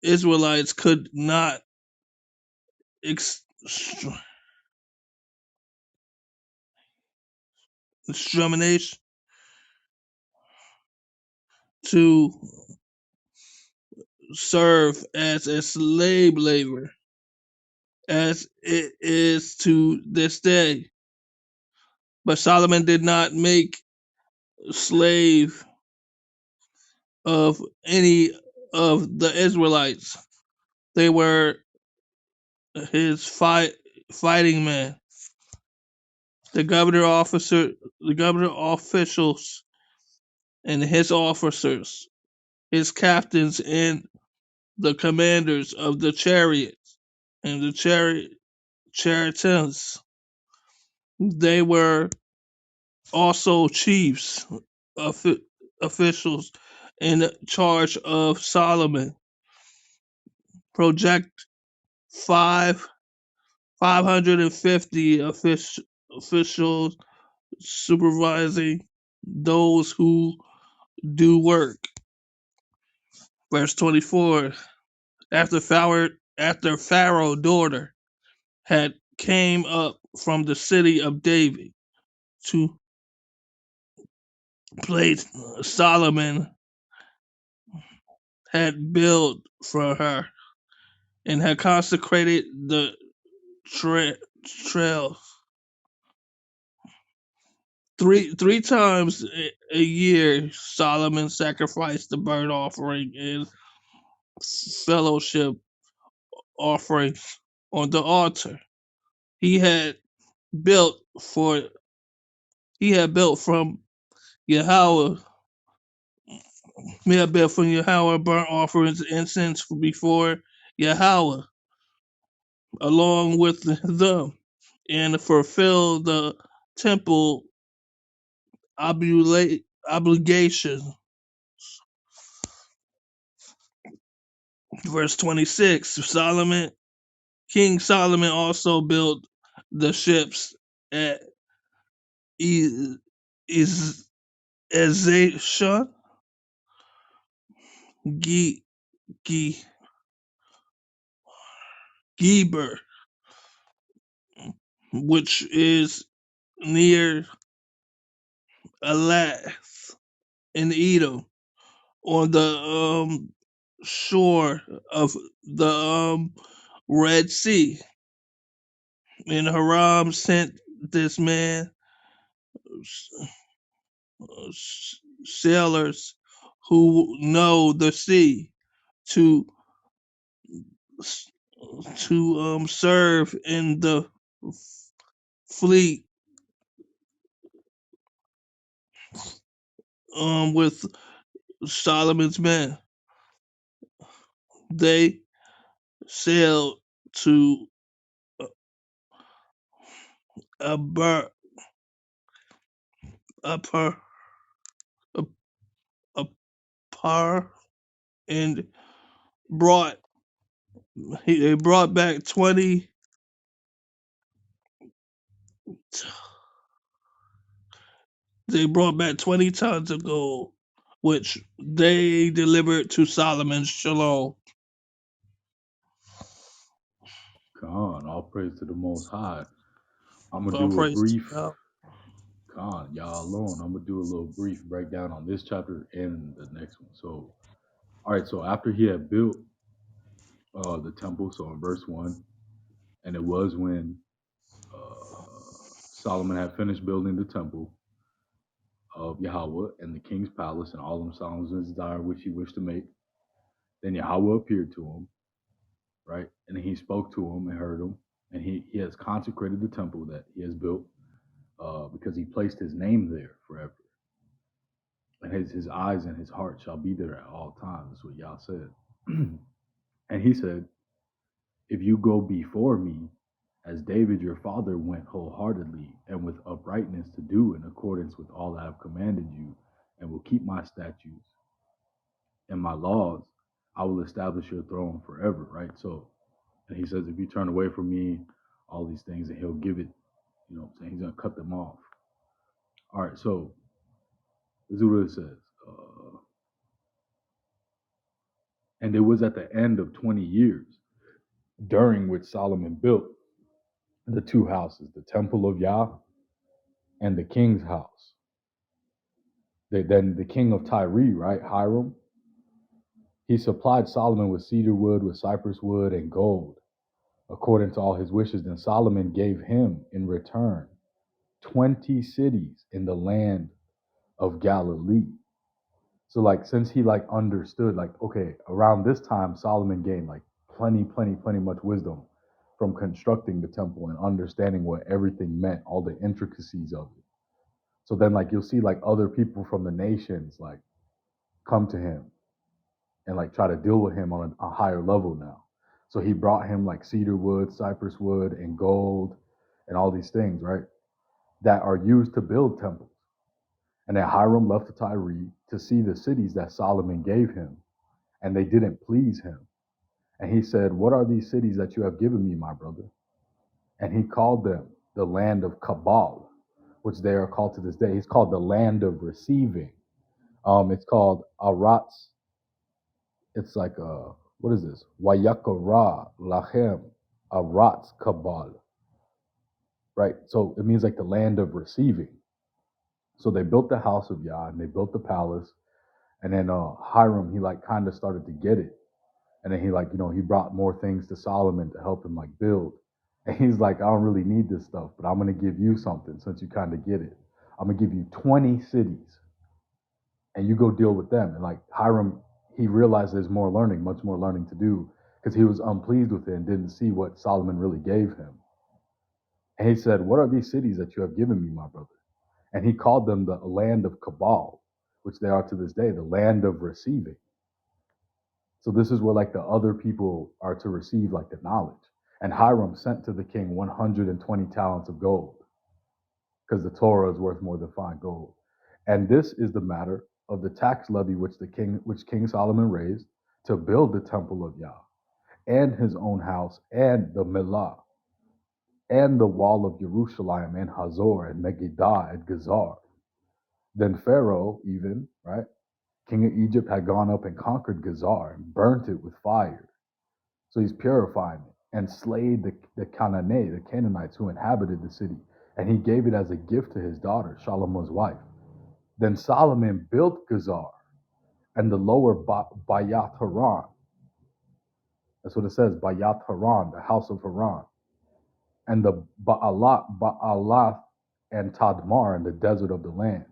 Israelites could not exterminate to serve as a slave labor, as it is to this day. But Solomon did not make slave of any of the Israelites. They were his fighting men, the governor officials, and his officers, his captains, and the commanders of the chariots and the charioteers. They were also chiefs, officials in charge of Solomon. Project 550 officials supervising those who do work. Verse 24. After Pharaoh's daughter had came up from the city of David to place Solomon had built for her and had consecrated the trail three times a year. Solomon sacrificed the burnt offering and fellowship offerings on the altar. He had built for he had built from Yahweh. He had built from Yahweh burnt offerings, incense before Yahweh, along with them, and fulfill the temple obligation. Verse 26. King Solomon also built the ships at Ezeshah, Ge, Ge, Geber, which is near Elath in Edom, on the shore of the Red Sea. And Haram sent this man sailors who know the sea to serve in the fleet with Solomon's men. They sailed to Upper Upper Upper and brought they brought back 20 tons of gold, which they delivered to Solomon's Shalom.
Khan, all praise to the Most High. I'm gonna
All
do a
praise to
brief
God.
Khan, y'all alone. I'm gonna do a little brief breakdown on this chapter and the next one. So, all right. So after he had built the temple, so in verse one, and it was when Solomon had finished building the temple of Yahweh and the king's palace and all them Solomon's desire which he wished to make. Then Yahweh appeared to him, right? And he spoke to him and heard him. And he has consecrated the temple that he has built because he placed his name there forever. And his eyes and his heart shall be there at all times. That's what Yah said. And he said, if you go before me, as David your father went wholeheartedly and with uprightness to do in accordance with all I have commanded you, and will keep my statutes and my laws, I will establish your throne forever, right? So, and he says, if you turn away from me, all these things, and he'll give it, you know what I'm saying? He's going to cut them off. All right, so this is what it says. And it was at the end of 20 years, during which Solomon built the two houses, the temple of Yah and the king's house. Then the king of Tyre, right, Hiram, he supplied Solomon with cedar wood, with cypress wood, and gold, according to all his wishes. Then Solomon gave him in return 20 cities in the land of Galilee. So like, since he like understood, like, okay, around this time, Solomon gained like plenty much wisdom from constructing the temple and understanding what everything meant, all the intricacies of it. So then like, you'll see like other people from the nations like come to him and like try to deal with him on a higher level now. So he brought him like cedar wood, cypress wood, and gold and all these things, right? That are used to build temples. And then Hiram left to Tyre to see the cities that Solomon gave him, and they didn't please him. And he said, what are these cities that you have given me, my brother? And he called them the land of Cabal, which they are called to this day. He's called the land of receiving. It's called Aratz. It's like what is this? Wayakara Lachem Aratz Cabal. Right? So it means like the land of receiving. So they built the house of Yah and they built the palace. And then Hiram, he like kind of started to get it. And then he like, he brought more things to Solomon to help him like build. And he's like, I don't really need this stuff, but I'm going to give you something since you kind of get it. I'm going to give you 20 cities and you go deal with them. And like Hiram, he realized there's more learning, much more learning to do because he was unpleased with it and didn't see what Solomon really gave him. And he said, what are these cities that you have given me, my brother? And he called them the land of Cabal, which they are to this day, the land of receiving. So this is where like the other people are to receive like the knowledge. And Hiram sent to the king 120 talents of gold because the Torah is worth more than fine gold. And this is the matter of the tax levy which King Solomon raised to build the temple of Yah and his own house and the Milah and the wall of Jerusalem and Hazor and Megiddo and Gazar. Then Pharaoh even, right, king of Egypt had gone up and conquered Gazar and burnt it with fire. So he's purifying it and slayed the Canaanites who inhabited the city. And he gave it as a gift to his daughter, Solomon's wife. Then Solomon built Gazar and the lower Bayat Haran. That's what it says, Bayat Haran, the house of Haran. And the Baalath and Tadmar in the desert of the land.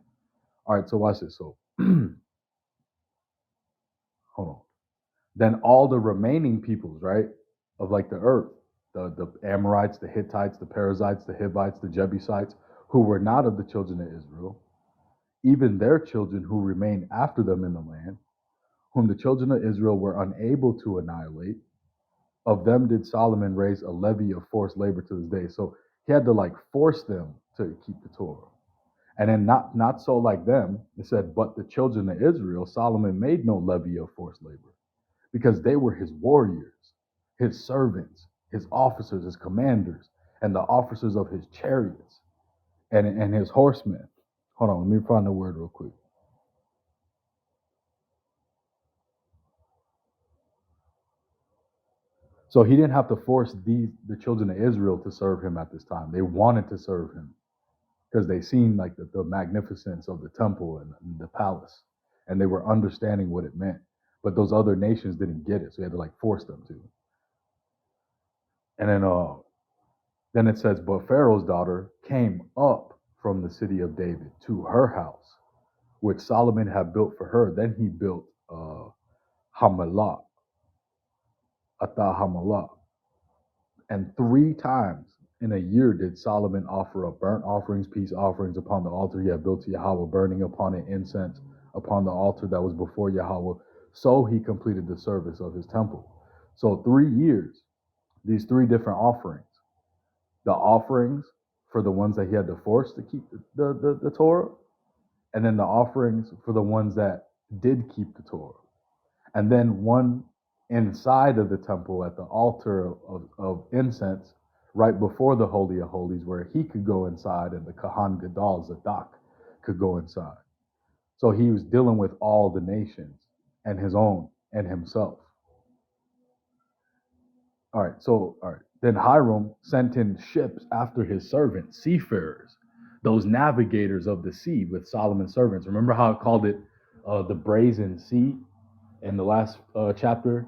All right, so watch this. So Hold on. Then all the remaining peoples, right, of like the earth, the Amorites, the Hittites, the Perizzites, the Hivites, the Jebusites, who were not of the children of Israel, even their children who remained after them in the land, whom the children of Israel were unable to annihilate, of them did Solomon raise a levy of forced labor to this day. So he had to like force them to keep the Torah. And then not so like them, it said, but the children of Israel, Solomon made no levy of forced labor, because they were his warriors, his servants, his officers, his commanders, and the officers of his chariots and his horsemen. Hold on, let me find the word real quick. So he didn't have to force the children of Israel to serve him at this time. They wanted to serve him because they seen like the magnificence of the temple and the palace, and they were understanding what it meant. But those other nations didn't get it, so he had to like force them to. And then it says, but Pharaoh's daughter came up from the city of David to her house, which Solomon had built for her. Then he built Hamelah, Atah Hamelah. And 3 times in a year did Solomon offer up burnt offerings, peace offerings upon the altar he had built to Yahweh, burning upon it incense upon the altar that was before Yahweh. So he completed the service of his temple. So 3 years, these 3 different offerings. The offerings for the ones that he had to force to keep the Torah, and then the offerings for the ones that did keep the Torah. And then one inside of the temple at the altar of incense, right before the Holy of Holies, where he could go inside and the Kahan Gadol, Zadok, could go inside. So he was dealing with all the nations and his own and himself. All right. Then Hiram sent in ships after his servants, seafarers, those navigators of the sea with Solomon's servants. Remember how it called it the brazen sea in the last chapter?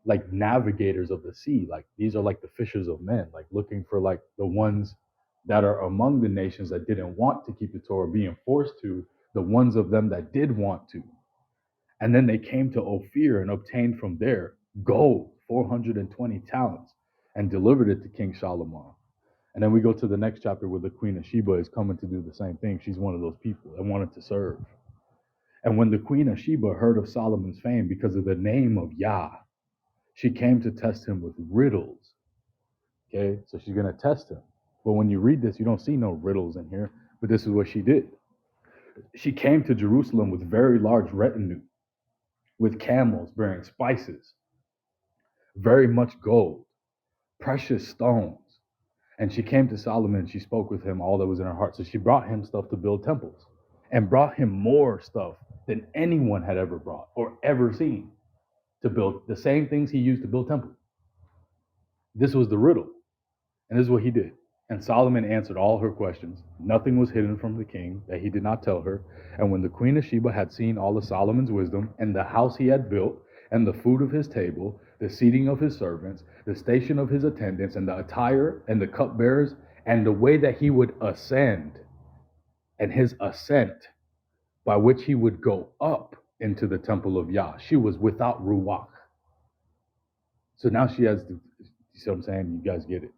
Like navigators of the sea. Like these are like the fishers of men, like looking for like the ones that are among the nations that didn't want to keep the Torah, being forced to, the ones of them that did want to. And then they came to Ophir and obtained from there gold, 420 talents, and delivered it to King Solomon. And then we go to the next chapter where the Queen of Sheba is coming to do the same thing. She's one of those people that wanted to serve. And when the Queen of Sheba heard of Solomon's fame because of the name of Yah, she came to test him with riddles. Okay, so she's going to test him. But when you read this, you don't see no riddles in here. But this is what she did. She came to Jerusalem with very large retinue, with camels bearing spices, very much gold, precious stones. And she came to Solomon, she spoke with him all that was in her heart. So she brought him stuff to build temples and brought him more stuff than anyone had ever brought or ever seen to build the same things he used to build temples. This was the riddle. And this is what he did. And Solomon answered all her questions. Nothing was hidden from the king that he did not tell her. And when the queen of Sheba had seen all of Solomon's wisdom, and the house he had built, and the food of his table, the seating of his servants, the station of his attendants, and the attire, and the cupbearers, and the way that he would ascend, and his ascent by which he would go up into the temple of Yah, she was without ruach. So now she has, you see what I'm saying? You guys get it.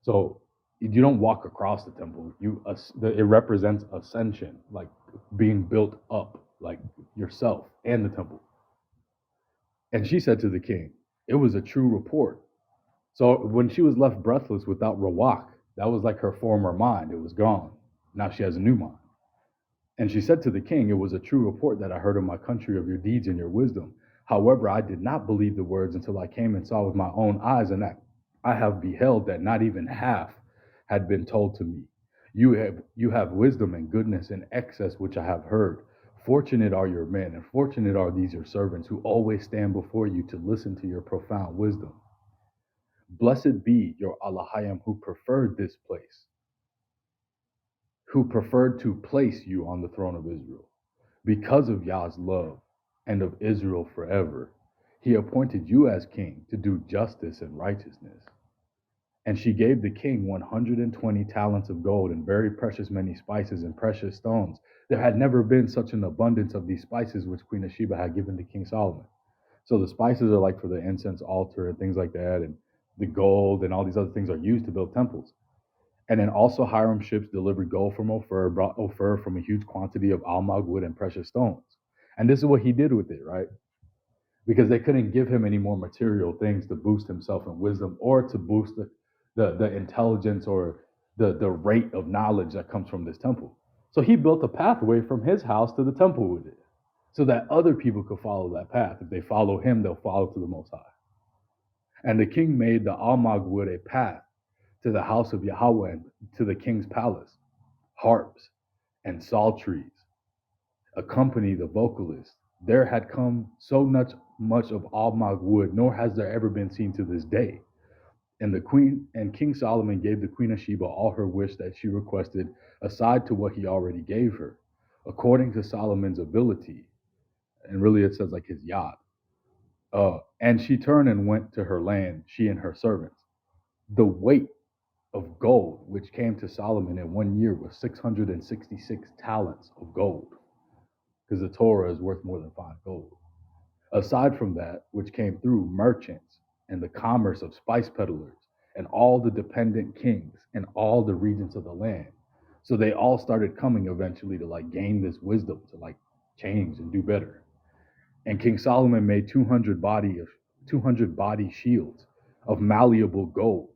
So you don't walk across the temple. It represents ascension, like being built up, like yourself and the temple. And she said to the king, it was a true report. So when she was left breathless without rawak, that was like her former mind. It was gone. Now she has a new mind. And she said to the king, it was a true report that I heard in my country of your deeds and your wisdom. However, I did not believe the words until I came and saw with my own eyes, and that I have beheld that not even half had been told to me. You have wisdom and goodness in excess, which I have heard. Fortunate are your men, and fortunate are these your servants who always stand before you to listen to your profound wisdom. Blessed be your Allahayim who preferred this place, who preferred to place you on the throne of Israel. Because of Yah's love and of Israel forever, he appointed you as king to do justice and righteousness. And she gave the king 120 talents of gold and very precious many spices and precious stones. There had never been such an abundance of these spices which Queen of Sheba had given to King Solomon. So the spices are like for the incense altar and things like that, and the gold and all these other things are used to build temples. And then also Hiram ships delivered gold from Ophir, brought Ophir from a huge quantity of almug wood and precious stones. And this is what he did with it, right? Because they couldn't give him any more material things to boost himself in wisdom or to boost the intelligence or the rate of knowledge that comes from this temple. So he built a pathway from his house to the temple with it so that other people could follow that path. If they follow him, they'll follow to the Most High. And the king made the almug wood a path to the house of Yahweh and to the king's palace. Harps and psalteries accompany the vocalist. There had come so much of almug wood, nor has there ever been seen to this day. And the queen and King Solomon gave the queen of Sheba all her wish that she requested, aside to what he already gave her, according to Solomon's ability. And really, it says like his yacht. And she turned and went to her land, she and her servants. The weight of gold which came to Solomon in 1 year was 666 talents of gold, because the Torah is worth more than fine gold. Aside from that, which came through merchants and the commerce of spice peddlers and all the dependent kings and all the regents of the land. So they all started coming eventually to like gain this wisdom to like change and do better. And King Solomon made 200 body shields of malleable gold,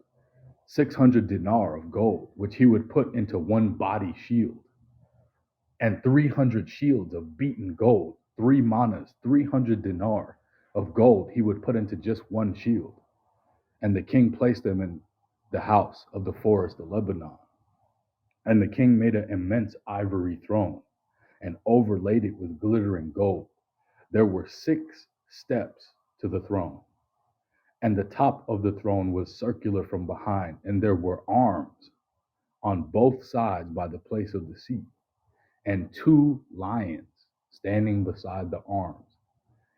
600 dinar of gold, which he would put into one body shield, and 300 shields of beaten gold, 3 manas, 300 dinar of gold he would put into just one shield. And the king placed them in the house of the forest of Lebanon. And the king made an immense ivory throne and overlaid it with glittering gold. There were 6 steps to the throne, and the top of the throne was circular from behind, and there were arms on both sides by the place of the seat, and 2 lions standing beside the arms,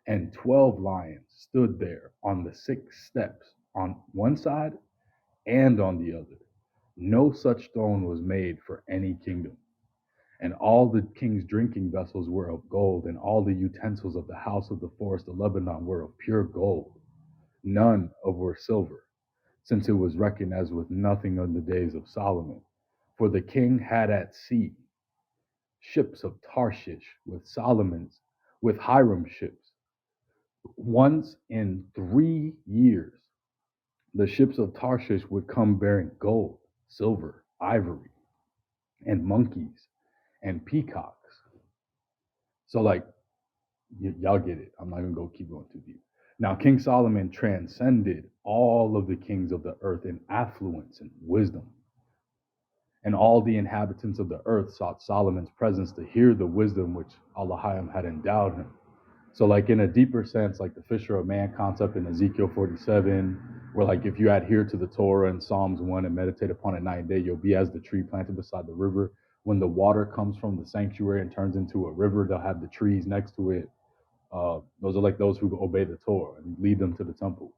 and 12 lions stood there on the 6 steps on one side and on the other. No such throne was made for any kingdom. And all the king's drinking vessels were of gold, and all the utensils of the house of the forest of Lebanon were of pure gold. None of were silver, since it was reckoned as with nothing in the days of Solomon. For the king had at sea ships of Tarshish with Hiram ships. Once in 3 years, the ships of Tarshish would come bearing gold, silver, ivory, and monkeys and peacocks. So, like, y'all get it. I'm not gonna keep going too deep. Now, King Solomon transcended all of the kings of the earth in affluence and wisdom. And all the inhabitants of the earth sought Solomon's presence to hear the wisdom which Allahim had endowed him. So, like in a deeper sense, like the fisher of man concept in Ezekiel 47, where like if you adhere to the Torah in Psalms 1 and meditate upon it night and day, you'll be as the tree planted beside the river. When the water comes from the sanctuary and turns into a river, they'll have the trees next to it. Those are like those who obey the Torah and lead them to the temple.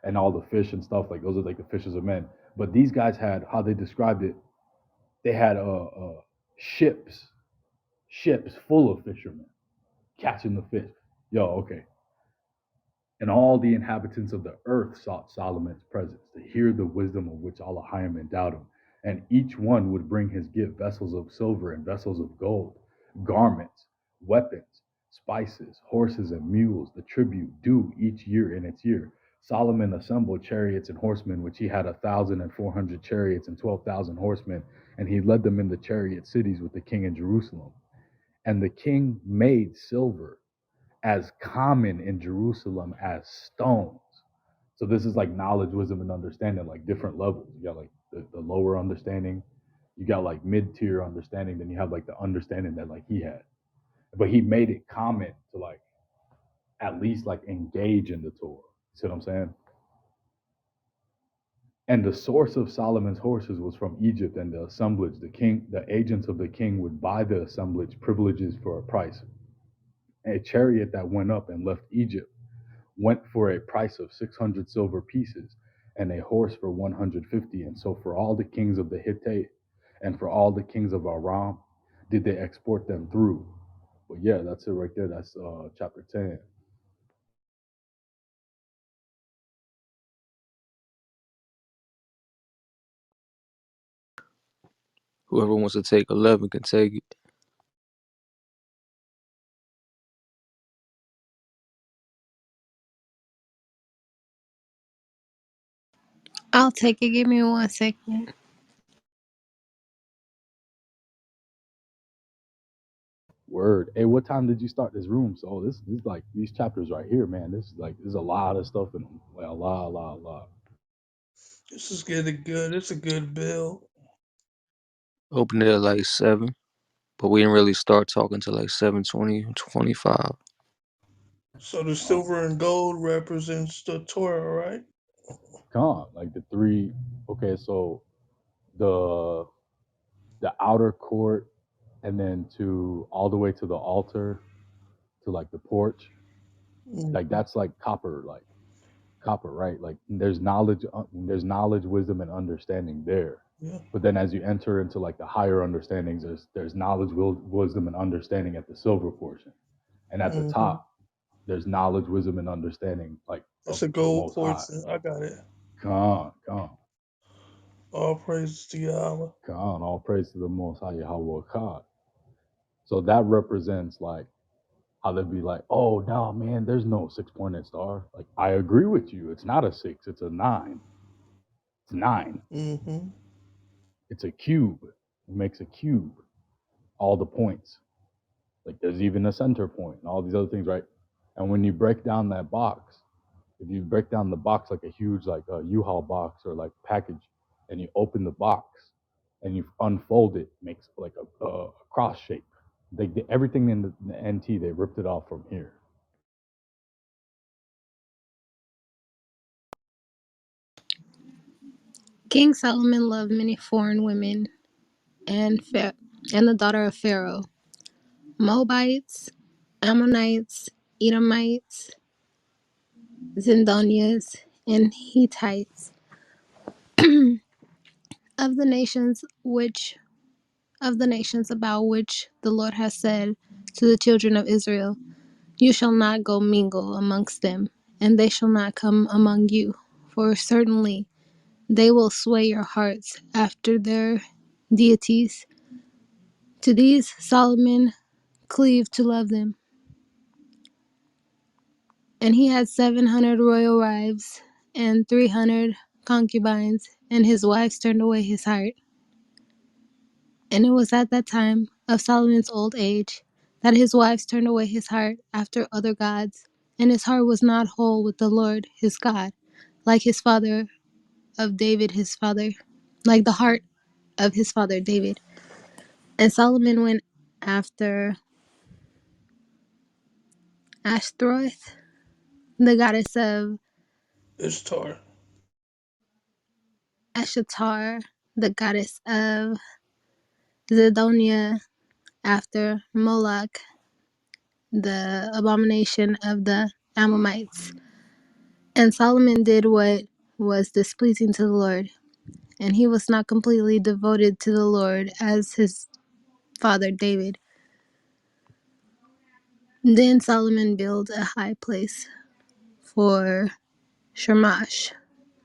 And all the fish and stuff, like those are like the fishers of men. But these guys had, how they described it, they had ships full of fishermen catching the fish. Yo, okay. And all the inhabitants of the earth sought Solomon's presence to hear the wisdom of which Allahim endowed him. And each one would bring his gift, vessels of silver and vessels of gold, garments, weapons, spices, horses, and mules, the tribute due each year in its year. Solomon assembled chariots and horsemen, which he had 1,400 chariots and 12,000 horsemen, and he led them in the chariot cities with the king in Jerusalem. And the king made silver as common in Jerusalem as stones. So this is like knowledge, wisdom, and understanding, like different levels. You got like the lower understanding, you got like mid-tier understanding, then you have like the understanding that like he had. But he made it common to like at least like engage in the Torah. See what I'm saying? And the source of Solomon's horses was from Egypt, and the assemblage, the agents of the king would buy the assemblage privileges for a price. A chariot that went up and left Egypt went for a price of 600 silver pieces, and a horse for 150. And so for all the kings of the Hittite and for all the kings of Aram, did they export them through. But yeah, that's it right there. That's chapter 10.
Whoever wants to take 11 can take it.
I'll take it. Give me 1 second.
Word. Hey, what time did you start this room? So this is like these chapters right here, man. This is like there's a lot of stuff in them. Like a lot.
This is getting good. It's a good build.
Opened it at like 7, but we didn't really start talking till like 7:20, 25.
So the
Um,
silver and gold represents the Torah, right?
Con, like the three. Okay, so the outer court, and then to all the way to the altar, to like the porch,
Mm,
like that's like copper, right? Like there's knowledge, wisdom, and understanding there.
yeah.
But then as you enter into like the higher understandings, there's knowledge, wisdom, and understanding at the silver portion, and at the
Hmm.
top there's knowledge, wisdom, and understanding like
That's
of
a
the
gold
Most High.
portion. I got it.
Come,
All praises to Yahweh.
come, all praise to the Most High Yahweh God. So that represents like how they'd be like, oh no, man, there's no 6 pointed star. Like I agree with you, it's not a six, it's a nine. It's nine.
Mm-hmm.
It's a cube. It makes a cube. All the points. Like there's even a center point and all these other things, right? And when you break down that box, if you break down the box like a huge like a U-Haul box or like package, and you open the box and you unfold it, it makes like a cross shape. Everything in the NT, they ripped it off from here.
King Solomon loved many foreign women and the daughter of Pharaoh, Moabites, Ammonites, Edomites, Zidonians, and Hittites, of the nations which of the nations about which the Lord has said to the children of Israel, you shall not go mingle amongst them, and they shall not come among you, for certainly they will sway your hearts after their deities. To these Solomon cleaved to love them, and he had 700 royal wives and 300 concubines, and his wives turned away his heart. And it was at that time of Solomon's old age that his wives turned away his heart after other gods, and his heart was not whole with the Lord his God, like his father of David his father, like the heart of his father David. And Solomon went after Ashtaroth, the goddess of
Ishtar.
Eshatar, the goddess of Zidonia, after Moloch, the abomination of the Ammonites. And Solomon did what was displeasing to the Lord, and he was not completely devoted to the Lord as his father David. Then Solomon built a high place for Shamash,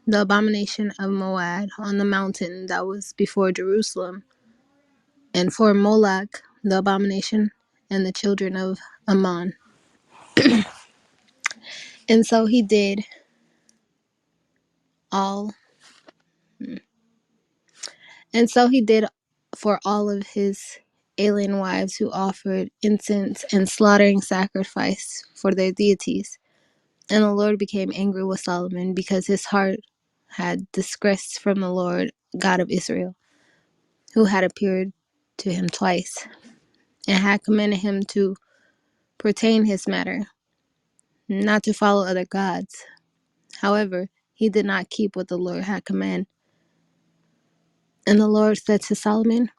the abomination of Moab, on the mountain that was before Jerusalem, and for Moloch, the abomination, and the children of Ammon. And so he did all, and so he did for all of his alien wives who offered incense and slaughtering sacrifice for their deities. And the Lord became angry with Solomon because his heart had disgressed from the Lord God of Israel, who had appeared to him twice, and had commanded him to pertain his matter, not to follow other gods. However, he did not keep what the Lord had commanded. And the Lord said to Solomon,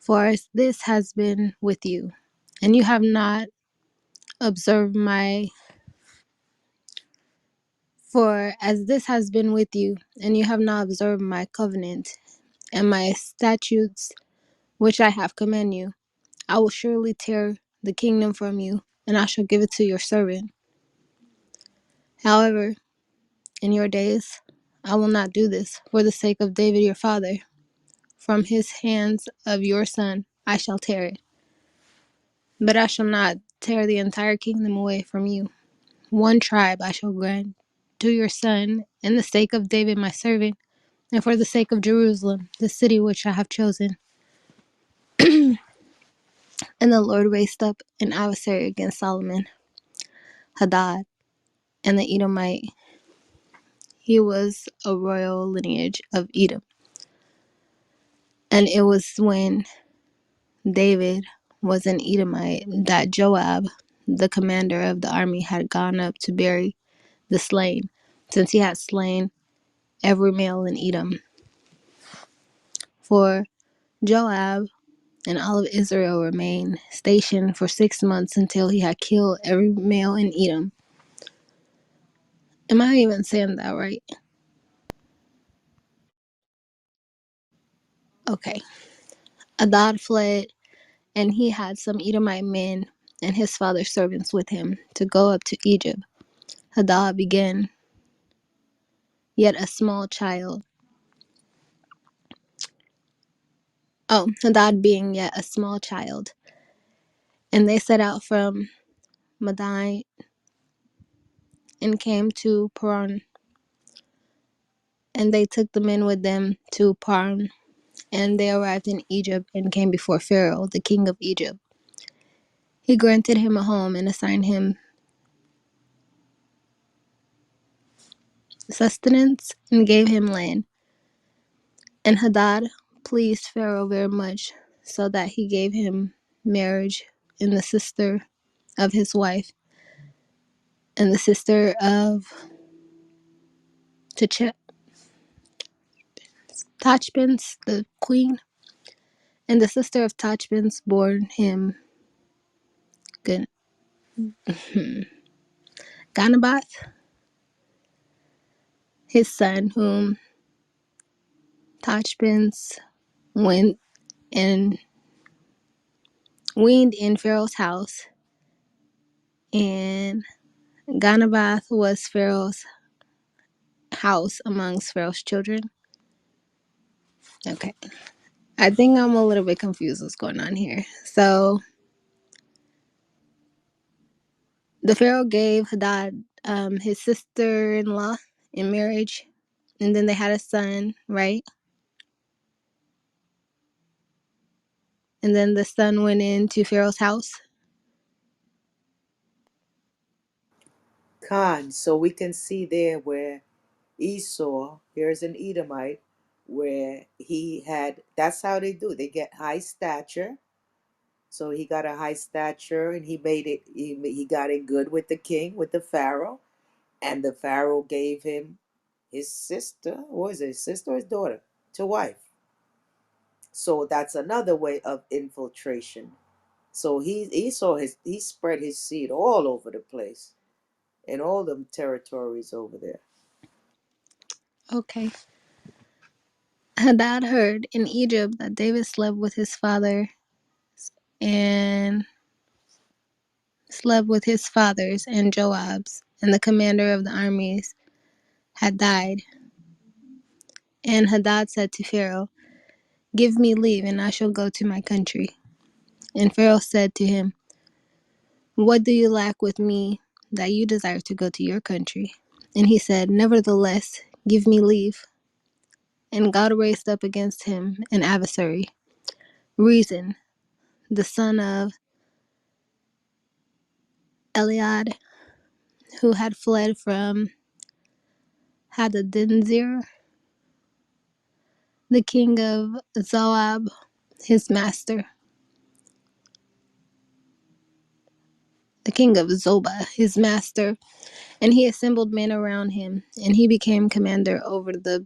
for as this has been with you, and you have not observed my For as this has been with you, and you have not observed my covenant and my statutes which I have commanded you, I will surely tear the kingdom from you, and I shall give it to your servant. However, in your days I will not do this for the sake of David your father. From his hands of your son I shall tear it. But I shall not tear the entire kingdom away from you. One tribe I shall grant to your son, in the sake of David my servant, and for the sake of Jerusalem, the city which I have chosen. And the Lord raised up an adversary against Solomon, Hadad, and the Edomite. He was a royal lineage of Edom. And it was when David was an Edomite that Joab, the commander of the army, had gone up to bury the slain, since he had slain every male in Edom. For Joab and all of Israel remained stationed for 6 months until he had killed every male in Edom. Am I even saying that right? Okay. Adad fled, and he had some Edomite men and his father's servants with him to go up to Egypt. Hadad began yet a small child. Hadad being yet a small child. And they set out from Madain and came to Paran. And they took the men with them to Paran. And they arrived in Egypt and came before Pharaoh, the king of Egypt. He granted him a home and assigned him sustenance and gave him land. And Hadad pleased Pharaoh very much, so that he gave him marriage in the sister of his wife, and the sister of Tachbens, the queen, and the sister of Tachbens bore him Ganabath, his son, whom Tachbens went and weaned in Pharaoh's house, and Ganabath was Pharaoh's house amongst Pharaoh's children. Okay. I think I'm a little bit confused what's going on here. So the Pharaoh gave Hadad his sister-in-law in marriage, and then they had a son, right? And then the son went into Pharaoh's house.
Khan. So we can see there where Esau, here's an Edomite, where he had, that's how they do. They get high stature. So he got a high stature and he made it, he got in good with the king, with the Pharaoh. And the Pharaoh gave him his sister, what is it, his sister or his daughter, to wife. So that's another way of infiltration. So he spread his seed all over the place in all them territories over there.
Okay. Hadad heard in Egypt that David slept with his father and slept with his fathers and Joab's, and the commander of the armies had died. And Hadad said to Pharaoh, "Give me leave, and I shall go to my country." And Pharaoh said to him, "What do you lack with me that you desire to go to your country?" And he said, "Nevertheless, give me leave." And God raised up against him an adversary, Rezin, the son of Eliad, who had fled from Hadadinzir, the king of Zoab, his master, the king of Zobah, his master. And he assembled men around him, and he became commander over the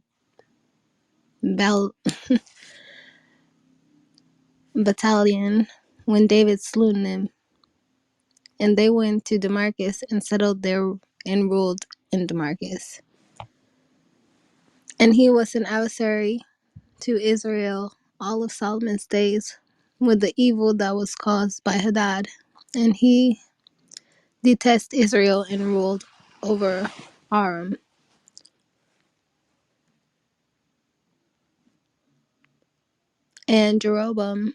battalion when David slew them. And they went to Damascus and settled there and ruled and Damascus. And he was an adversary to Israel all of Solomon's days with the evil that was caused by Hadad. And he detested Israel and ruled over Aram. And Jeroboam,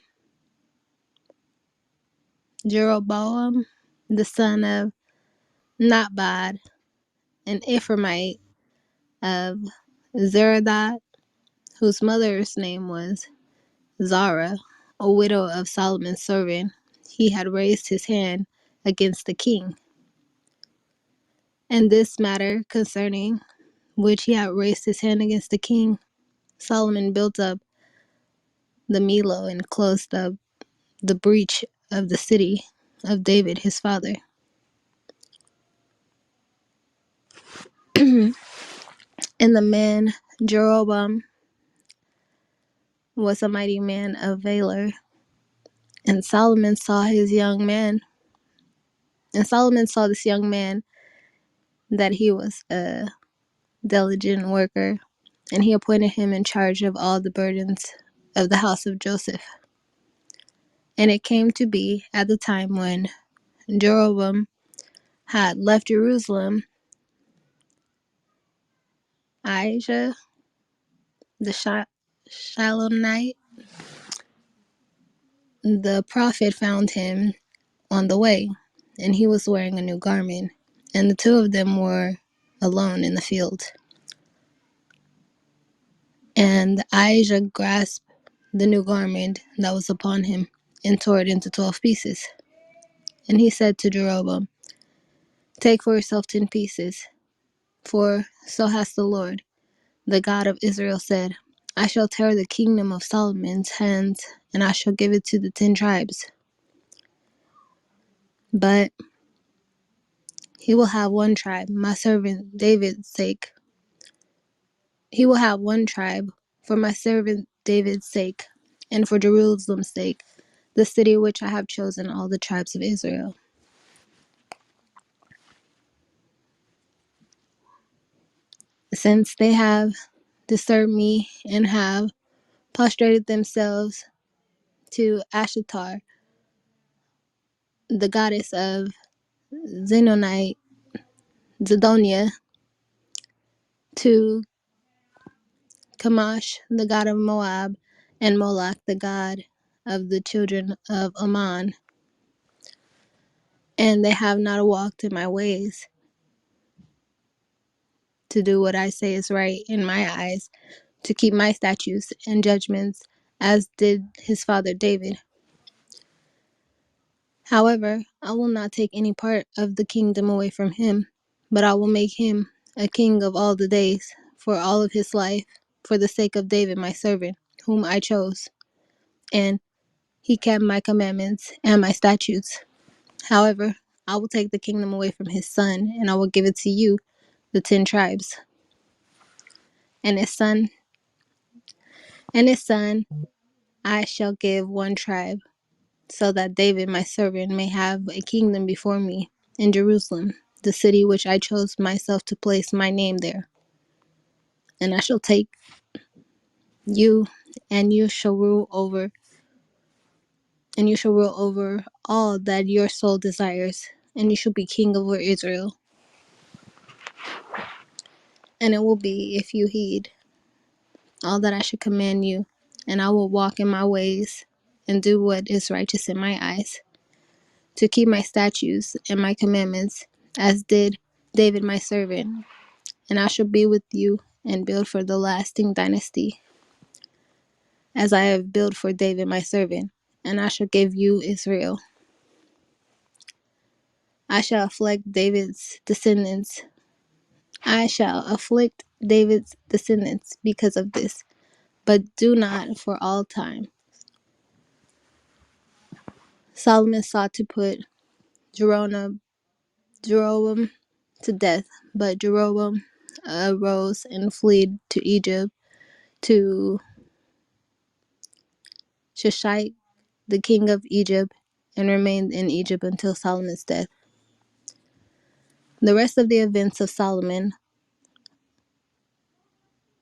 the son of Nabat, an Ephraimite of Zeradah, whose mother's name was Zara, a widow of Solomon's servant, he had raised his hand against the king. And this matter concerning which he had raised his hand against the king, Solomon built up the Millo and closed up the breach of the city of David his father. And the man Jeroboam was a mighty man of valor, and Solomon saw this young man that he was a diligent worker, and he appointed him in charge of all the burdens of the house of Joseph. And it came to be at the time when Jeroboam had left Jerusalem, Ahijah the Shilonite, the prophet, found him on the way, and he was wearing a new garment, and the two of them were alone in the field. And Ahijah grasped the new garment that was upon him and tore it into 12 pieces. And he said to Jeroboam, "Take for yourself 10 pieces, for so has the Lord, the God of Israel, said, I shall tear the kingdom of Solomon's hands, and I shall give it to the 10 tribes. But he will have one tribe, my servant David's sake. He will have one tribe for my servant David's sake, and for Jerusalem's sake, the city which I have chosen all the tribes of Israel. Since they have disturbed me and have prostrated themselves to Ashtar, the goddess of Zenonite, Zidonia, to Chemosh, the god of Moab, and Moloch, the god of the children of Ammon. And they have not walked in my ways to do what I say is right in my eyes, to keep my statutes and judgments, as did his father David. However, I will not take any part of the kingdom away from him, but I will make him a king of all the days, for all of his life, for the sake of David my servant, whom I chose. And he kept my commandments and my statutes. However, I will take the kingdom away from his son, and I will give it to you, the 10 tribes. And his son I shall give one tribe, so that David my servant may have a kingdom before me in Jerusalem, the city which I chose myself to place my name there. And I shall take you, and you shall rule over all that your soul desires, and you shall be king over Israel. And it will be, if you heed all that I should command you, and I will walk in my ways and do what is righteous in my eyes, to keep my statutes and my commandments, as did David my servant. And I shall be with you and build for the lasting dynasty, as I have built for David my servant, and I shall give you Israel. I shall afflict David's descendants. I shall afflict David's descendants because of this, but do not for all time. Solomon sought to put Jeroboam to death, but Jeroboam arose and fled to Egypt, to Shishak, the king of Egypt, and remained in Egypt until Solomon's death. The rest of the events of Solomon,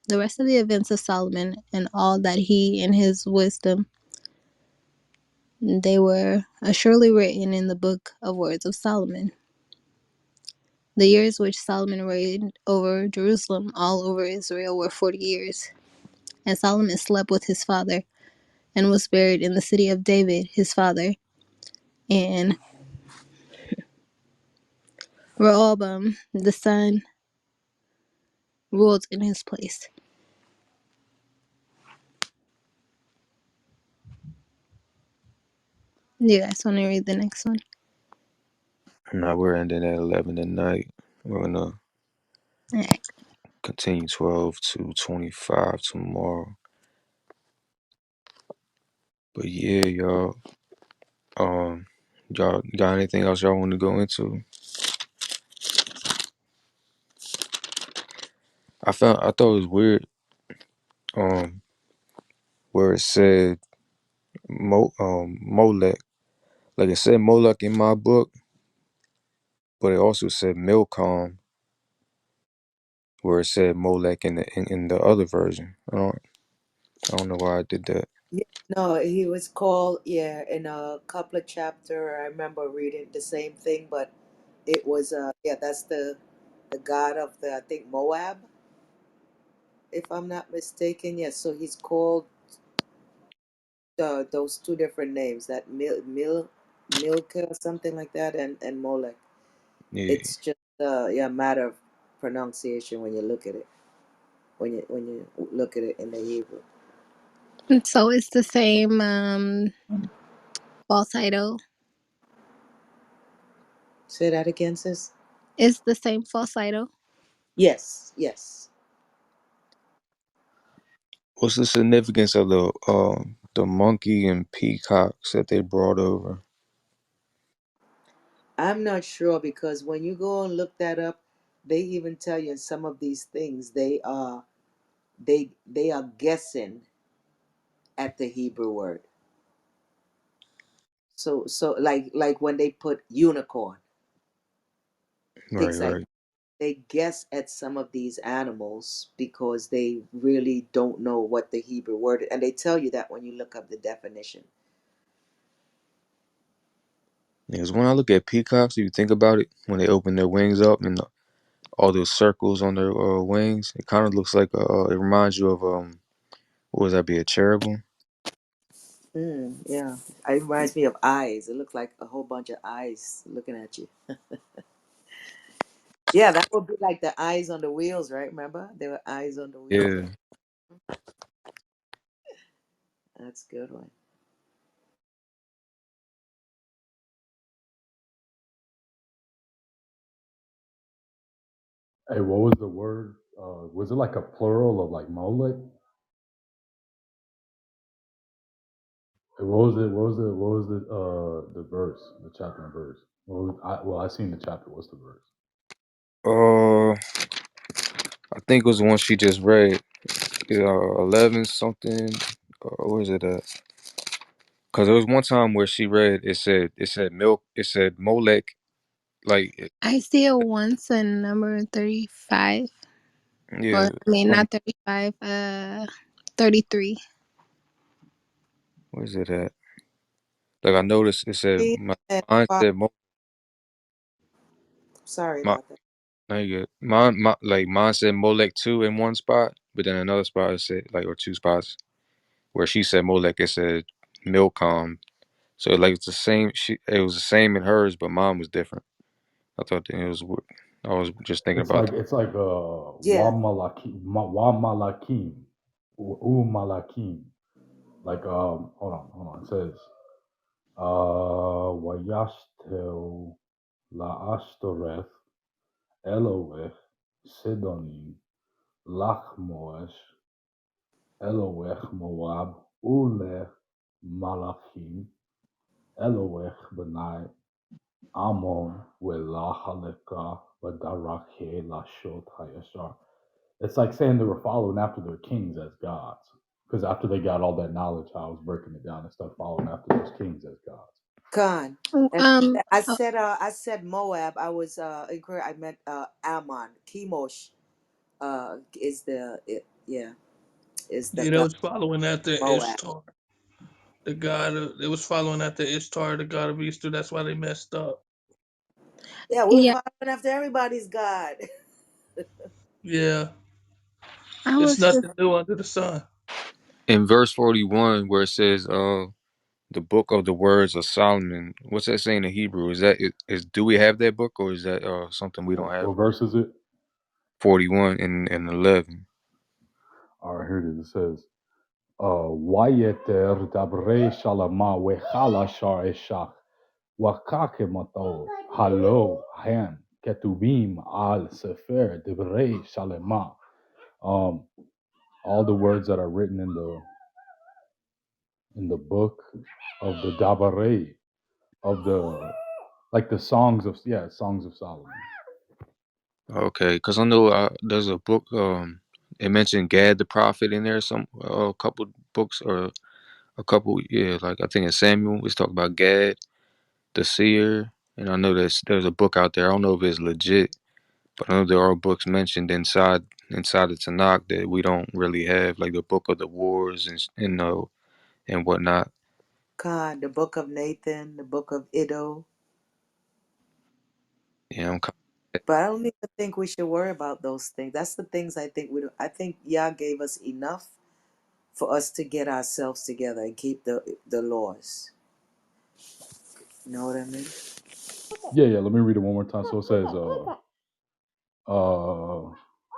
the rest of the events of Solomon and all that he in his wisdom, they were surely written in the book of words of Solomon. The years which Solomon reigned over Jerusalem, all over Israel, were 40 years. And Solomon slept with his father, and was buried in the city of David, his father. And Rehoboam, the son, ruled in his place. You guys want to read the next one?
Now we're ending at 11 tonight. We're gonna
All right.
continue 12 to 25 tomorrow. But yeah, y'all. Y'all got anything else y'all want to go into? I thought it was weird. Where it said Molech. Like it said Molech in my book, but it also said Milcom, where it said Molech in the other version. I don't know why I did that.
Yeah, no, he was called, yeah, in a couple of chapter. I remember reading the same thing, but it was yeah, that's the god of the, I think, Moab, if I'm not mistaken. Yes, so he's called those two different names, that Milka or something like that, and Molech.
Yeah,
It's just yeah, matter of pronunciation when you look at it, when you look at it in the Hebrew.
So it's the same false idol.
Say that again, sis.
It's the same false idol.
Yes, yes.
what's the significance of the monkey and peacocks that they brought over?
I'm not sure, because when you go and look that up, they even tell you in some of these things they are guessing at the Hebrew word. So like when they put unicorn,
Right,
things like,
right.
they guess at some of these animals because they really don't know what the Hebrew word is. And they tell you that when you look up the definition.
Because when I look at peacocks, if you think about it, when they open their wings up and all those circles on their wings, it kind of looks like it reminds you of what would that be, a cherubim?
Yeah, it reminds me of eyes. It looks like a whole bunch of eyes looking at you. Yeah, that would be like the eyes on the wheels, right? Remember, there were eyes on the wheels.
Yeah.
That's a good one.
Hey, what was the word? Was it like a plural of like Molech? Hey, what was it? What was the? What was the verse? The chapter and verse. I seen the chapter. What's the verse?
I think it was the one she just read. 11 something. Where is it at? Because there was one time where she read, it said milk, it said Molech, like,
I see it once in number 35. Or,
yeah,
I mean, not 35, 33.
where's it at? Like, I noticed it said,
See, and
mine said,
sorry
my,
about that.
no, you good. Like, mine said Molech 2 in one spot, but then another spot it said, like, or two spots, where she said Molech, it said Milcom. So, like, it's the same, it was the same in hers, but mine was different. I thought that it was, I was just thinking about that.
It's like
Yeah.
wa malakim, u malakim. Like hold on. It says wayashtel la ashtoreth Elohech Sidonim Lachmoesh Elohech Moab Ulech Malachim Elohech Benai Amon Welahaleka Badarake Lashot Hayashar. It's like saying they were following after their kings as gods. Because after they got all that knowledge, how I was breaking it down and stuff, following after those kings as gods.
Khan. And
Um, oh,
I said Moab. I was incorrect. I meant Ammon. Chemosh is yeah, is the
Yeah, they
god
was following after
Moab.
Ishtar, the god of, they was following after Ishtar, the god of Easter. That's why they messed up.
Yeah, we're
yeah,
following after everybody's god.
Yeah,
I
it's
was just
nothing new under the sun.
In verse 41, where it says, the book of the words of Solomon. What's that saying in Hebrew? Do we have that book, or is that something we don't have?
What verse is it?
41 and 11.
All right, here it is. It says, Wayeter dabre shalama wechala shar eshach wakake mato halo han ketubim al sefer debre shalema. Um, all the words that are written in the book of the Dabareh of the like the songs of Solomon.
Okay, because I know there's a book. It mentioned Gad the prophet in there. Some a couple books or a couple. Yeah, like I think in Samuel, it's talking about Gad the seer. And I know there's a book out there. I don't know if it's legit, but I know there are books mentioned inside the Tanakh that we don't really have, like the Book of the Wars and whatnot.
Khan, the book of Nathan, the book of Iddo.
Yeah, I'm
But I don't even think we should worry about those things. That's the things I think we do. I think Yah gave us enough for us to get ourselves together and keep the laws. You know what I mean?
Yeah, yeah. Let me read it one more time. So it says,